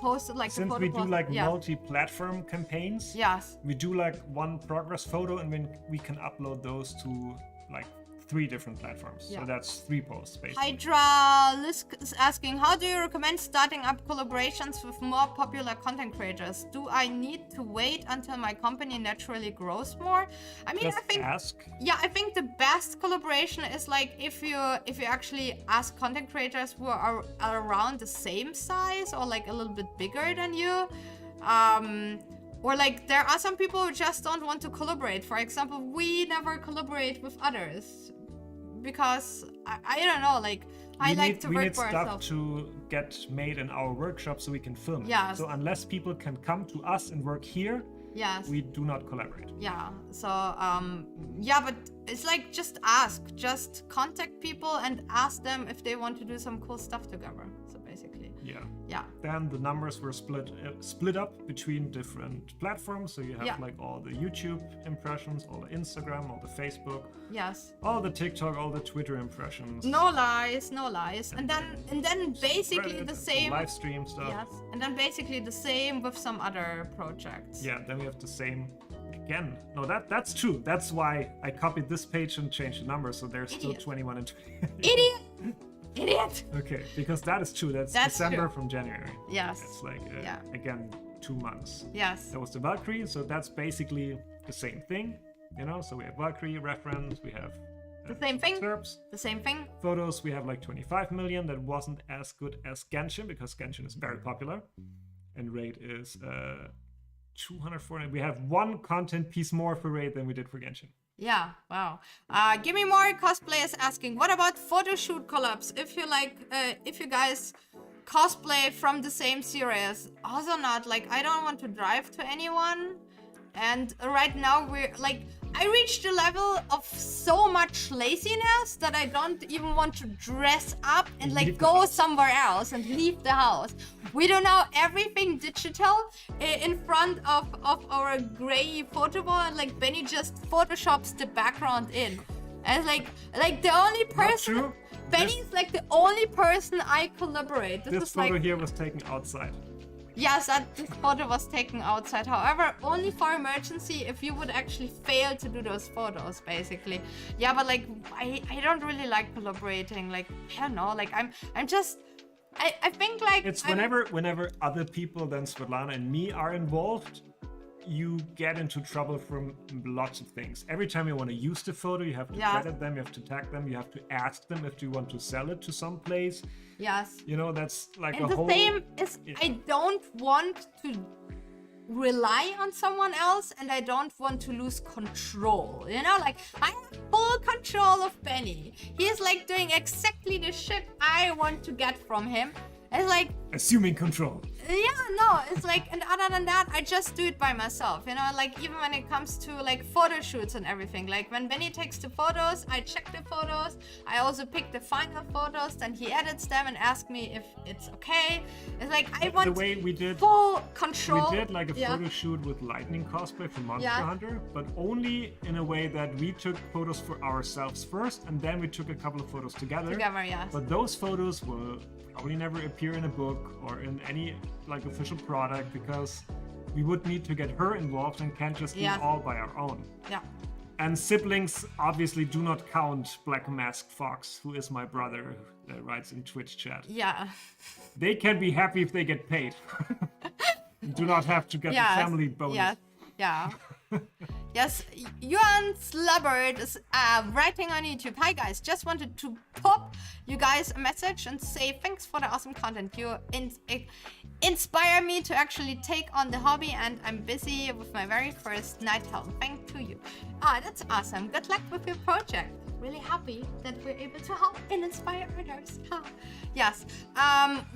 posted like the Since photo we do post. like yeah. multi-platform campaigns, Yes. we do like one progress photo and then we can upload those to like 3 different platforms. Yeah. So that's 3 posts basically. Hydra Lisk is asking, how do you recommend starting up collaborations with more popular content creators? Do I need to wait until my company naturally grows more? I mean, Just I think ask. yeah, I think the best collaboration is like if you actually ask content creators who are around the same size or like a little bit bigger than you. Or like there are some people who just don't want to collaborate. For example, we never collaborate with others because I don't know, like I like to we work need for stuff ourselves. to get made in our workshop so we can film it. Yes. So unless people can come to us and work here, Yes. we do not collaborate. Yeah. So yeah, but it's like just ask, just contact people and ask them if they want to do some cool stuff together. So basically, Yeah. Then the numbers were split up between different platforms. So you have Yeah. like all the YouTube impressions, all the Instagram, all the Facebook, Yes. all the TikTok, all the Twitter impressions. No lies, no lies. And then basically Reddit the and same. live stream stuff. Yes. And then basically the same with some other projects. Yeah, then we have the same again. No, that's true. That's why I copied this page and changed the numbers, so there's still Idiot. 21 and 20. Idiot. Okay, because that is true. That's December true. from January. Yes. It's like Yeah. again 2 months. Yes. That was the Valkyrie, so that's basically the same thing, you know. So we have Valkyrie reference, we have The same thing. excerpts. The same thing. Photos, we have like 25 million. That wasn't as good as Genshin because Genshin is very popular, and Raid is 240. We have 1 content piece more for Raid than we did for Genshin. Yeah, wow. Give me more cosplayers asking, what about photo shoot collabs? If you like, if you guys cosplay from the same series, also not like I don't want to drive to anyone, and right now we're like I reached a level of so much laziness that I don't even want to dress up and like Leave the go house. somewhere else and leave the house. We do now everything digital in front of our gray photo wall, and like Benny just photoshops the background in. And it's like the only person. true. Benny is like the only person I collaborate. This is photo like, here was taken outside. yes, this photo was taken outside. However, only for emergency if you would actually fail to do those photos, basically. Yeah, but like I don't really like collaborating. Like, I don't know. Like I'm just. I think like It's whenever other people than Svetlana and me are involved, you get into trouble from lots of things. Every time you want to use the photo, you have to credit them, you have to tag them, you have to ask them if you want to sell it to some place. Yes. You know, that's like and a the whole... same is I don't want to rely on someone else, and I don't want to lose control. You know, like I have full control of Benny. He's like doing exactly the shit I want to get from him. It's like assuming control. Yeah, no, it's like, and other than that, I just do it by myself, you know, like even when it comes to like photo shoots and everything, like when Benny takes the photos, I check the photos, I also pick the final photos, then he edits them and asks me if it's okay. It's like, I want the way we did, full control. We did like a photo shoot with Lightning cosplay from Monster Hunter, but only in a way that we took photos for ourselves first, and then we took a couple of photos together. Yes. But those photos will probably never appear in a book or in any like official product, because we would need to get her involved and can't just do it all by our own. Yeah. And siblings obviously do not count. Black Mask Fox, who is my brother, that writes in Twitch chat. Yeah. They can be happy if they get paid. Do not have to get the family bonus. Yeah. Yeah. Yes, Yuan Slubbard is writing on YouTube. Hi guys, just wanted to pop you guys a message and say thanks for the awesome content. You inspire me to actually take on the hobby, and I'm busy with my very first night helm. Thank to you. That's awesome. Good luck with your project. Really happy that we're able to help and inspire others. Yes.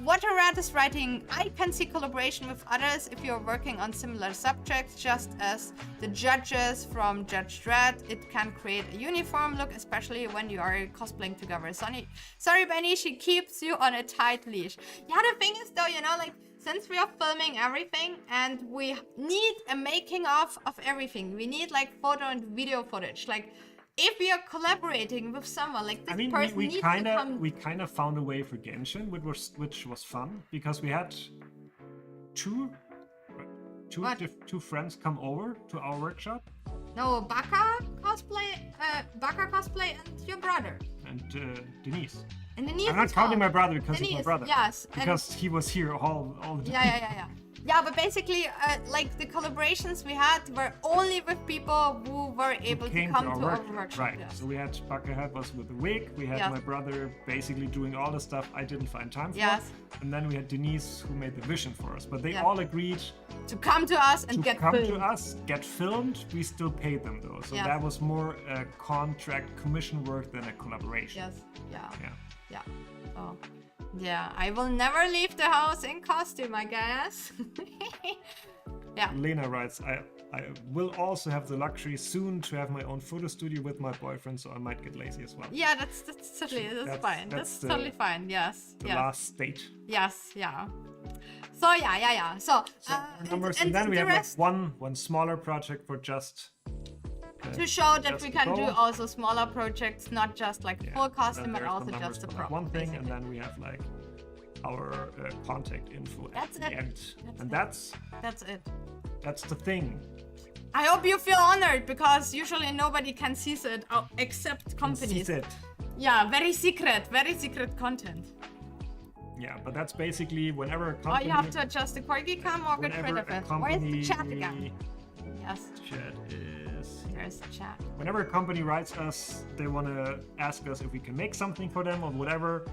Water Rat is writing, I can see collaboration with others if you're working on similar subjects, just as the judges from Judge Dredd. It can create a uniform look, especially when you are cosplaying together. Sorry, Benny, she keeps you on a tight leash. Yeah, the thing is though, you know, like, since we are filming everything and we need a making of everything, we need like photo and video footage. Like, if we are collaborating with someone like this, person we needs kind to come... of found a way for Genshin, which was fun, because we had two friends come over to our workshop. No, Baka cosplay and your brother. And Denise. And Denise. I'm not counting my brother because Denise, he's my brother. Yes. Because he was here all the time. Yeah. Yeah, but basically, like the collaborations we had were only with people who were able to come to our workshop. Right. Yes. So we had Buckethead was with the wig. We had my brother basically doing all the stuff I didn't find time for. Yes. And then we had Denise who made the vision for us. But they all agreed to come to us and get filmed. We still paid them though. So that was more a contract commission work than a collaboration. Yes. Yeah. Oh. Yeah, I will never leave the house in costume, I guess. Yeah. Lena writes, I will also have the luxury soon to have my own photo studio with my boyfriend, so I might get lazy as well. Yeah, that's fine. That's totally fine. Yes. The last state. Yes. Yeah. So yeah. So numbers, and then we have like one smaller project for just. To show that we can do also smaller projects, not just like full costume, but also just a pro. One thing, and then we have like our contact info at the end. That's it. That's the thing. I hope you feel honored, because usually nobody can see it except companies. See it. Yeah, very secret content. Yeah, but that's basically whenever a company... Oh, you have to adjust the quirky cam or get rid of it. Where's the chat again? Yes. Chat is... There's the chat. Whenever a company writes us, they want to ask us if we can make something for them or whatever.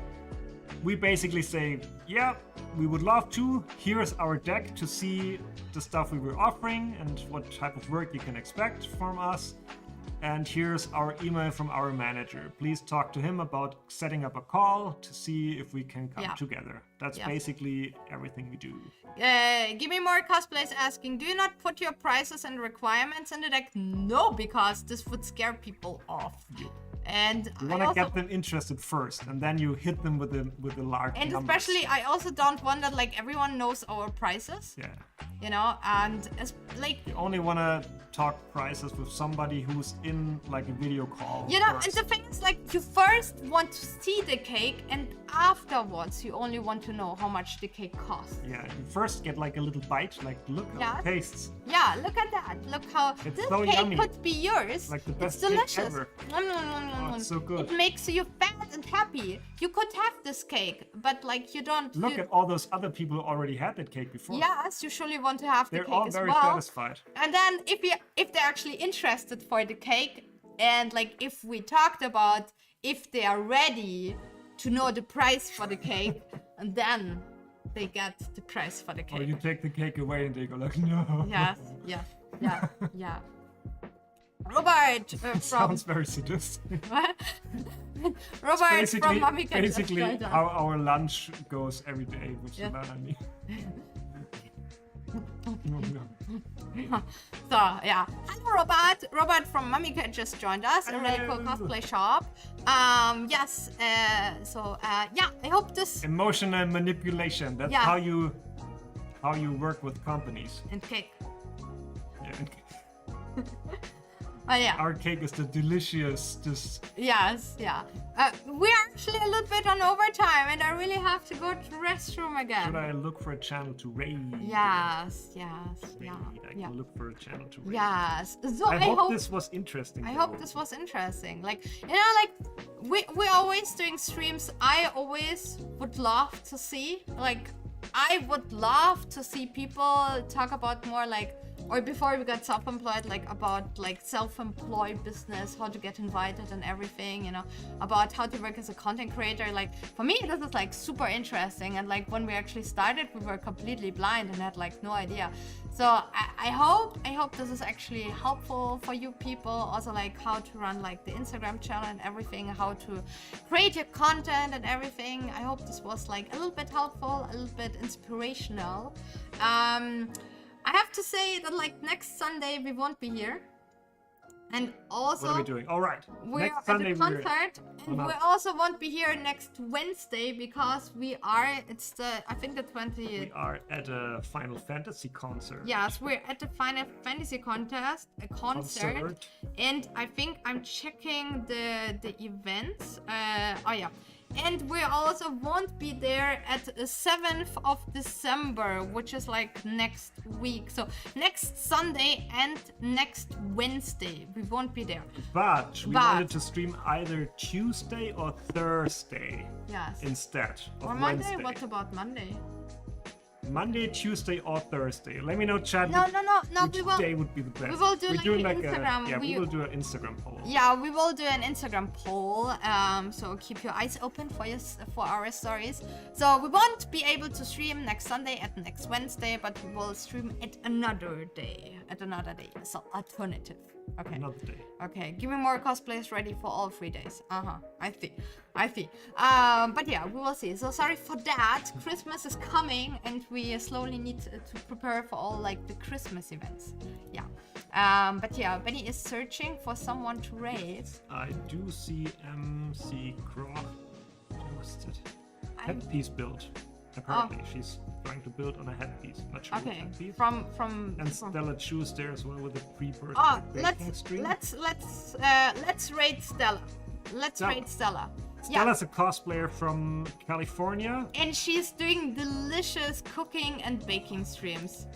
We basically say, yeah, we would love to. Here's our deck to see the stuff we were offering and what type of work you can expect from us. And here's our email from our manager. Please talk to him about setting up a call to see if we can come together. That's basically everything we do. Give me more cosplays asking, do you not put your prices and requirements in the deck? No, because this would scare people off. Yep. And you want to get them interested first, and then you hit them with the large and numbers. Especially, I also don't want that like everyone knows our prices. Yeah. You know, and it's like you only want to talk prices with somebody who's in like a video call. You know, first. and the thing is, like, you first want to see the cake, and afterwards you only want to know how much the cake costs. Yeah, you first get like a little bite, like look how it tastes. Yeah, look at that. Look how It's this so cake yummy. could be yours. Like the best it's cake delicious. ever. Oh, it's so good. It makes you fat and happy. You could have this cake, but like you don't. Look at all those other people who already had that cake before. Yes, you surely want to have the They're cake all as very well. satisfied. And then if they're actually interested for the cake, and like if we talked about if they are ready to know the price for the cake, and then they get the price for the Or cake. you take the cake away and they go like, no. Yes, yeah. Robert from Sounds very sadistic. Robert from Mommy Can Just basically Join Us. how our lunch goes every day with Savannah and me. So yeah, hello Robert. Robert from Mommy Cat just joined us. A really cool cosplay shop. Yes. Yeah. I hope this Emotional manipulation. That's Yeah. how you work with companies. and cake. Yeah, and But yeah. our cake is the delicious. Yes. Yeah. We're actually a little bit on overtime, and I really have to go to the restroom again. Should I look for a channel to raid? Yes. Raid. I Yeah. can look for a channel to raid. Yes. So I hope this was interesting. I though. hope this was interesting. Like, you know, like we're always doing streams. I always would love to see, like, I would love to see people talk about more like, or before we got self-employed, like about like self-employed business, how to get invited and everything, you know, about how to work as a content creator. Like for me, this is like super interesting. And like when we actually started, we were completely blind and had like no idea. So I hope this is actually helpful for you people. Also like how to run like the Instagram channel and everything, how to create your content and everything. I hope this was like a little bit helpful, a little bit inspirational. I have to say that like next Sunday we won't be here. And also What are we doing? All right. we're Next at Sunday a concert, and we also won't be here next Wednesday because it's the, I think the 20th. We are at a Final Fantasy concert. Yes, we're at the Final Fantasy concert, and I think I'm checking the events. Oh yeah, and we also won't be there at the 7th of December, which is like next week. So next Sunday and next Wednesday we won't be there. But we wanted to stream either Tuesday or Thursday Yes. instead of Or Monday? Wednesday. What about Monday? Monday, Tuesday, or Thursday. Let me know, chat. No. Which We will. day would be the best? We will do We're like doing an like Instagram. we will do an Instagram poll. Yeah, we will do an Instagram poll. So keep your eyes open for our stories. So we won't be able to stream next Sunday and next Wednesday, but we will stream at another day. So alternative. Okay. Another day. Okay. Give me more cosplays ready for all 3 days. I see. But yeah, we will see. So sorry for that. Christmas is coming, and we slowly need to prepare for all like the Christmas events. Yeah. But yeah, Benny is searching for someone to raise. I do see MC Croft posted. Headpiece build. Apparently, she's trying to build on a headpiece. Not sure what Okay. headpiece. From And Stella Choose there as well with a pre-birthday Oh, baking stream. let's rate Stella. Let's So- rate Stella. Stella's a cosplayer from California. And she's doing delicious cooking and baking streams.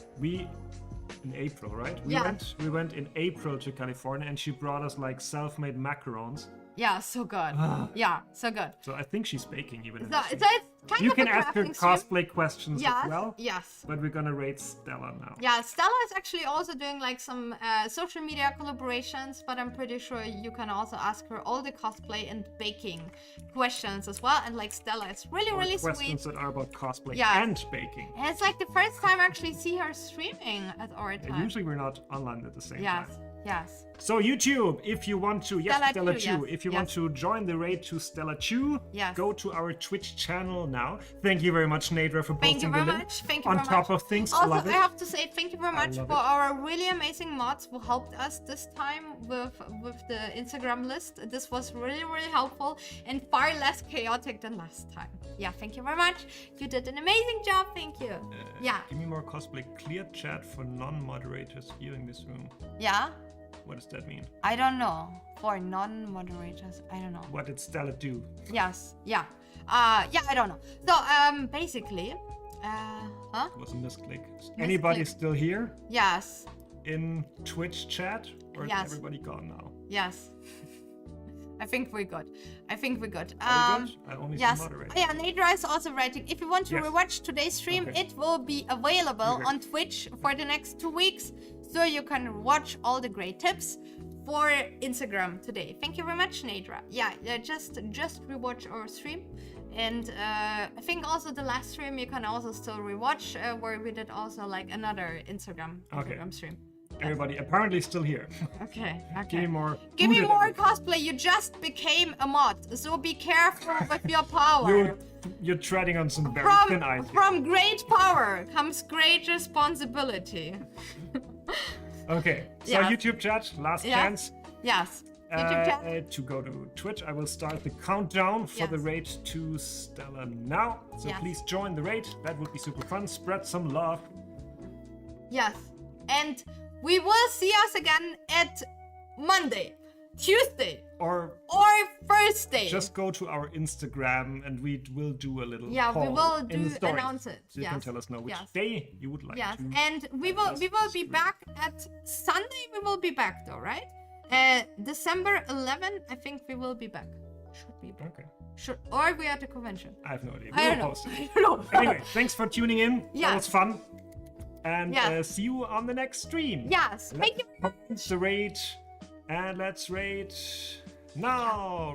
In April, right? Yeah. We went in April to California, and she brought us like self-made macarons. Yeah, so good. Yeah, so good. So I think she's baking even. in So, the stream. so it's kind You of can a ask her crafting stream. cosplay questions Yes, as well. yes. But we're gonna rate Stella now. Yeah, Stella is actually also doing like some social media collaborations, but I'm pretty sure you can also ask her all the cosplay and baking questions as well. And like Stella is really, Or really questions sweet. that are about cosplay Yeah. and baking. And it's like the first time I actually see her streaming at our Yeah, time. usually we're not online at the same Yes, time. Yes. So YouTube, if you want to, yes, Stella Stella Chu, Chu, yes, if you yes. want to join the raid to Stella Chu, Yes. go to our Twitch channel now. Thank you very much, Nadra, for Thank you posting very the link. much. Thank you On very top much. of things, I Also, love I it. have to say thank you very much love for it. our really amazing mods who helped us this time with the Instagram list. This was really, really helpful and far less chaotic than last time. Yeah, thank you very much. You did an amazing job. Thank you. Yeah. Give me more cosplay. Clear chat for non-moderators viewing this room. Yeah. What does that mean? I don't know. For non-moderators, I don't know. What did Stella do? Yes. Yeah. Yeah, I don't know. So, basically, huh? It was a misclick. Anybody still here Yes. in Twitch chat? Or is Yes. everybody gone now? Yes. I think we're good. I think we're good. Are we good? I only Yes. see moderators. Yeah, Nadra is also writing. If you want to Yes. rewatch today's stream, Okay. it will be available Okay. on Twitch for the next 2 weeks. So you can watch all the great tips for Instagram today. Thank you very much, Nadra. Yeah, just rewatch our stream. And I think also the last stream you can also still rewatch where we did also like another Instagram stream. Everybody apparently still here. Okay. Give me more. Give me Who did more everything? cosplay. You just became a mod, so be careful with your power. You're treading on some very thin ice. here. From great power comes great responsibility. Okay, so Yeah. YouTube chat, last Yeah. chance. Yes. YouTube chat. To go to Twitch, I will start the countdown for the Yes. raid to Stella now. So Yes. please join the raid. That would be super fun. Spread some love. Yes. And we will see us again at Monday, Tuesday, Or or Thursday. just go to our Instagram and we will do a little Yeah, we poll will in do the stories. announce it. So you can Yes. tell us now which Yes. day you would like Yes, to. and we will be back at Sunday. We will be back though, right? December 11, I think we will be back. Should be back. Okay. Should, or we are at the convention. I have no idea. I We don't will know. post it. I don't know. Anyway, thanks for tuning in. That Yes. was fun. And Yes. see you on the next stream. Yes. Thank you. Let's the raid. And let's raid now.